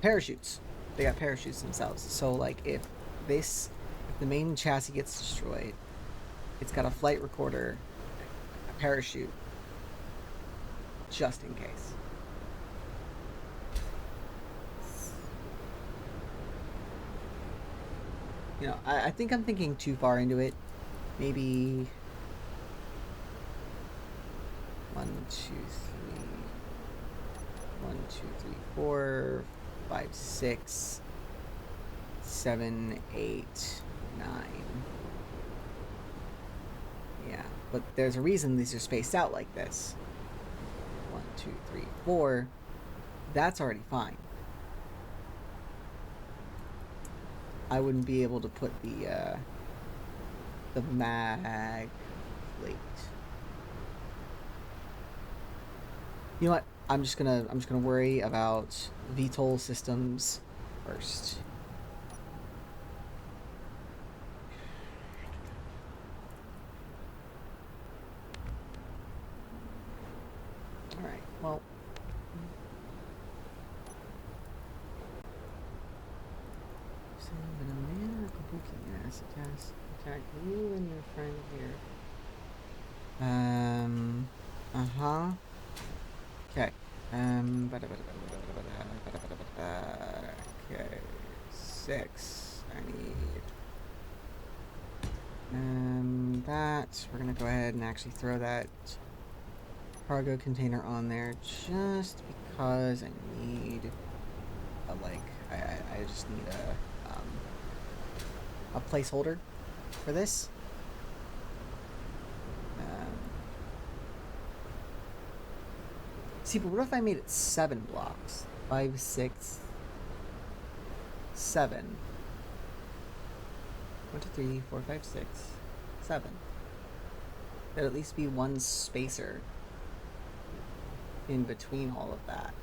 parachutes. They got parachutes themselves. So like if the main chassis gets destroyed, it's got a flight recorder, a parachute, just in case. You know, I think I'm thinking too far into it. Maybe 1, 2, 3, 1, 2, 3, 4, 5, 6, 7, 8, 9. Yeah, but there's a reason these are spaced out like this. 1, 2, 3, 4. That's already fine. I wouldn't be able to put the mag plate. You know what? I'm just gonna worry about VTOL systems first. All right. Well. Attack you and your friend here. Okay. Okay. 6. I need. That. We're gonna go ahead and actually throw that cargo container on there just because I need I just need a placeholder for this. See, but what if I made it 7 blocks? 5, 6, 7. 1, 2, 3, 4, 5, 6, 7. There'd at least be one spacer in between all of that.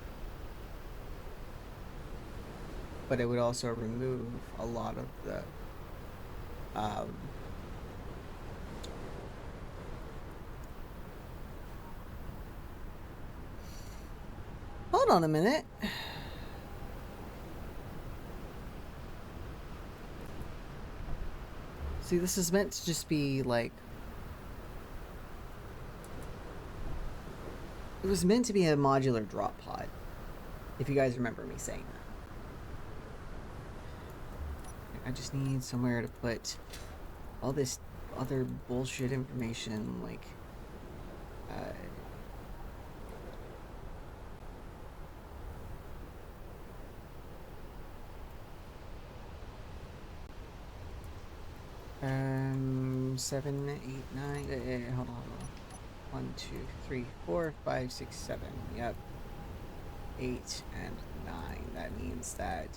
But it would also remove a lot of the hold on a minute. See, this is meant to just be like, it was meant to be a modular drop pod, if you guys remember me saying that. I just need somewhere to put all this other bullshit information, like, seven, 8, 9, hold on. 1, 2, 3, 4, 5, 6, 7, yep. 8 and 9, that means that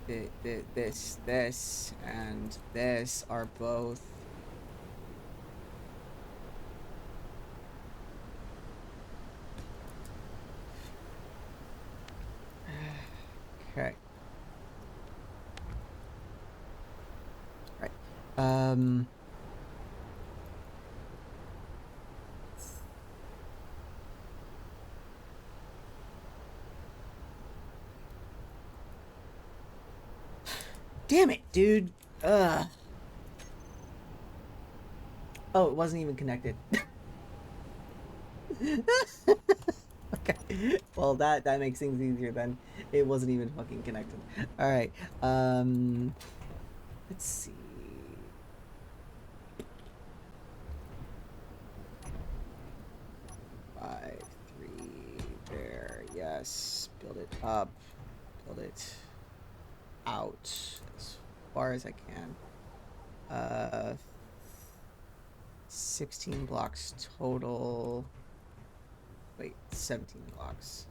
this, and this are both okay. Right. Damn it, dude. Oh, it wasn't even connected. Okay. Well, that makes things easier then. It wasn't even fucking connected. All right. Let's see. Yes. Build it up. Build it out as far as I can. 16 blocks total. Wait, 17 blocks.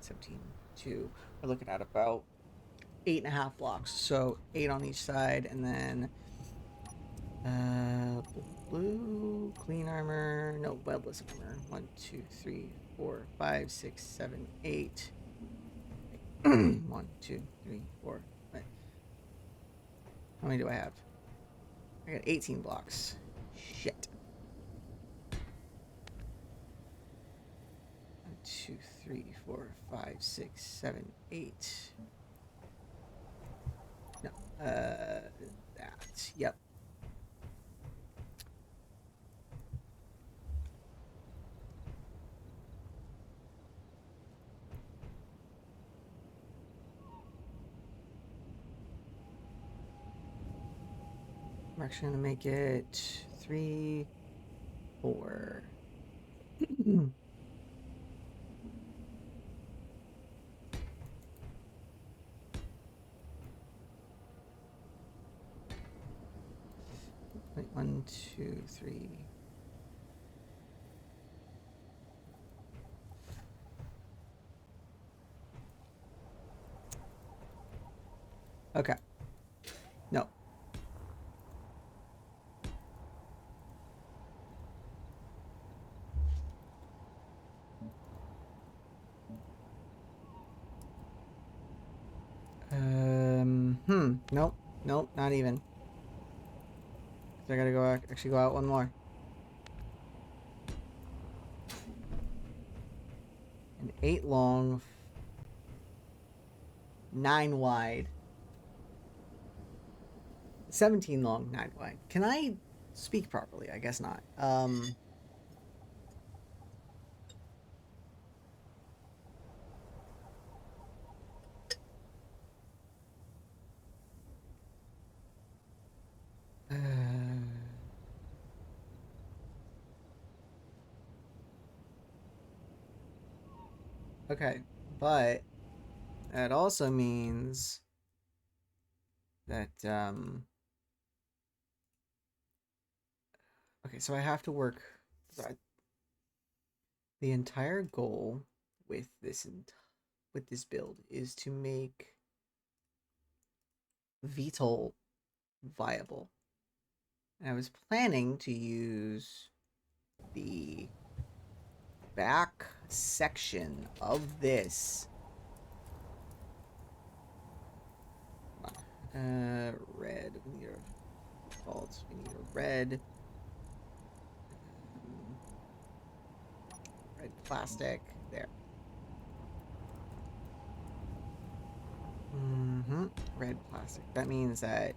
17, 2. We're looking at about 8.5 blocks. So 8 on each side, and then blue, clean armor, no, webless armor. 1, 2, 3, 4, 5, 6, 7, 8. 1, 2, 3, 4. Wait. How many do I have? I got 18 blocks. Shit. 1, 2, 3, 4, 5, 6, 7, 8. No, that. Yep. We're actually gonna make it 3, 4. Wait, 1, 2, 3. Okay. No. Nope. Nope, not even. So I gotta go actually go out one more. An 8 long, 9 wide. 17 long, 9 wide. Can I speak properly? I guess not. Okay, but that also means that, okay, so I have to work. The entire goal with this build is to make VTOL viable. And I was planning to use the back section of this. Red. We need a default. We need a red. Red plastic. There. Red plastic. That means that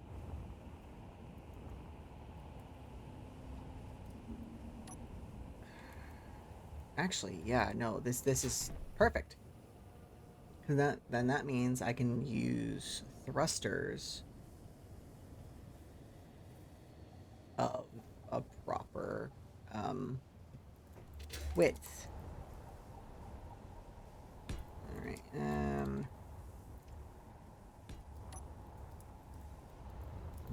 actually, yeah, no, this is perfect. Then that means I can use thrusters of a proper width. All right.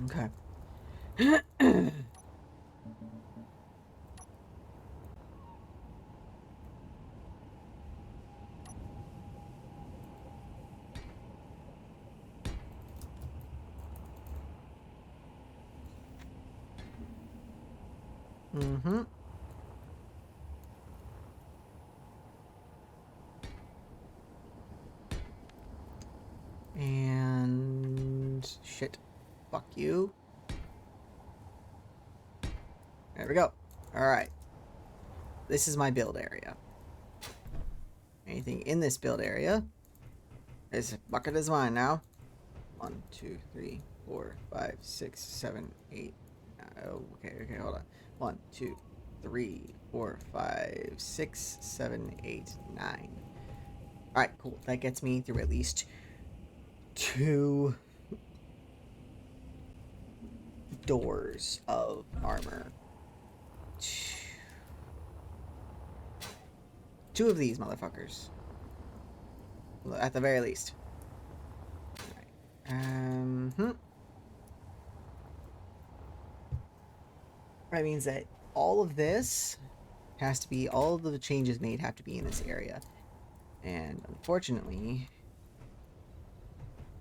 Okay. And shit. Fuck you. There we go. Alright. This is my build area. Anything in this build area, this bucket is mine now. 1, 2, 3, 4, 5, 6, 7, 8. Oh, okay, hold on. 1, 2, 3, 4, 5, 6, 7, 8, 9. Alright, cool. That gets me through at least 2 doors of armor. 2 of these motherfuckers. at the very least. That means that all of this has to be, all of the changes made have to be in this area. And unfortunately,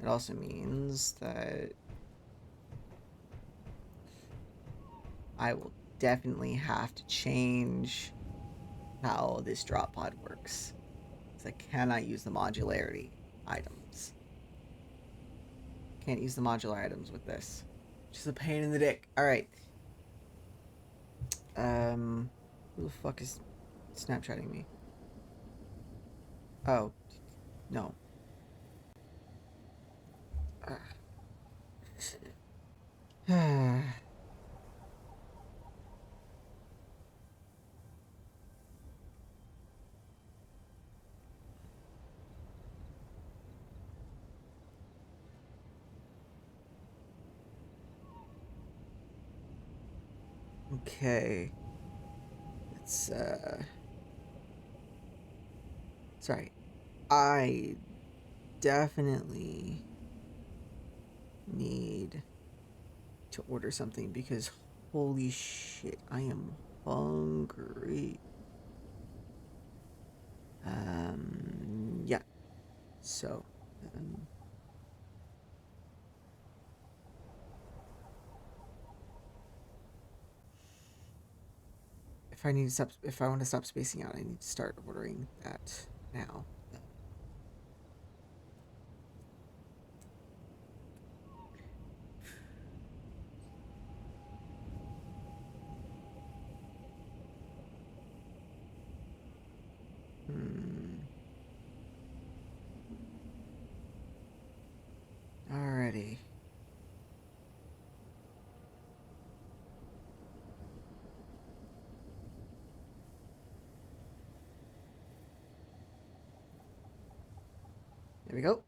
it also means that I will definitely have to change how this drop pod works. Because I cannot use the modularity items. Can't use the modular items with this. Which is a pain in the dick. Alright. Who the fuck is Snapchatting me? Oh. No. Okay. It's, sorry. I definitely need to order something because holy shit, I am hungry. Yeah. So, if I want to stop spacing out, I need to start ordering that now. Alrighty. There we go.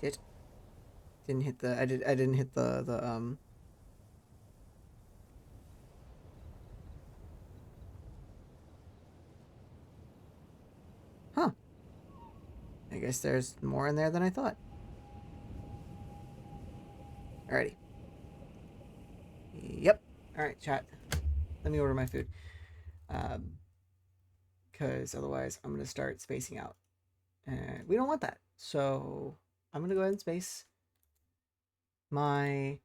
Shit. Didn't hit the I didn't hit the Huh. I guess there's more in there than I thought. Alrighty. Yep. Alright, chat. Let me order my food. Because otherwise I'm going to start spacing out. And we don't want that. So I'm going to go ahead and space my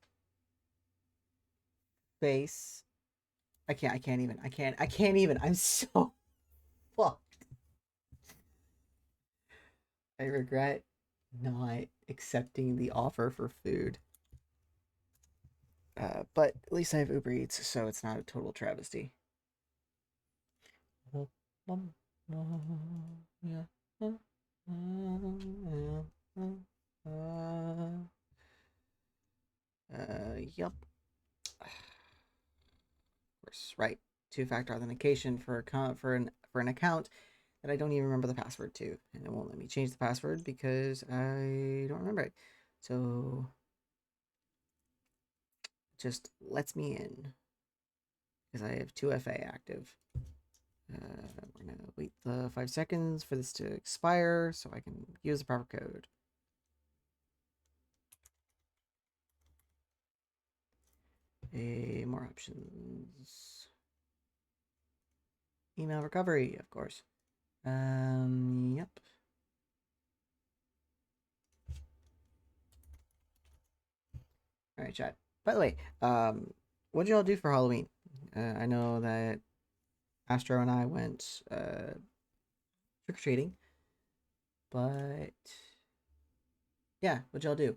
face. I can't even. I'm so fucked. I regret not accepting the offer for food. But at least I have Uber Eats, so it's not a total travesty. Yep. Of course, right. Two-factor authentication for an account that I don't even remember the password to, and it won't let me change the password because I don't remember it. So just lets me in because I have 2FA active. We're gonna wait the 5 seconds for this to expire so I can use the proper code. More options. Email recovery, of course. Yep. All right, chat. By the way, what did y'all do for Halloween? I know that Astro and I went trick or treating, but yeah, what'd y'all do?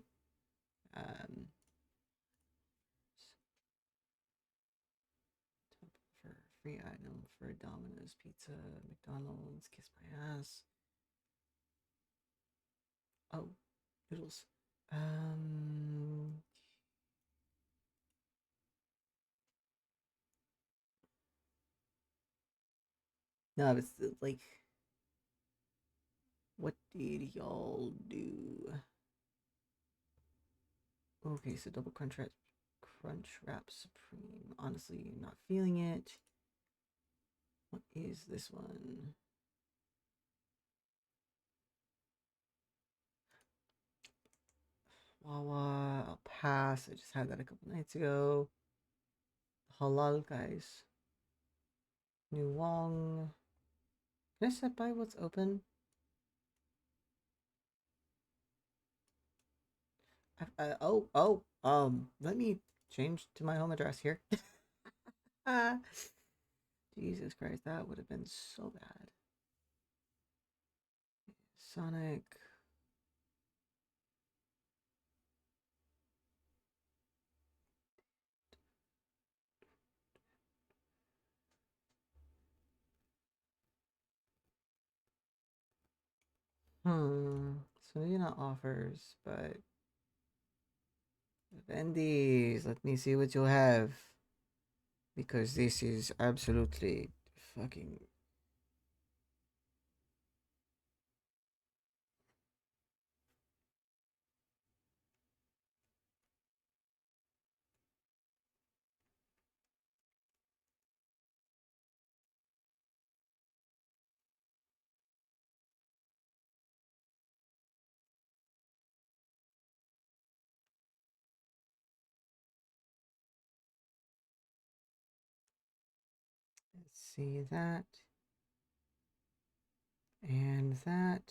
For free item for Domino's Pizza, McDonald's, Kiss My Ass. Oh, noodles. No, it's like, what did y'all do? Okay, so double crunch wrap supreme. Honestly, not feeling it. What is this one? Wawa, I'll pass. I just had that a couple nights ago. Halal guys. New Wong. Can I step by what's open? Let me change to my home address here. Ah, Jesus Christ, that would have been so bad. Sonic. So maybe not offers, but Wendy's. Let me see what you have. Because this is absolutely fucking. Let's see that. And that.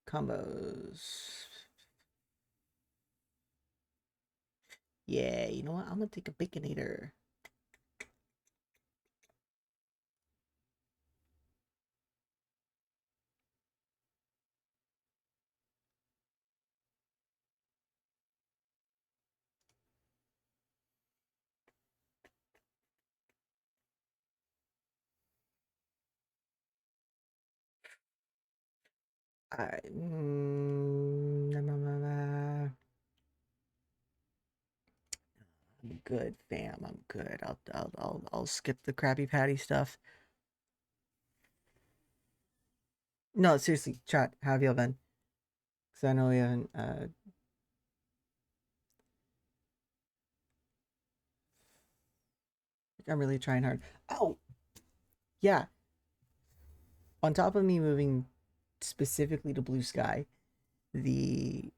Combos. Yeah, you know what? I'm gonna take a Baconator. I, I'm good, fam. I'm good. I'll skip the Krabby Patty stuff. No, seriously, chat. How have y'all been? Because I know we haven't. I'm really trying hard. Oh, yeah. On top of me moving specifically to Blue Sky, the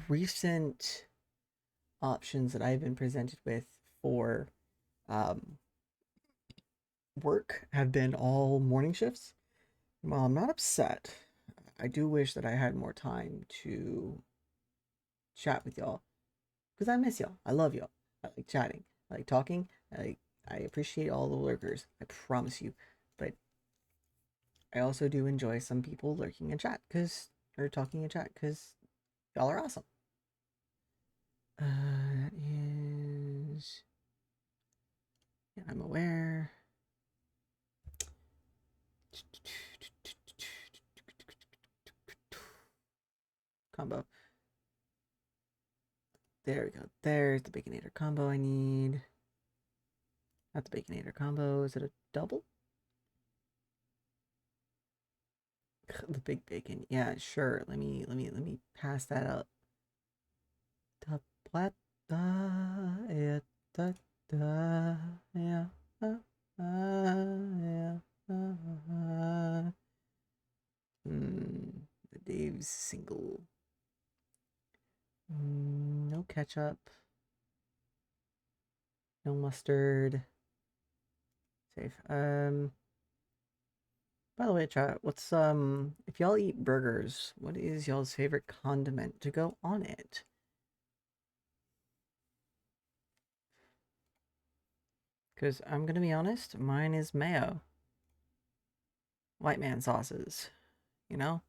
recent options that I've been presented with for um, work have been all morning shifts. While I'm not upset, I do wish that I had more time to chat with y'all because I miss y'all. I love y'all. I like chatting. I like talking. I appreciate all the lurkers. I promise you. But I also do enjoy some people lurking in chat or talking in chat because y'all are awesome. That is. Yeah, I'm aware. Combo. There we go. There's the Baconator combo I need. Not the Baconator combo. Is it a double? The big bacon. Yeah, sure. Let me pass that up. Da blah da yeah da da yeah yeah. The Dave's single. No ketchup. No mustard. Safe. By the way, chat, what's if y'all eat burgers, what is y'all's favorite condiment to go on it? Because I'm gonna be honest, mine is mayo. White man sauces, you know?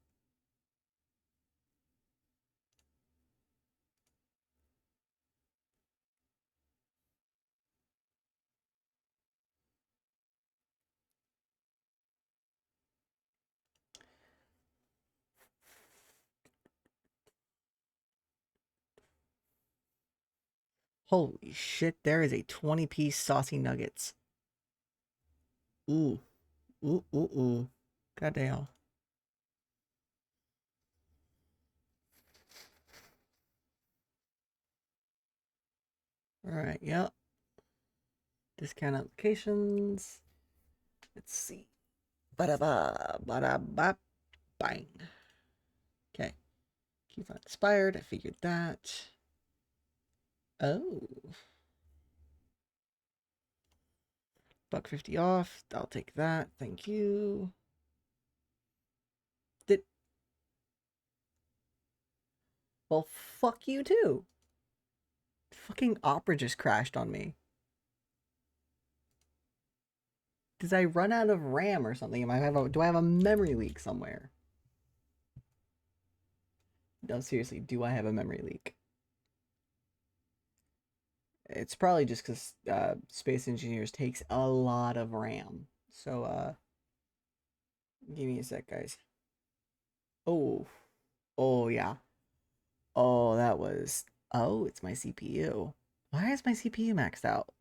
Holy shit, there is a 20-piece saucy nuggets. Ooh. Ooh, ooh, ooh. Goddamn. Alright, yep. Discount applications. Let's see. Ba-da-ba, ba-da-ba, bang. Okay. Coupon expired. I figured that. Oh. $1.50 off. I'll take that. Thank you. Did Well, fuck you too. Fucking Opera just crashed on me. Did I run out of RAM or something? Do I have a memory leak somewhere? No, seriously, do I have a memory leak? It's probably just because Space Engineers takes a lot of RAM. So, give me a sec, guys. Oh, oh yeah. Oh, that was. Oh, it's my CPU. Why is my CPU maxed out?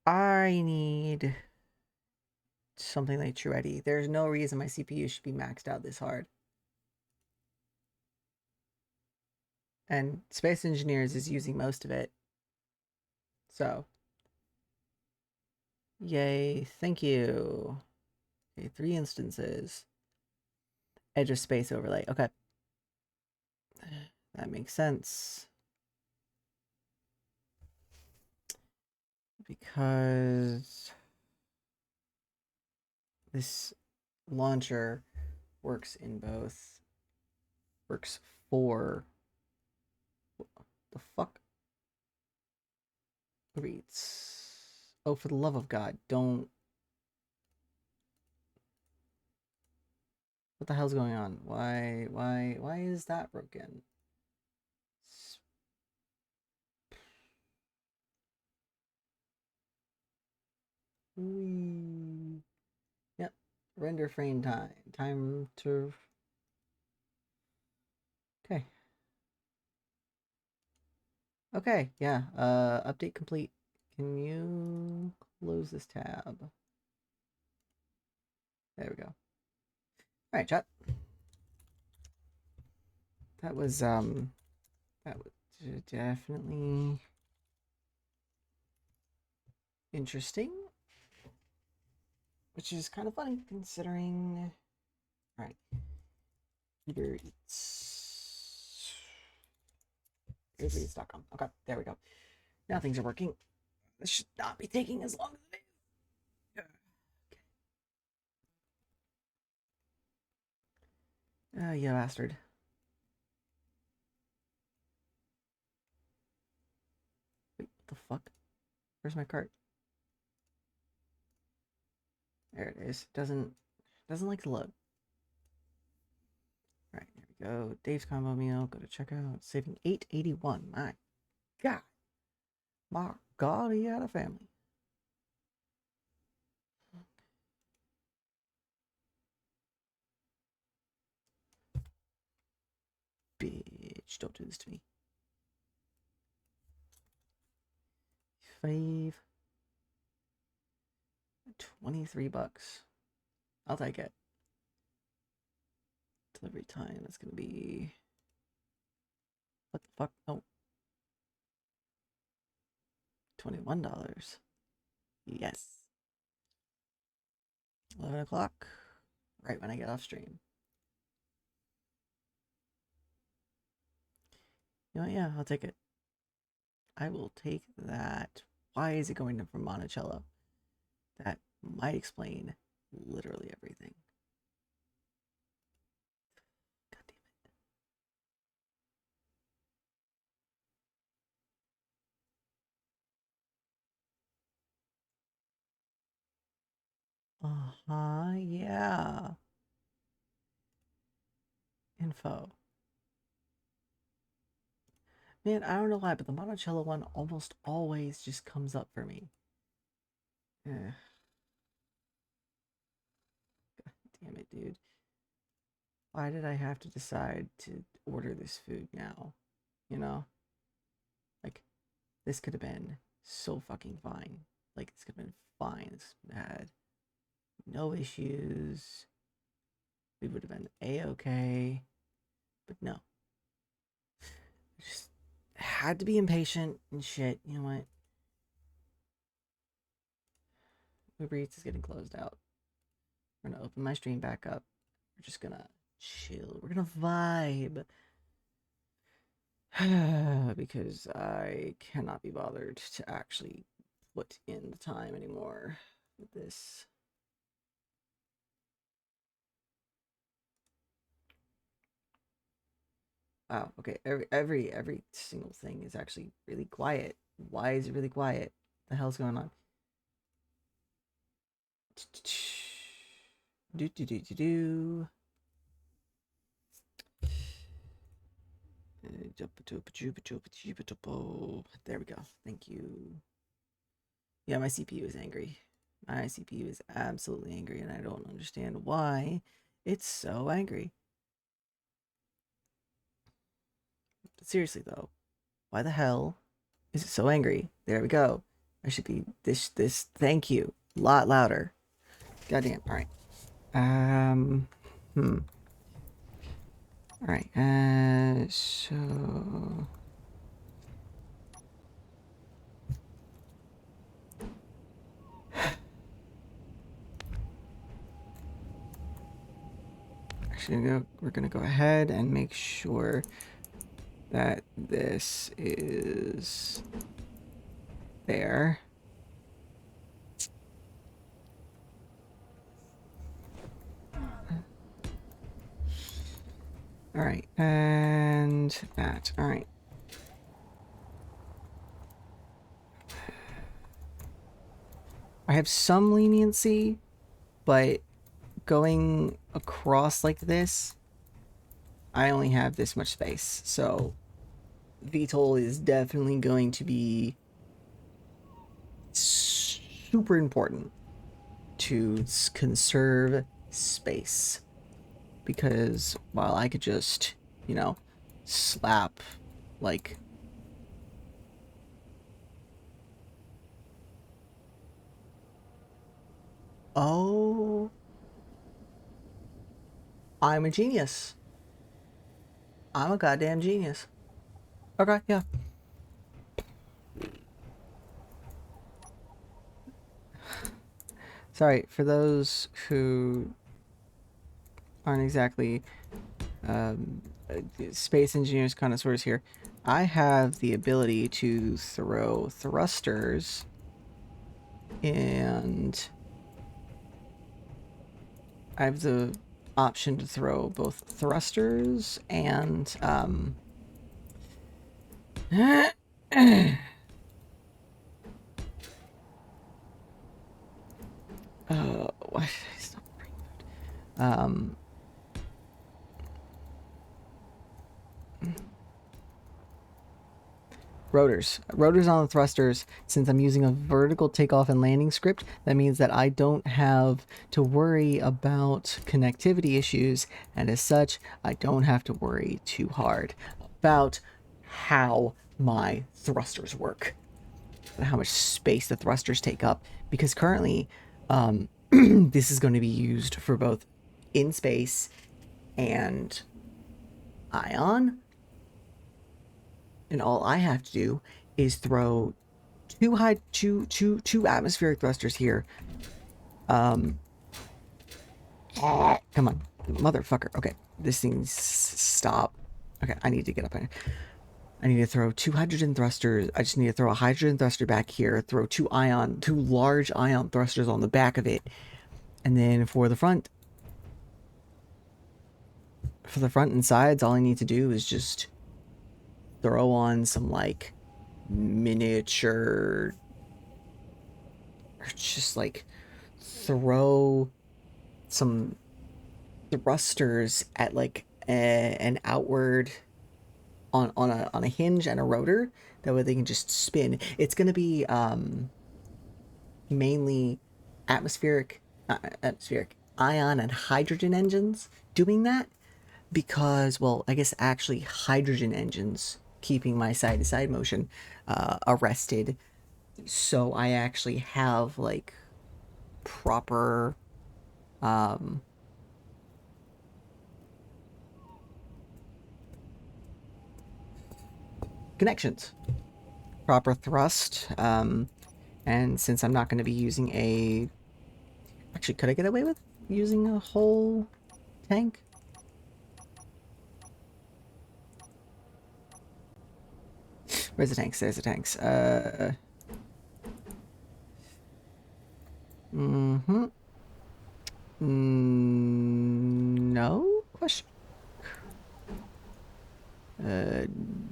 I need something like True ID. There's no reason my CPU should be maxed out this hard. And Space Engineers is using most of it. So, yay, thank you. Okay, 3 instances. Edge of space overlay. Okay. That makes sense. Because this launcher works for the fuck reads. Oh, for the love of God, don't. What the hell's going on? Why is that broken? Yep. Render frame time. Time to. Okay. Okay, yeah. Update complete. Can you close this tab? There we go. Alright, chat. That was definitely interesting. Which is kind of funny considering. Alright. Uber Eats. UberEats.com. Okay, there we go. Now things are working. This should not be taking as long as it is. Okay. You bastard. Wait, what the fuck? Where's my cart? There it is. Doesn't like to load. All right, here we go. Dave's combo meal. Go to checkout. Saving $8.81. My God. My God, he had a family. Bitch, don't do this to me. 23 bucks. I'll take it. Delivery time, that's gonna be. What the fuck? Oh. $21. Yes. 11 o'clock. Right when I get off stream. You know what? Yeah, I'll take it. I will take that. Why is it going to from Monticello? That might explain literally everything. God damn it. Uh-huh, yeah. Info. Man, I don't know why, but the Monticello one almost always just comes up for me. Eh. God dude. Why did I have to decide to order this food now? You know? Like, this could have been so fucking fine. Like, this could have been fine. This had no issues. We would have been A-okay. But no. I just had to be impatient and shit. You know what? Uber Eats is getting closed out. We're gonna open my stream back up. We're just gonna chill. We're gonna vibe. Because I cannot be bothered to actually put in the time anymore with this. Wow, okay. Every single thing is actually really quiet. Why is it really quiet? What the hell's going on? Do do do do do. There we go. Thank you. Yeah, my CPU is angry. My CPU is absolutely angry, and I don't understand why it's so angry. But seriously, though, why the hell is it so angry? There we go. I should be this. Thank you. A lot louder. Goddamn. All right. All right. So. Actually, we're gonna go ahead and make sure that this is there. All right, and that. All right. I have some leniency, but going across like this, I only have this much space. So VTOL is definitely going to be super important to conserve space. Because while I could just, you know, slap like oh, I'm a genius. I'm a goddamn genius. Okay, yeah. Sorry, for those who aren't exactly space engineers connoisseurs here, I have the ability to throw thrusters and I have the option to throw both thrusters and why did I stop bringing food? Rotors on the thrusters. Since I'm using a vertical takeoff and landing script, that means that I don't have to worry about connectivity issues, and as such, I don't have to worry too hard about how my thrusters work, how much space the thrusters take up, because currently this is going to be used for both in space and ion. And all I have to do is throw two atmospheric thrusters here. Come on, motherfucker. Okay, this thing's stop. Okay, I need to get up here. I need to throw two hydrogen thrusters. I just need to throw a hydrogen thruster back here. Throw two large ion thrusters on the back of it, and then for the front and sides, all I need to do is just throw on some like miniature, or just like throw some thrusters at like an outward on a hinge and a rotor. That way they can just spin. It's gonna be mainly atmospheric ion and hydrogen engines doing that because, well, I guess actually hydrogen engines keeping my side-to-side motion arrested. So I actually have like proper connections, proper thrust. And since I'm not going to be using a... Actually, could I get away with using a whole tank? Where's the tanks? There's the tanks. Mm-hmm. No? Question?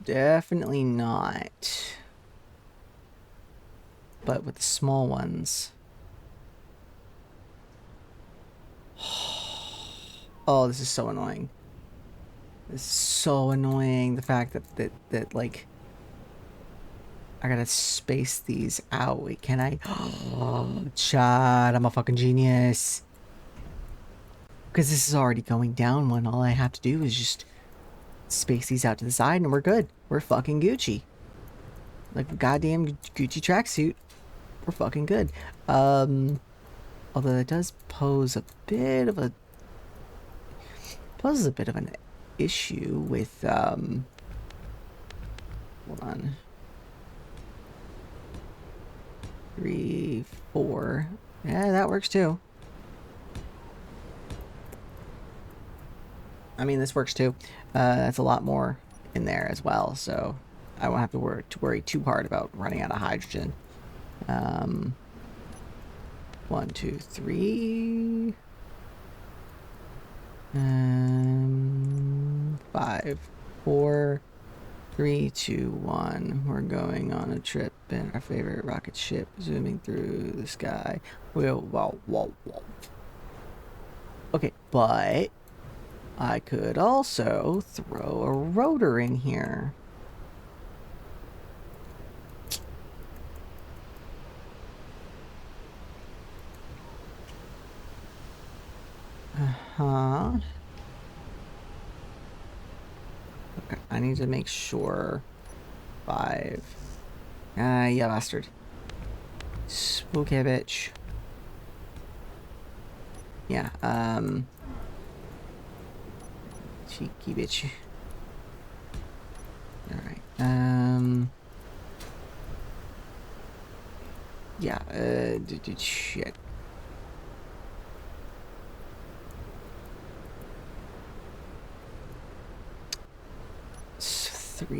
Definitely not. But with the small ones... Oh, this is so annoying. This is so annoying. The fact that like... I gotta space these out. Wait, can I? Oh, Chad, I'm a fucking genius. Because this is already going down one. All I have to do is just space these out to the side and we're good. We're fucking Gucci. Like a goddamn Gucci tracksuit. We're fucking good. Although that does pose a bit of a... Poses a bit of an issue with, hold on. 3, 4. Yeah, that works too. I mean, this works too. That's a lot more in there as well, so I won't have to worry too hard about running out of hydrogen. 1, 2, 3. 5, 4, 3, 2, 1. We're going on a trip in our favorite rocket ship, zooming through the sky. Whoa. Okay, but I could also throw a rotor in here. Uh-huh. Okay, I need to make sure. 5. Yeah, bastard. Spooky bitch. Yeah, cheeky bitch. Alright, yeah, shit.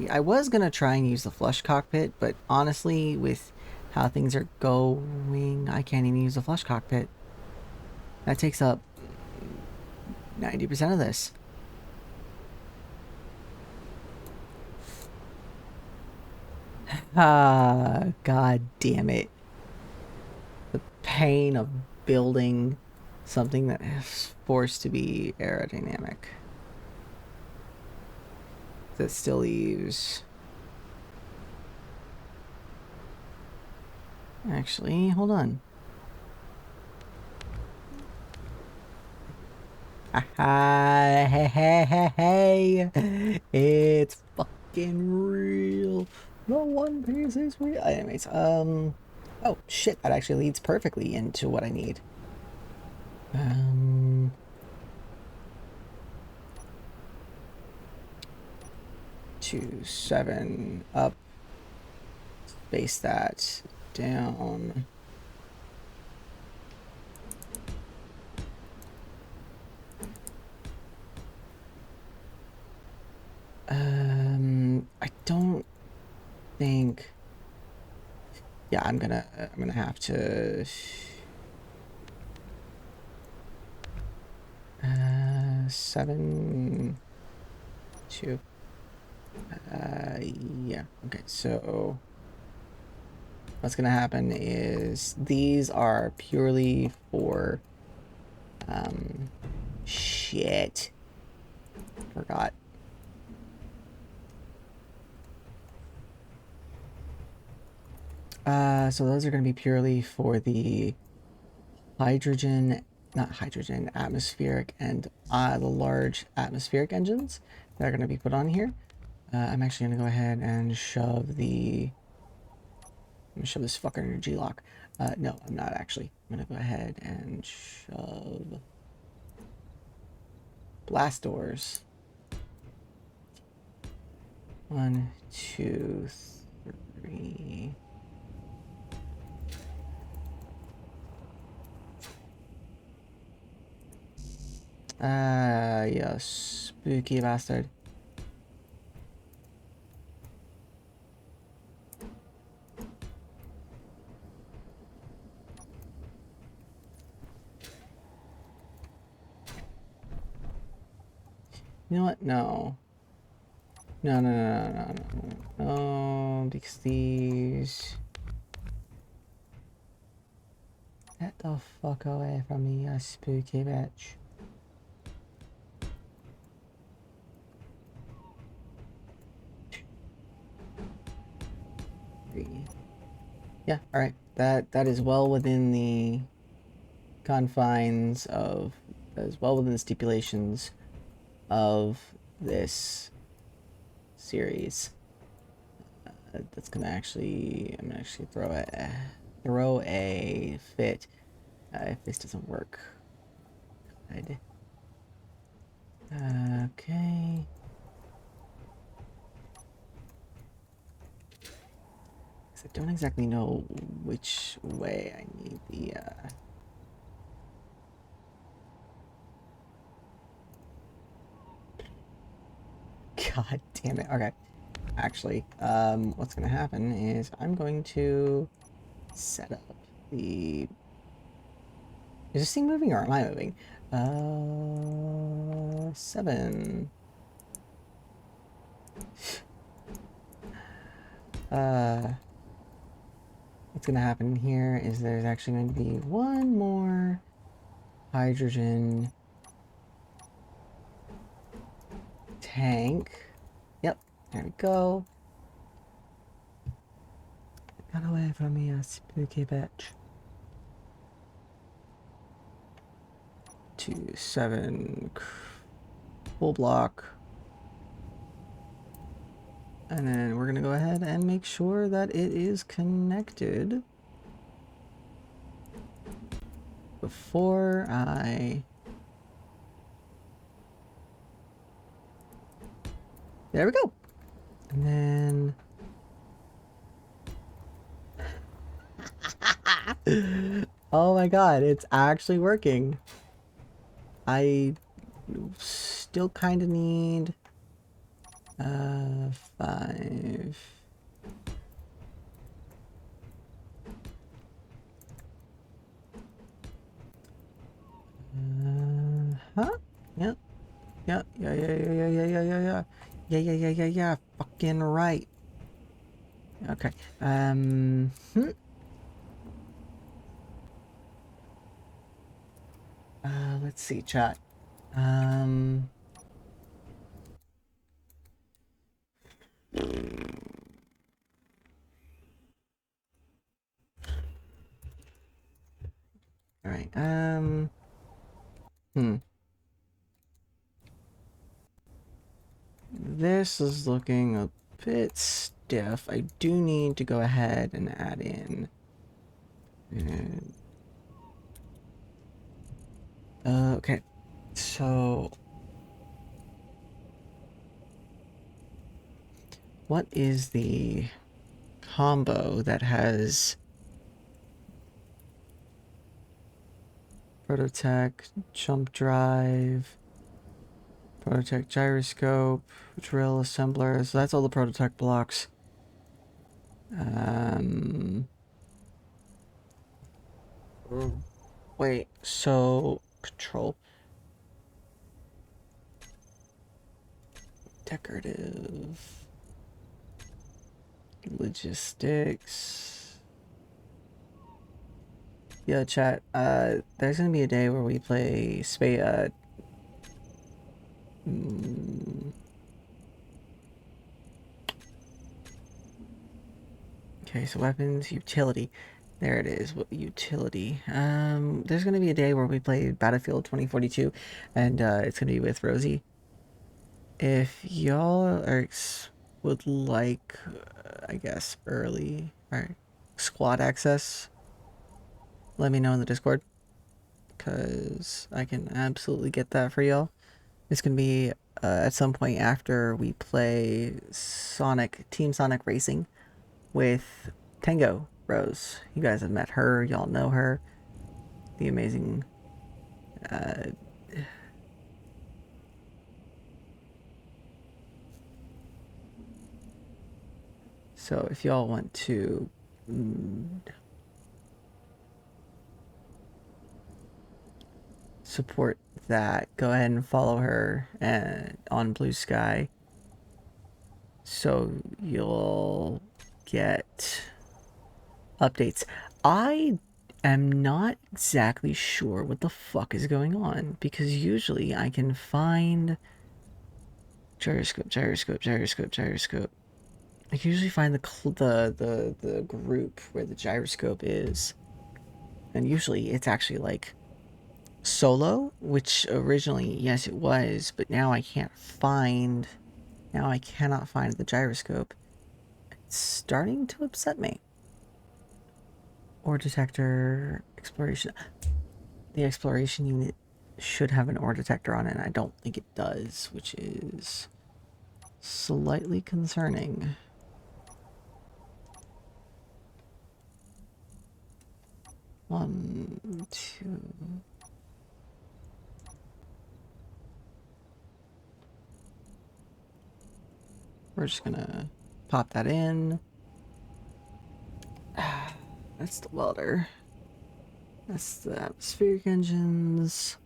I was gonna try and use the flush cockpit, but honestly, with how things are going, I can't even use the flush cockpit. That takes up 90% of this. Ah, god damn it. The pain of building something that is forced to be aerodynamic. That still leaves... Actually, hold on. Hey, it's fucking real. The One Piece is real. Anyways, oh shit, that actually leads perfectly into what I need. 2, 7 up. Space that down. I don't think... Yeah, I'm gonna have to... 7, 2. Yeah, okay, so... What's gonna happen is these are purely for... Shit. Forgot. So those are going to be purely for the hydrogen not hydrogen, atmospheric, and the large atmospheric engines that are going to be put on here. I'm actually going to go ahead and shove the... I'm going to shove this fucking energy lock. No, I'm not actually. I'm going to go ahead and shove blast doors. 1, 2, 3. Yeah, spooky bastard. You know what? No. No, no, no, no, no, no, no, because these... Get the fuck away from me, you spooky bitch. Yeah, alright. That is well within the confines of... as well within the stipulations of this series. That's gonna actually... I'm gonna actually throw a fit if this doesn't work. Good. Okay. I don't exactly know which way I need the God damn it. Okay. Actually, what's gonna happen is I'm going to set up the... Is this thing moving or am I moving? 7. What's gonna happen here is there's actually going to be one more hydrogen tank. Yep, there we go. Get away from me, you spooky bitch. 2, 7, full block. And then we're gonna go ahead and make sure that it is connected before I... There we go. And then... Oh my god, it's actually working. I still kind of need 5. Huh? Yep. Yeah. Yeah. Fucking right. Okay. Let's see, chat. All right. This is looking a bit stiff. I do need to go ahead and add in. Okay. So, what is the combo that has Prototech, jump drive, Prototech gyroscope, drill assembler? So that's all the Prototech blocks. Wait, so control. Decorative. Logistics. Yeah, chat. There's gonna be a day where we play Okay, so weapons, utility. There it is. What utility? There's gonna be a day where we play Battlefield 2042, and it's gonna be with Rosie. If y'all would like, I guess early or squad access, let me know in the Discord, cause I can absolutely get that for y'all. It's gonna be at some point after we play Team Sonic Racing with Tango Rose. You guys have met her, y'all know her. The amazing so if y'all want to support that, go ahead and follow her on Blue Sky, so you'll get updates. I am not exactly sure what the fuck is going on, because usually I can find gyroscope. I can usually find the group where the gyroscope is, and usually it's actually like solo, which originally, yes, it was, but now I can't find. Now I cannot find the gyroscope. It's starting to upset me. Ore detector exploration. The exploration unit should have an ore detector on it, and I don't think it does, which is slightly concerning. One, two. We're just gonna pop that in. That's the welder. That's the atmospheric engines.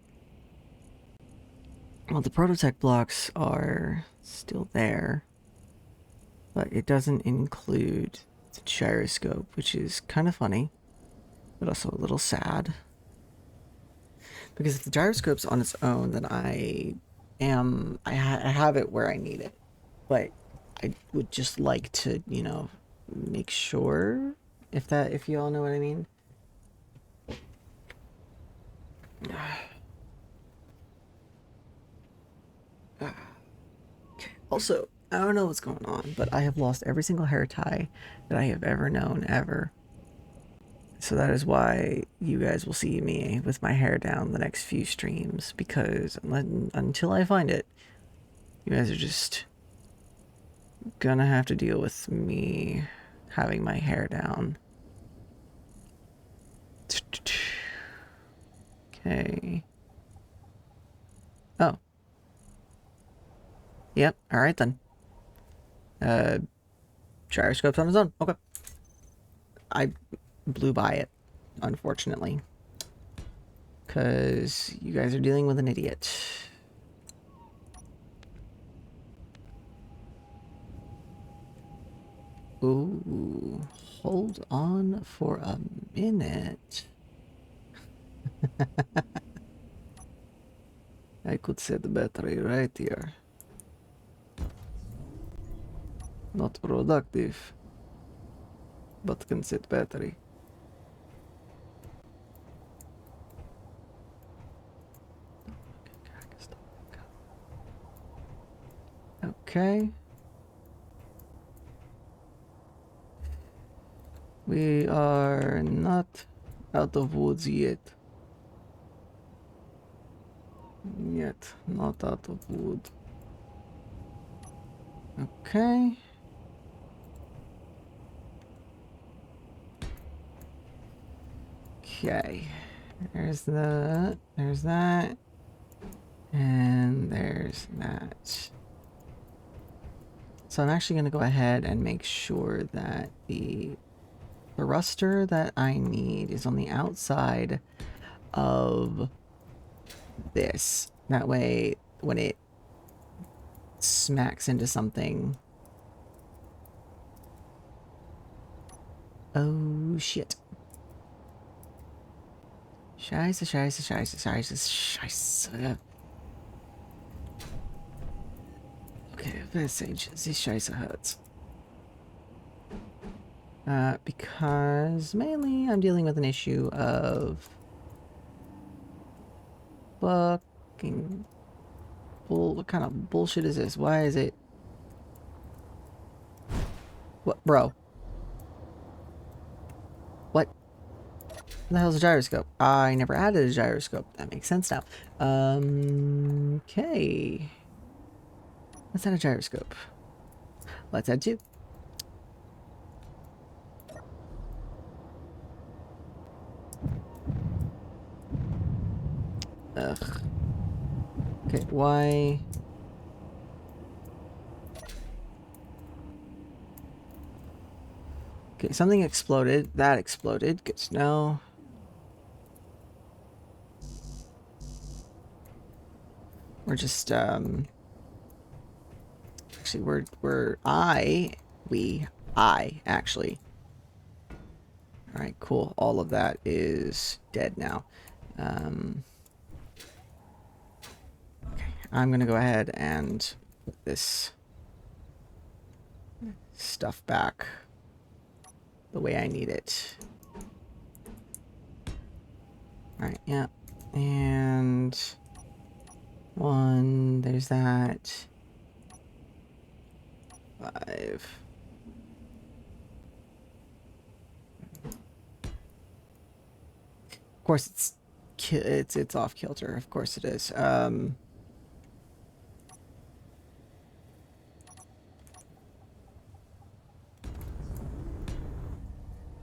Well, the prototype blocks are still there, but it doesn't include the gyroscope, which is kind of funny, but also a little sad. Because if the gyroscope's on its own, then I have it where I need it. But I would just like to, make sure, if you all know what I mean. Also, I don't know what's going on, but I have lost every single hair tie that I have ever known, ever. So that is why you guys will see me with my hair down the next few streams, because until I find it, you guys are just gonna have to deal with me having my hair down. Okay. Oh. Yep, alright then. Gyroscope's on its own. Okay. I blew by it, unfortunately. Because you guys are dealing with an idiot. Ooh, hold on for a minute. I could set the battery right here. Not productive, but can set battery. Okay. We are not out of woods yet. Not out of wood. Okay. Okay. There's that. There's that. And there's that. So I'm actually going to go ahead and make sure that the thruster that I need is on the outside of this. That way, when it smacks into something... Oh, shit. Scheiße. Okay, message. This Scheiße hurts. Because mainly I'm dealing with an issue of fucking what kind of bullshit is this? Why is it? What, bro? What the hell's a gyroscope? I never added a gyroscope. That makes sense now. Okay. Let's add a gyroscope. Let's add two. Ugh. Okay, why? Okay, something exploded. That exploded. Good to know. We're just, actually, I, actually. Alright, cool. All of that is dead now. Okay, I'm gonna go ahead and put this stuff back the way I need it. Alright, yeah. And one, there's that. 5. Of course it's off kilter. Of course it is.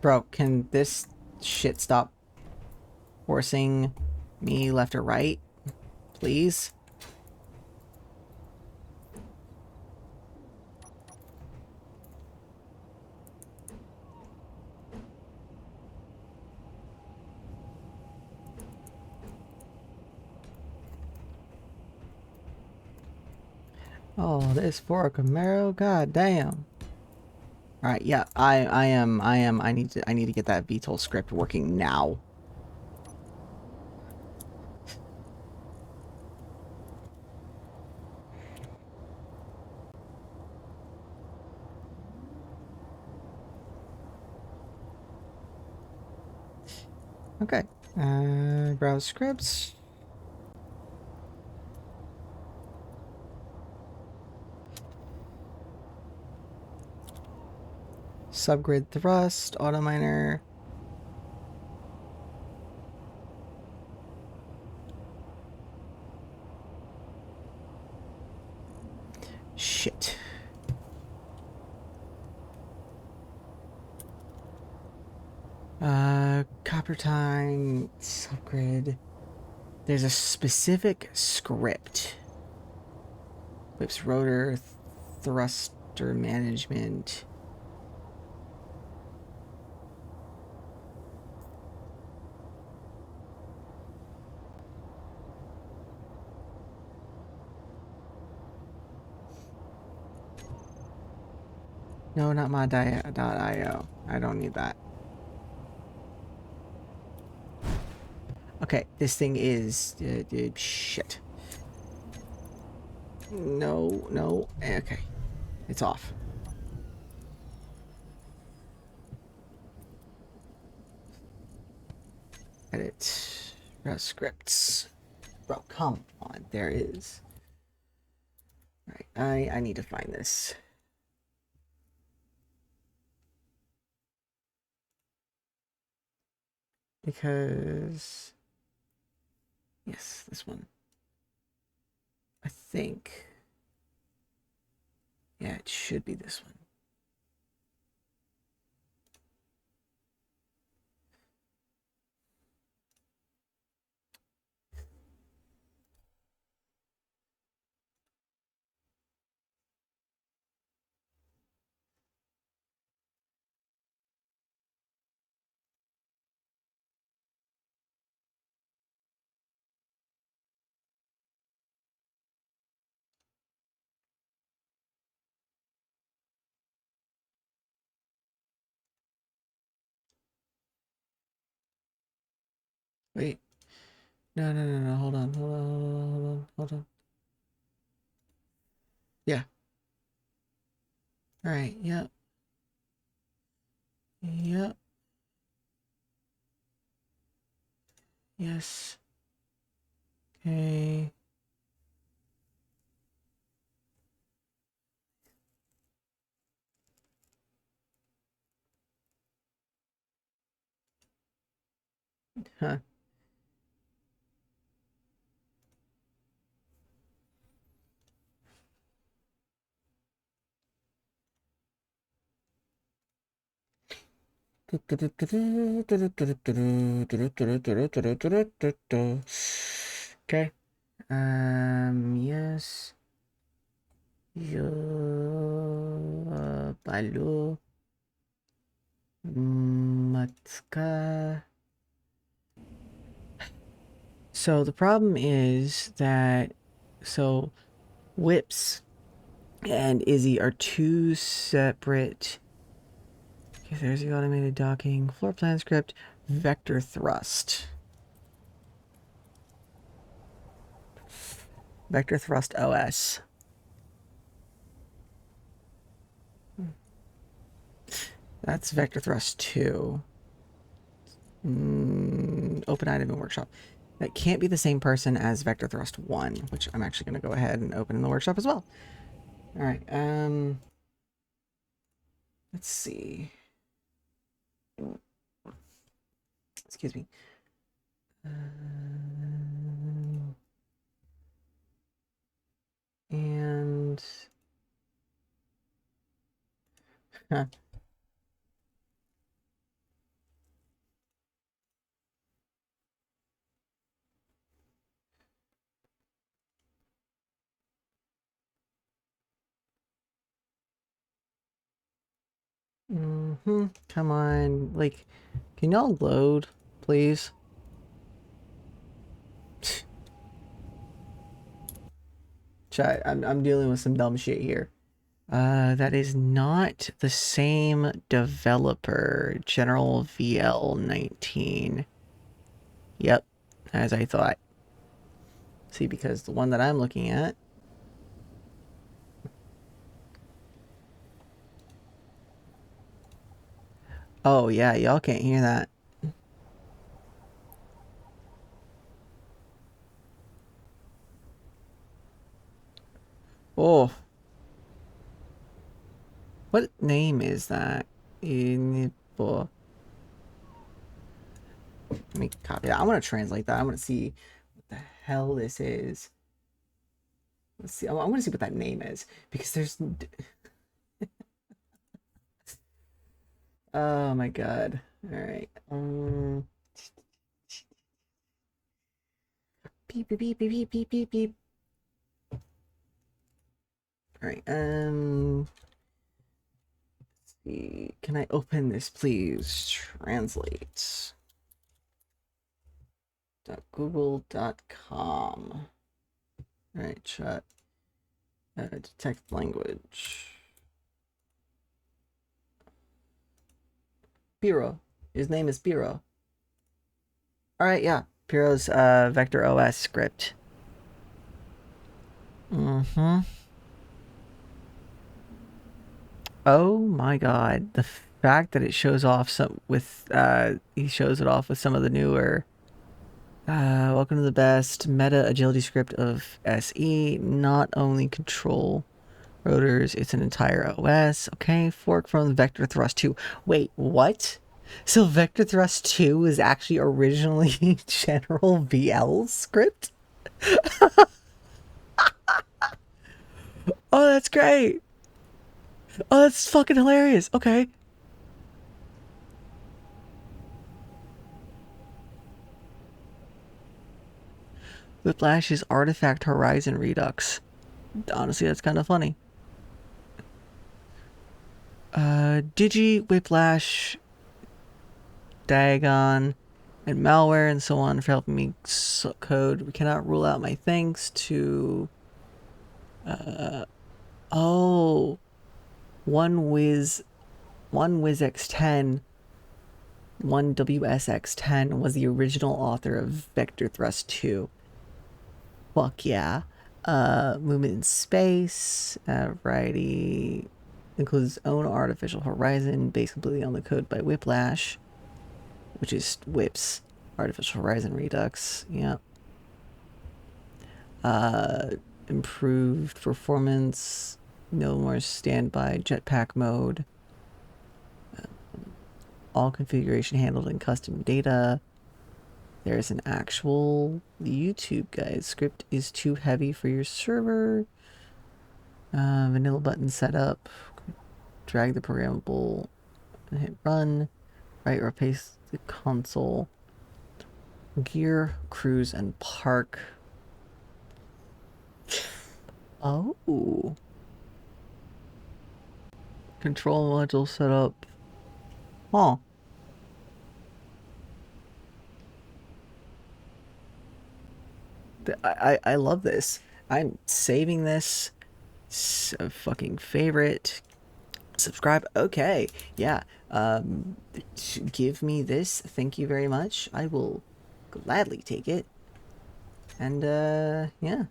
Bro, can this shit stop forcing me left or right? Please? Oh, this for a Camaro? God damn. Alright, yeah, I need to get that VTOL script working now. Okay. Browse scripts. Subgrid thrust, auto miner. Shit. Copper time, subgrid. There's a specific script. Whips rotor, thruster management. No, not my .io. I don't need that. Okay, this thing is shit. No, no. Okay, it's off. Edit. Browse scripts. Bro, come on. There is. Right, I need to find this. Because... Yes, this one. I think... Yeah, it should be this one. Wait. No, no, no, no. Hold on, hold on, hold on, hold on, hold on. Yeah. Alright, yeah. Yep. Yes. Okay. Huh. Okay. Yes. Yo. Balu. Matsuka. So the problem is that Whips and Izzy are two separate. Okay, there's the automated docking, floor plan script, vector thrust. Vector thrust OS. That's vector thrust 2. Open item in workshop. That can't be the same person as vector thrust 1, which I'm actually going to go ahead and open in the workshop as well. All right. Let's see. Excuse me. And huh. Come on, like, can y'all load, please? Chat, I'm dealing with some dumb shit here. That is not the same developer. General VL 19. Yep, as I thought. See, because the one that I'm looking at. Oh yeah, y'all can't hear that. Oh. What name is that? Let me copy that. I want to translate that. I want to see what the hell this is. Let's see. I want to see what that name is because there's. Oh my god. All right. Beep beep beep beep beep beep beep beep. All right. Let's see. Can I open this, please? Translate. .google.com. All right. Chat. Detect language. Piro. His name is Piro. Alright, yeah. Piro's Vector OS script. Oh my god. The fact that it shows off some with he shows it off with some of the newer welcome to the best meta agility script of SE. Not only control rotors, it's an entire OS. Okay, fork from Vector Thrust 2. Wait, what? So Vector Thrust 2 is actually originally General VL script? Oh, that's great. Oh, that's fucking hilarious. Okay. Whiplash is Artifact Horizon Redux. Honestly, that's kind of funny. Digi, Whiplash, Diagon, and malware and so on for helping me code. We cannot rule out my thanks to oh, one WizX10, one WSX10 was the original author of Vector Thrust 2. Fuck yeah. Movement in space, variety, includes its own artificial horizon based completely on the code by Whiplash, which is Whip's artificial horizon redux. Yeah. Improved performance, no more standby jetpack mode. All configuration handled in custom data. There's an actual YouTube guide. Script is too heavy for your server. Vanilla button setup. Drag the programmable and hit run. Right or paste the console. Gear, cruise, and park. Oh. Control module setup. Huh. I love this. I'm saving this. So fucking favorite. Subscribe. Okay. Yeah. Give me this. Thank you very much. I will gladly take it. And yeah.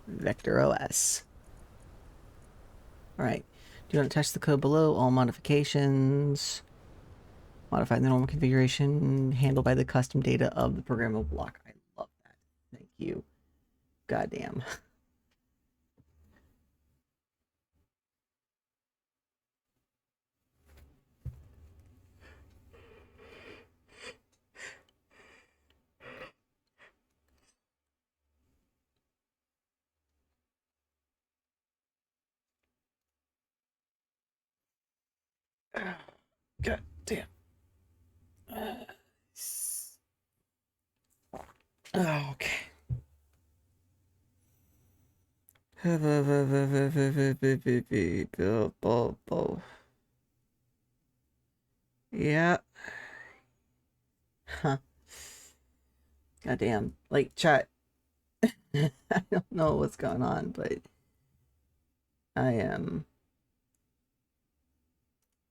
Vector OS. Alright. Do not touch the code below. All modifications. Modify the normal configuration handled by the custom data of the programmable block. I love that. Thank you. Goddamn. God damn. Okay. Yeah. Huh. Goddamn. Like, chat. I don't know what's going on, but I am.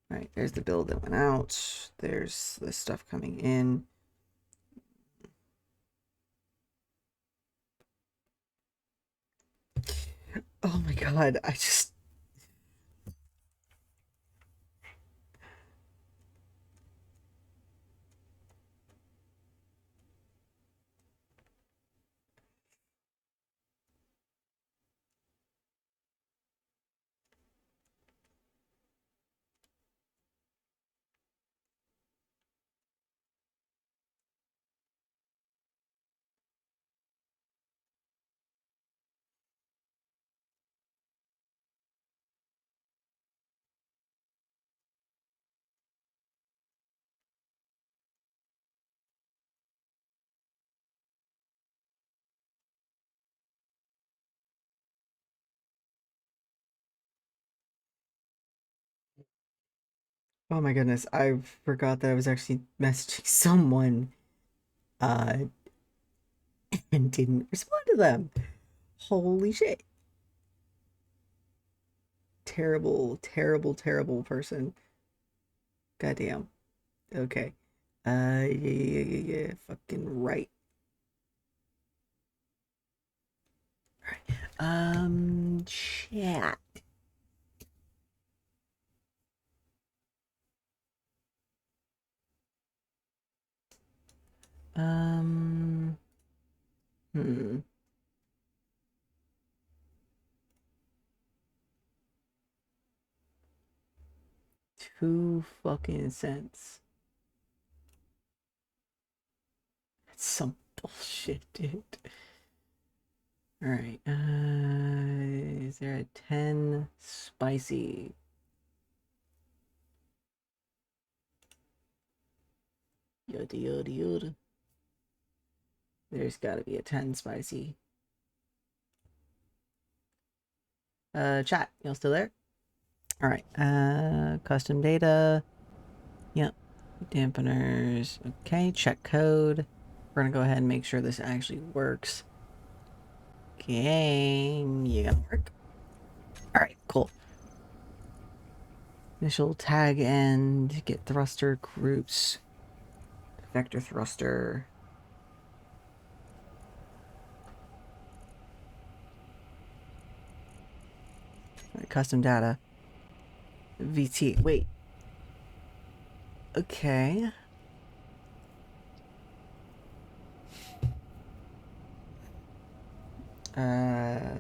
Right, there's the build that went out. There's this stuff coming in. Oh my god, I just. Oh my goodness, I forgot that I was actually messaging someone uh and didn't respond to them. Holy shit. Terrible, terrible, terrible person. Goddamn. Okay. Yeah. Fucking right. Chat. Um, hmm. 2 fucking cents. That's some bullshit, dude. Alright, is there a 10 spicy? Yoda, yoda, yoda. There's gotta be a 10 spicy. Chat, y'all still there? Alright, custom data. Yep, dampeners. Okay, check code. We're gonna go ahead and make sure this actually works. Game, you gonna work? Alright, cool. Initial tag end, get thruster groups. Vector thruster. Custom data. VT. Wait. Okay.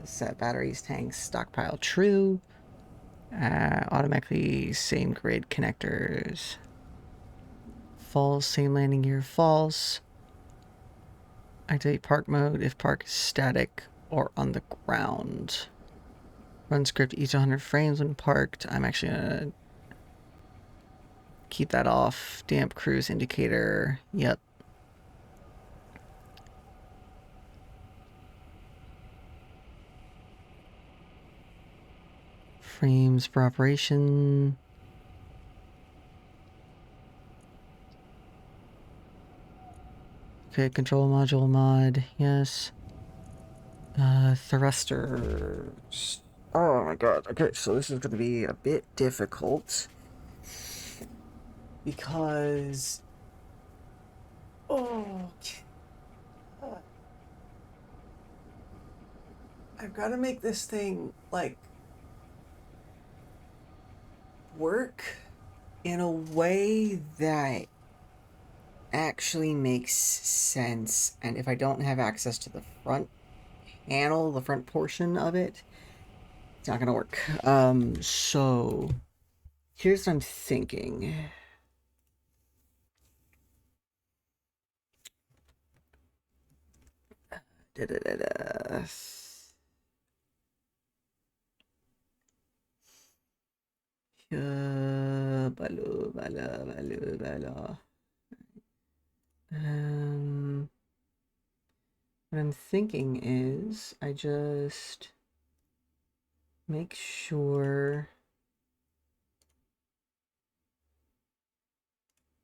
Set batteries, tanks, stockpile true. Automatically same grid connectors. False, same landing gear, false. Activate park mode if park is static or on the ground. Run script each 100 frames when parked. I'm actually gonna keep that off. Damp cruise indicator. Yep. Frames per operation. Okay, control module mod. Yes. Thrusters. Oh my god. Okay, so this is going to be a bit difficult because I've got to make this thing like work in a way that actually makes sense. And if I don't have access to the front panel, the front portion of it, it's not gonna work. So here's what I'm thinking. Da, da, da, da. Balo, bala, balo, bala. What I'm thinking is I just make sure.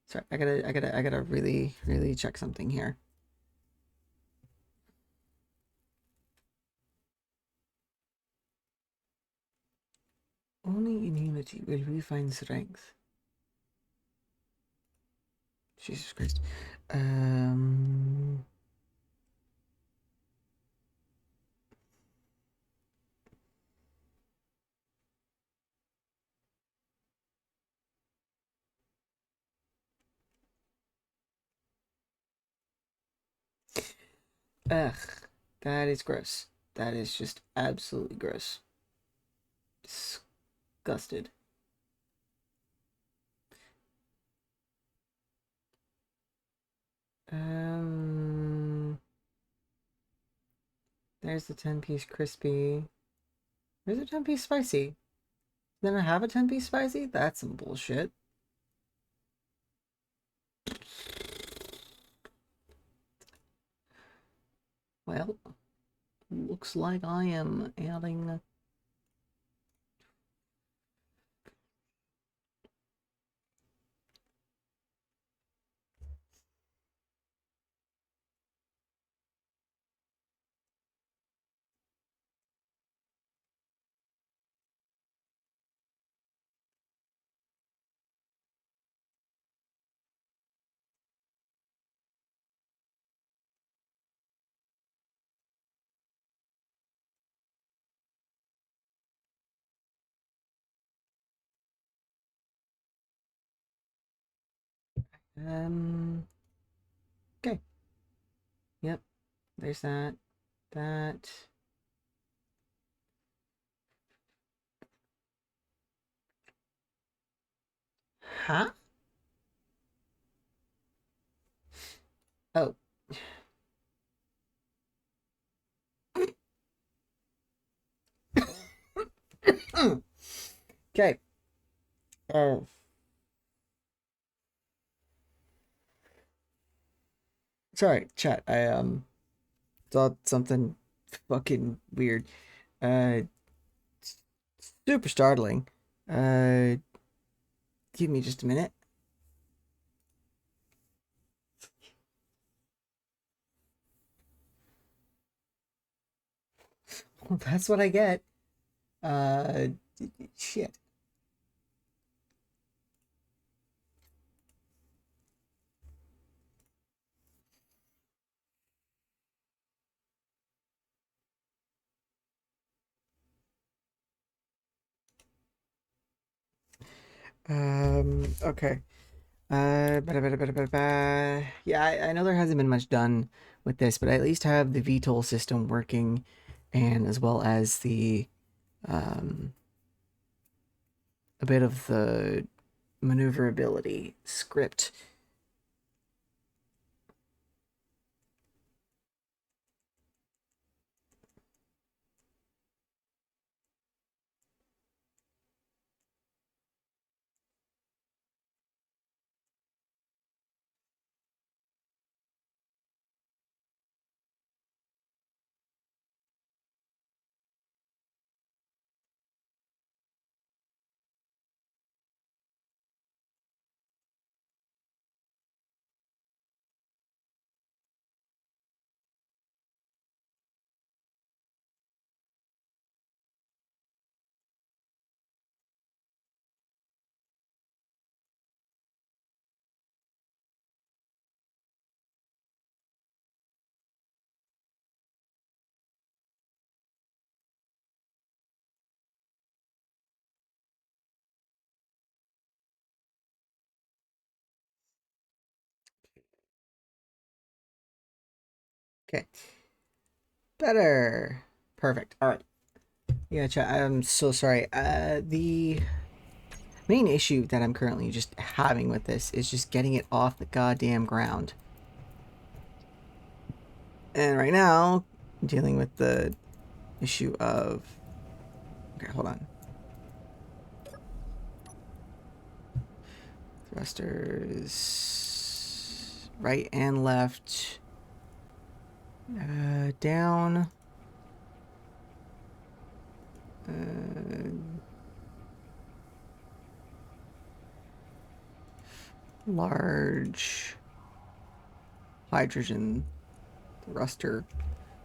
Sorry, I gotta really, really check something here. Only in unity will we find strength. Jesus Christ. Ugh, that is gross. That is just absolutely gross. Disgusted. There's the 10-piece crispy. There's a 10-piece spicy. Then I have a 10-piece spicy? That's some bullshit. Well, looks like I am adding. Okay. Yep. There's that. That. Huh? Oh. Okay. Oh. Sorry, chat. I thought something fucking weird. Uh Super startling. Uh give me just a minute. Well, that's what I get. Uh Shit. Okay. Yeah, I know there hasn't been much done with this, but I at least have the VTOL system working, and as well as the um, a bit of the maneuverability script. Okay, better. Perfect. All right. Yeah, chat. I'm so sorry. The main issue that I'm currently just having with this is just getting it off the goddamn ground. And right now, I'm dealing with the issue of... Okay, hold on. Thrusters... Right and left. Down. Large... Hydrogen thruster.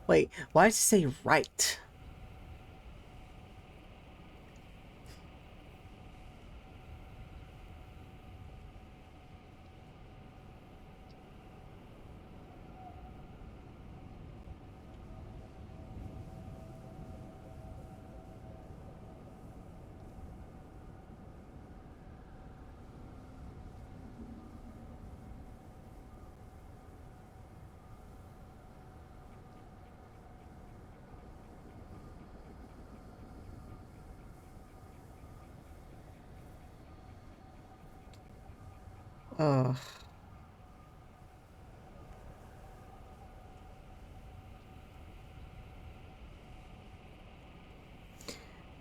Wait, why does it say right? Ugh.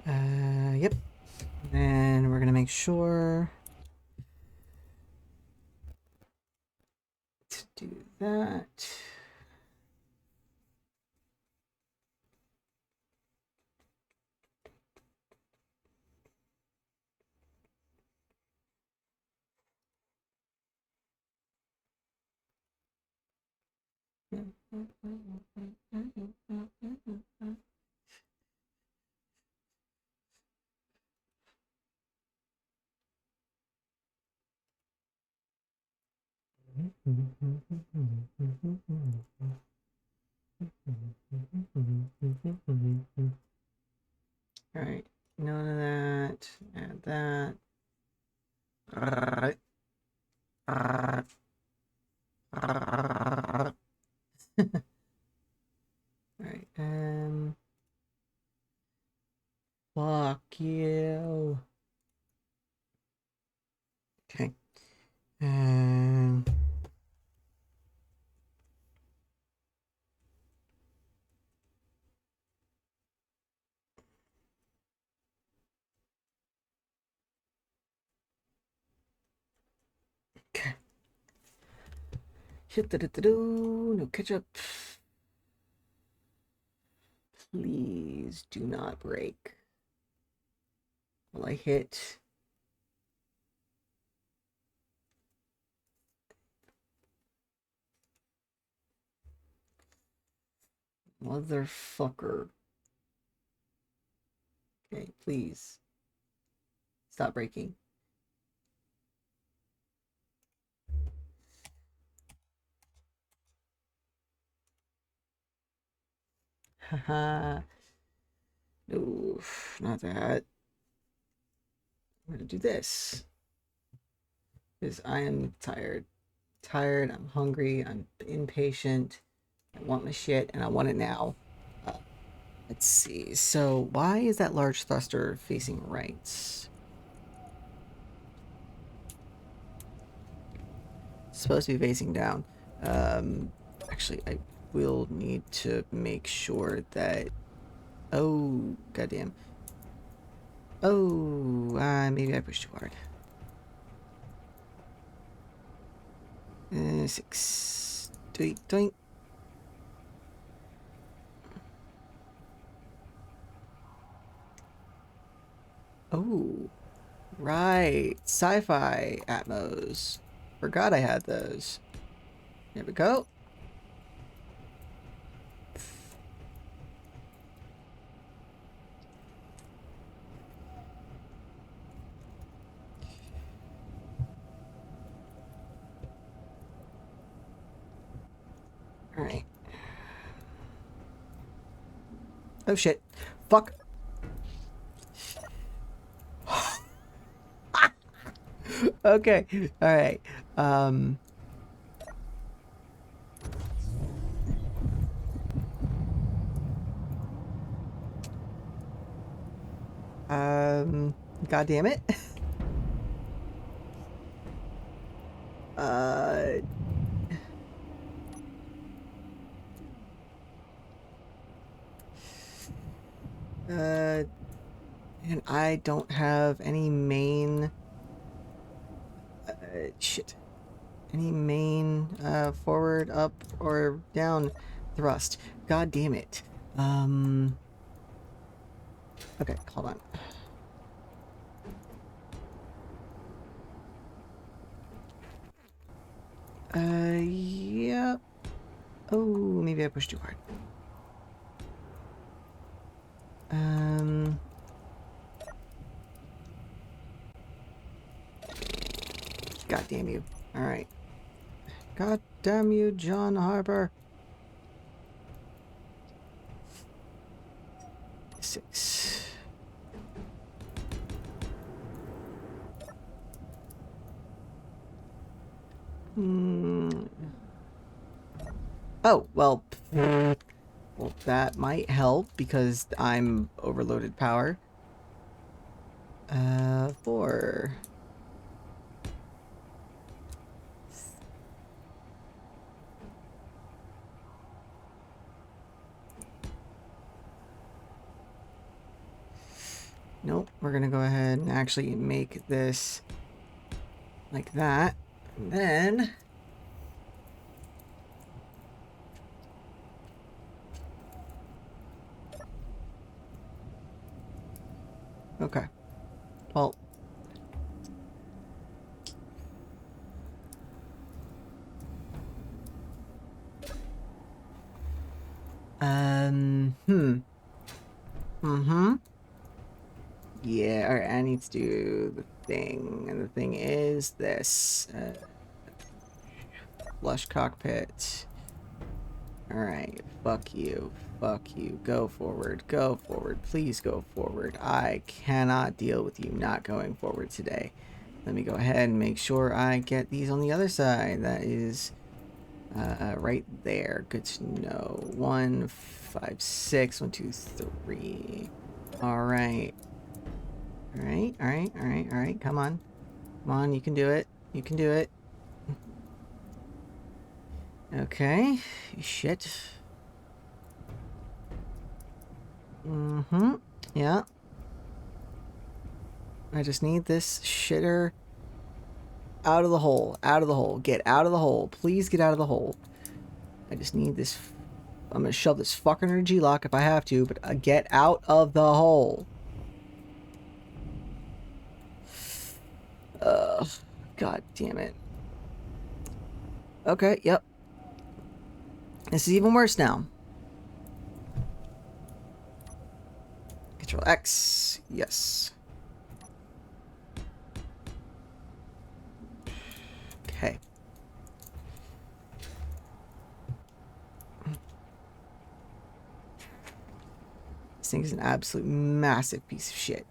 Yep. And we're gonna make sure to do that. All right, none of that. Add that. All right, fuck you. Okay, and okay. No ketchup. Please do not break. Will I hit? Motherfucker. Okay, please. Stop breaking. Haha. Oof, not that. I'm gonna do this. Because I am tired. Tired, I'm hungry, I'm impatient. I want my shit, and I want it now. Uh, let's see. So, why is that large thruster facing right? It's supposed to be facing down. Actually, I will need to make sure that... Oh, goddamn. Oh, maybe I pushed too hard. 6. Doink, doink. Oh, right. Sci-fi Atmos. Forgot I had those. There we go. All right. Oh shit. Fuck. Okay. All right. Um. God damn it. Uh. Uh. And I don't have any main. Shit. Any main forward, up, or down thrust. God damn it. Okay, hold on. Yeah. Oh, maybe I pushed too hard. God damn you. Alright. God damn you, John Harper. 6. Oh, well, that might help because I'm overloaded power. 4. Nope, we're gonna go ahead and actually make this like that. And then... Okay. Well... Yeah, alright, I need to do the thing. And the thing is this. Flush cockpit. Alright, fuck you. Fuck you. Go forward. Go forward. Please go forward. I cannot deal with you not going forward today. Let me go ahead and make sure I get these on the other side. That is right there. Good to know. 1, 5, 6. 1, 2, 3. Alright. Alright, alright, alright, alright. Come on. Come on, you can do it. You can do it. Okay. Shit. Mm-hmm. Yeah. I just need this shitter out of the hole. Out of the hole. Get out of the hole. Please get out of the hole. I just need this. I'm gonna shove this fucker in a G-lock if I have to, but get out of the hole. Ugh. God damn it. Okay, yep. This is even worse now. Control X. Yes. Okay. This thing is an absolute massive piece of shit.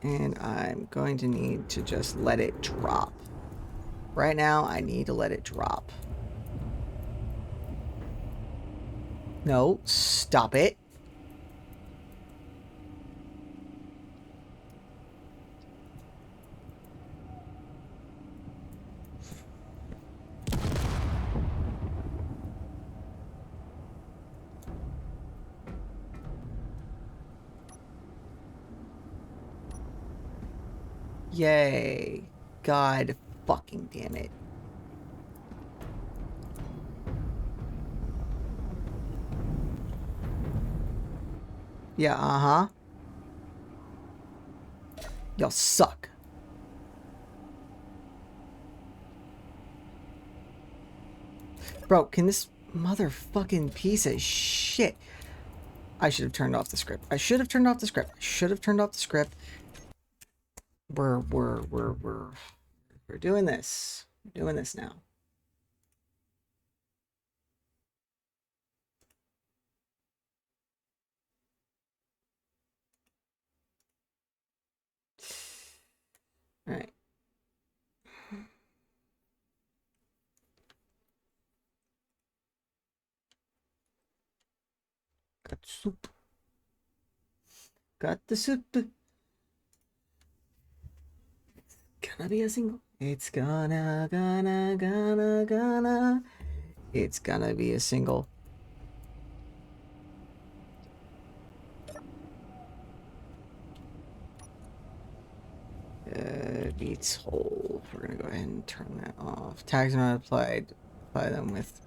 And I'm going to need to just let it drop. Right now, I need to let it drop. No, stop it. Yay. God fucking damn it. Yeah, uh-huh. Y'all suck. Bro, can this motherfucking piece of shit... I should have turned off the script. I should have turned off the script. I should have turned off the script. We're doing this. We're doing this now. All right. Got soup. Got the soup. Gonna be a single. It's gonna. It's gonna be a single. Beats whole. We're gonna go ahead and turn that off. Tags are not applied. Apply them with.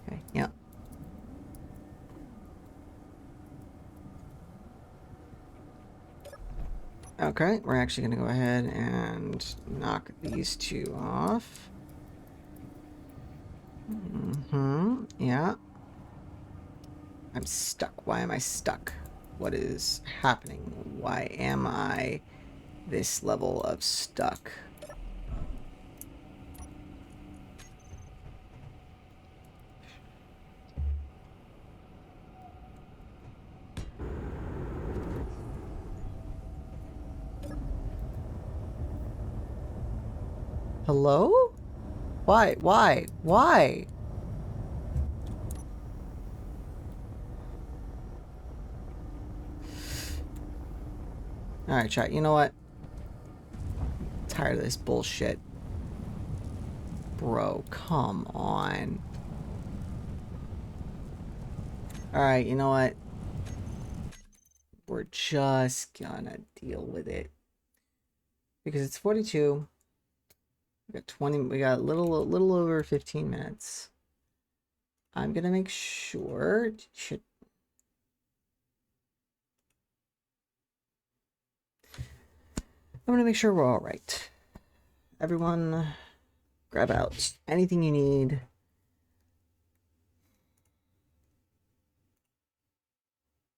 Okay, yeah. Okay, we're actually gonna go ahead and knock these two off. Yeah. I'm stuck. Why am I stuck? What is happening? Why am I this level of stuck? Hello? Why? Why? Why? Alright, chat. You know what? I'm tired of this bullshit. Bro, come on. Alright, you know what? We're just gonna deal with it. Because it's 42. We got 20, we got a little over 15 minutes. I'm gonna make sure I'm gonna make sure we're all right. Everyone, grab out anything you need.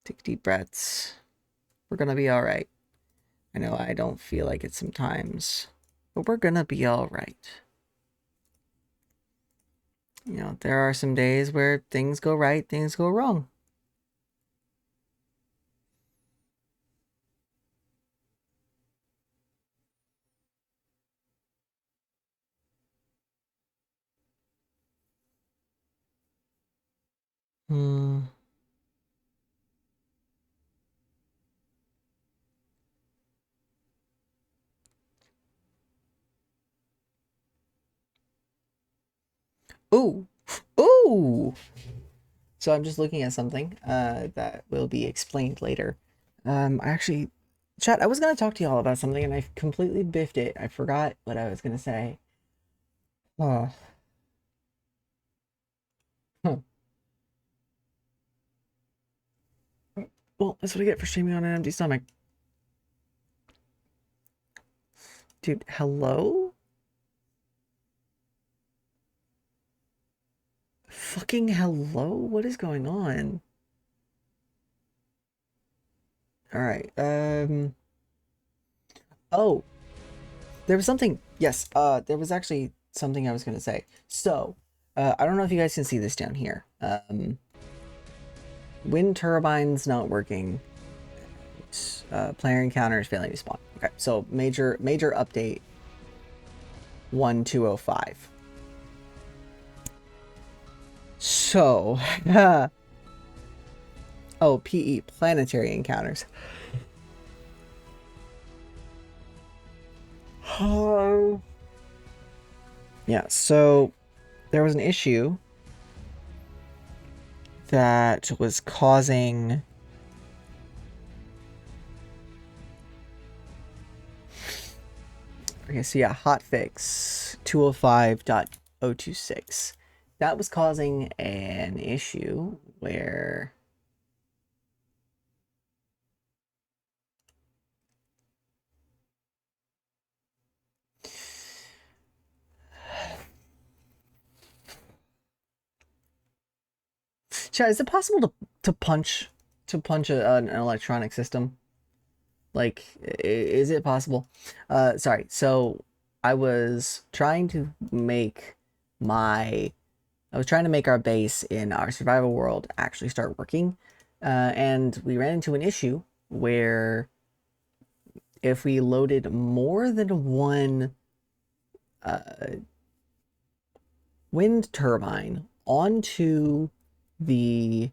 Take deep breaths. We're gonna be all right. I know I don't feel like it sometimes, but we're gonna be all right. You know, there are some days where things go right, things go wrong. Ooh. Ooh. So I'm just looking at something that will be explained later. Actually, chat, I was going to talk to y'all about something and I completely biffed it. I forgot what I was going to say. Oh. Huh. Well, that's what I get for streaming on an empty stomach. Dude, hello? Fucking hello? What is going on? Alright, oh. There was something, yes, there was actually something I was gonna say. So, I don't know if you guys can see this down here. Wind turbines not working. Player encounters failing to spawn. Okay, so major update 1205. So, oh, PE, planetary encounters. Yeah, so there was an issue that was causing okay, so yeah, hotfix 205.026. That was causing an issue where Chad, is it possible to punch an electronic system? Like, is it possible? Sorry. So I was trying to make our base in our survival world actually start working, and we ran into an issue where if we loaded more than one wind turbine onto the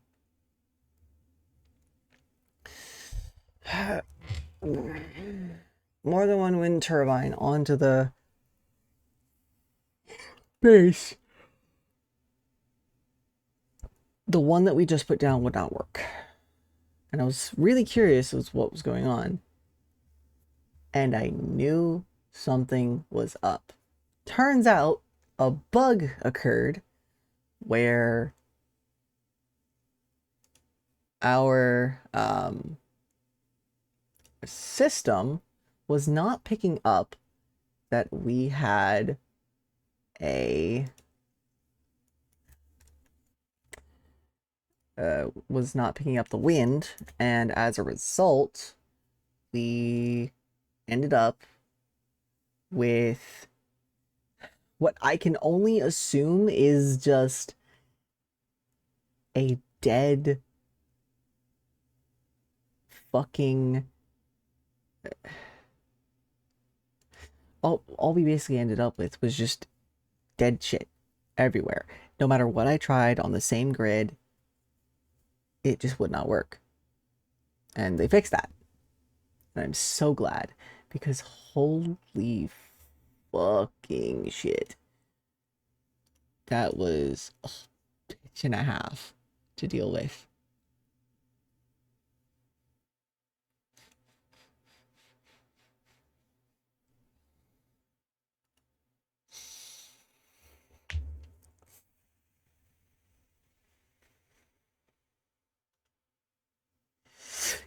more than one wind turbine onto the base, the one that we just put down would not work. And I was really curious as what was going on. And I knew something was up. Turns out a bug occurred where our system was not picking up that we had was not picking up the wind, and as a result, we ended up with what I can only assume is just a dead fucking all we basically ended up with was just dead shit everywhere. No matter what I tried on the same grid, it just would not work. And they fixed that. And I'm so glad, because holy fucking shit. That was a bitch and a half to deal with.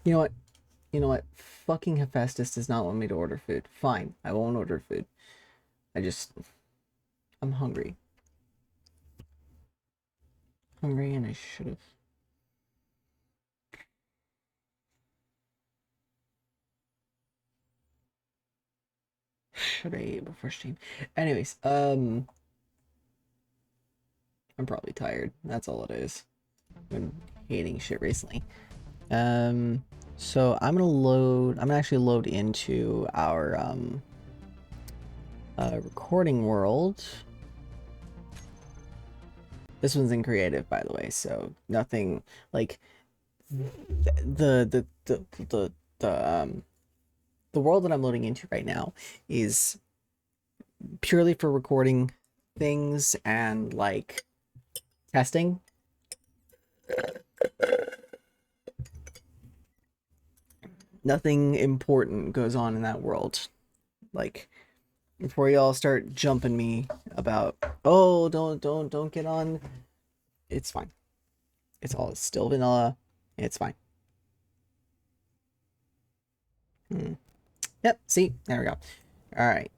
You know what? You know what? Fucking Hephaestus does not want me to order food. Fine, I won't order food. I'm hungry. Hungry, and I should have. Should I eat before stream? Anyways, I'm probably tired. That's all it is. I've been hating shit recently. So I'm gonna actually load into our recording world. This one's in creative, by the way, so nothing like the world that I'm loading into right now is purely for recording things and like testing. Nothing important goes on in that world. Like, before y'all start jumping me about, oh, don't get on. It's fine. It's still vanilla. It's fine. Yep, see? There we go. Alright.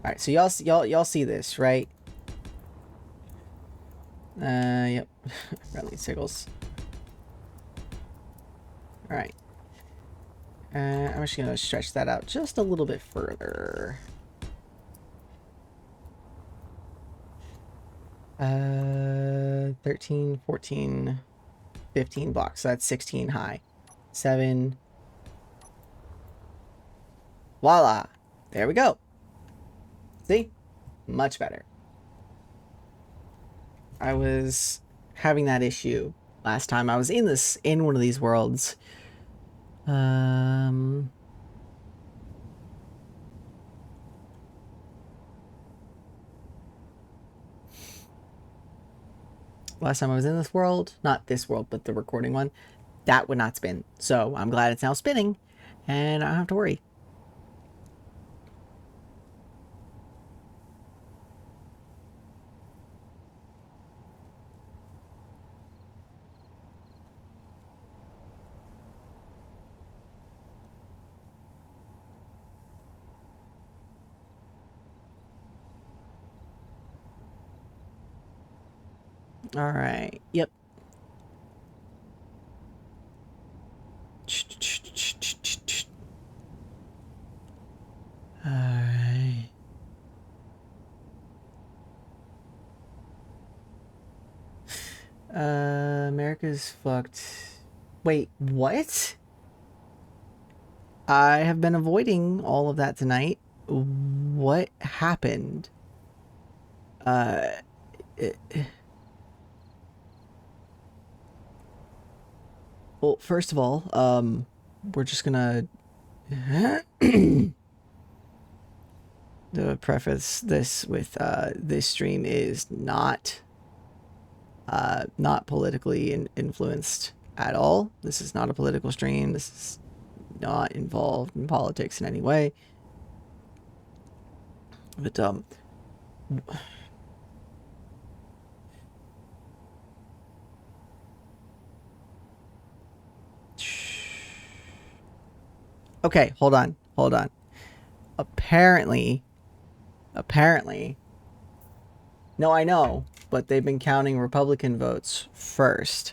Alright, so y'all see this, right? Yep. Friendly signals. Alright. I'm just gonna stretch that out just a little bit further. 13, 14, 15 blocks. So that's 16 high. 7. Voila. There we go. See? Much better. I was having that issue last time I was in one of these worlds. Last time I was in this world, not this world, but the recording one, that would not spin. So I'm glad it's now spinning, and I don't have to worry. All right. Yep. All right. America's fucked. Wait, what? I have been avoiding all of that tonight. What happened? Well, first of all, we're just gonna preface this with this stream is not politically influenced at all. This is not a political stream. This is not involved in politics in any way. But okay, hold on. Apparently, no, I know, but they've been counting Republican votes first.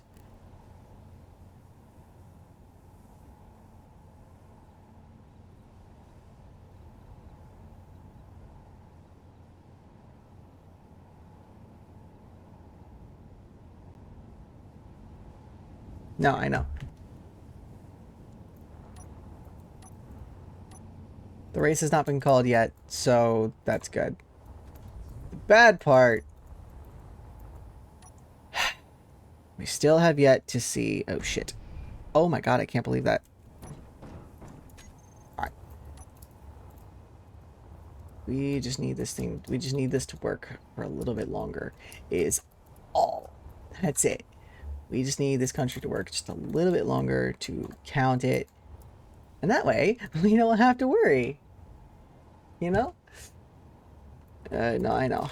No, I know. The race has not been called yet, so that's good. The bad part, we still have yet to see... Oh, shit. Oh my god, I can't believe that. Alright. We just need this thing... We just need this to work for a little bit longer. Is all. That's it. We just need this country to work just a little bit longer to count it. And that way, we don't have to worry. You know? No, I know.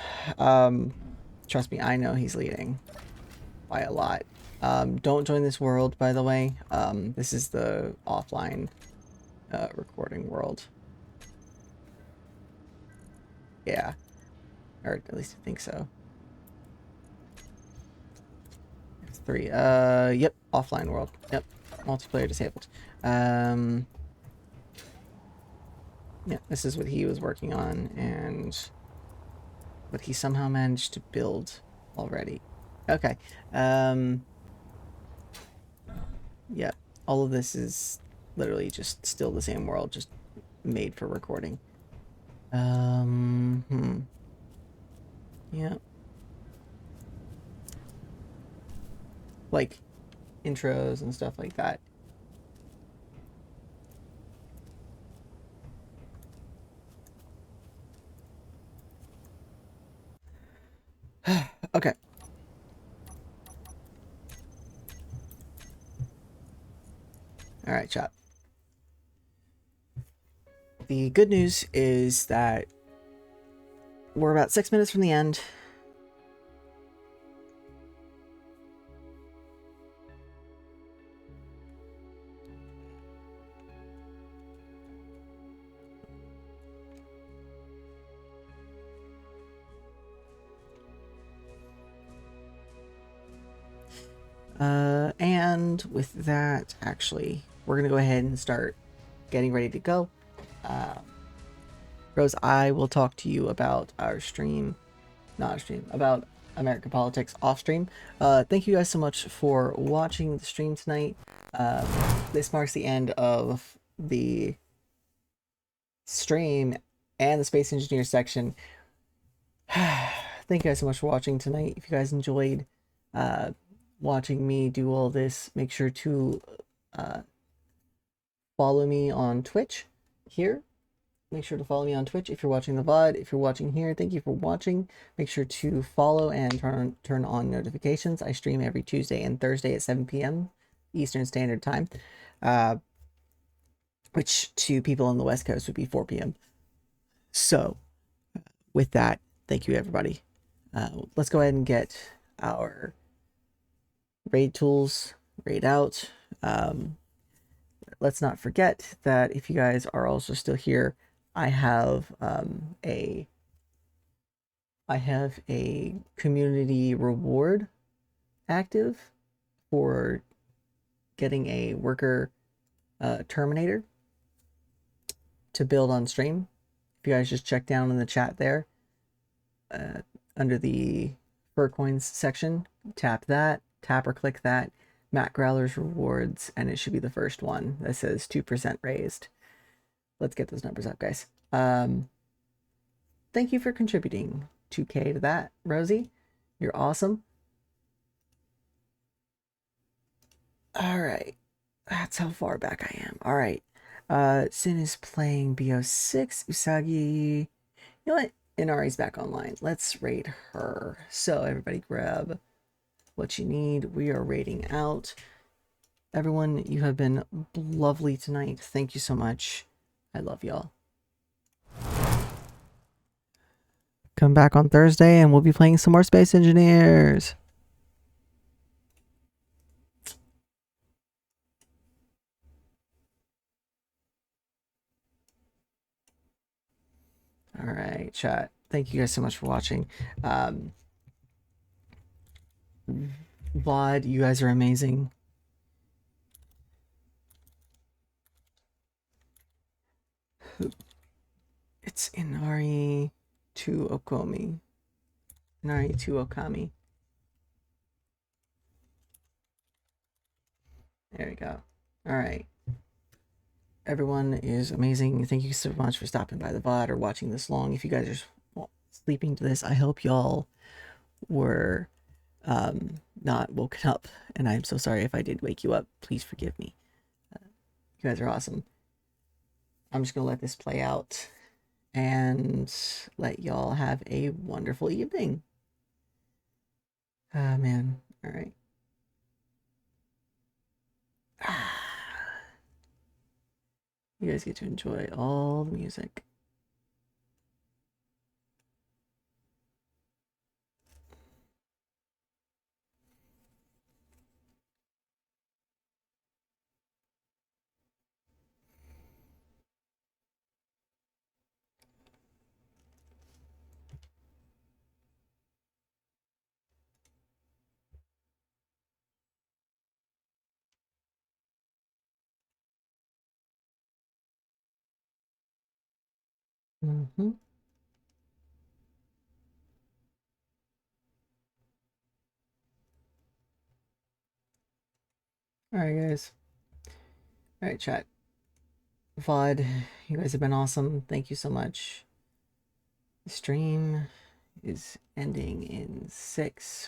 Trust me, I know he's leading. By a lot. Don't join this world, by the way. This is the offline recording world. Yeah. Or at least I think so. 3. Yep. Offline world. Yep. Multiplayer disabled. Yeah, this is what he was working on, and what he somehow managed to build already. Okay. Yeah, all of this is literally just still the same world, just made for recording. Yeah. Like intros and stuff like that. Okay. All right, chat. The good news is that we're about 6 minutes from the end. And with that, actually, we're going to go ahead and start getting ready to go. Rose, I will talk to you about our stream, not our stream, about American politics off stream. Thank you guys so much for watching the stream tonight. This marks the end of the stream and the Space Engineer section. Thank you guys so much for watching tonight. If you guys enjoyed watching me do all this, make sure to follow me on Twitch here. Make sure to follow me on Twitch if you're watching the VOD. If you're watching here, thank you for watching. Make sure to follow and turn on notifications. I stream every Tuesday and Thursday at 7 p.m. Eastern Standard Time, which to people on the West Coast would be 4 p.m. So, with that, thank you, everybody. Let's go ahead and get our raid tools raid out. Let's not forget that if you guys are also still here, I have a community reward active for getting a worker terminator to build on stream. If you guys just check down in the chat there, under the fur coins section, tap or click that, Matt Growler's rewards, and it should be the first one that says 2% raised. Let's get those numbers up, guys. Thank you for contributing 2K to that, Rosie. You're awesome. All right. That's how far back I am. All right. Sin is playing BO6. Usagi. You know what? Inari's back online. Let's raid her. So everybody grab what you need. We are raiding out. Everyone, you have been lovely tonight. Thank you so much. I love y'all. Come back on Thursday and we'll be playing some more Space Engineers. All right, chat. Thank you guys so much for watching. VOD, you guys are amazing. It's Inari to Okomi. Inari to Okami. There we go. All right. Everyone is amazing. Thank you so much for stopping by the VOD or watching this long. If you guys are sleeping to this, I hope y'all were not woken up. And I'm so sorry if I did wake you up. Please forgive me. You guys are awesome. I'm just going to let this play out and let y'all have a wonderful evening. Ah, man. All right. You guys get to enjoy all the music. Mm-hmm. All right, guys. All right, chat. VOD, you guys have been awesome. Thank you so much. The stream is ending in 6,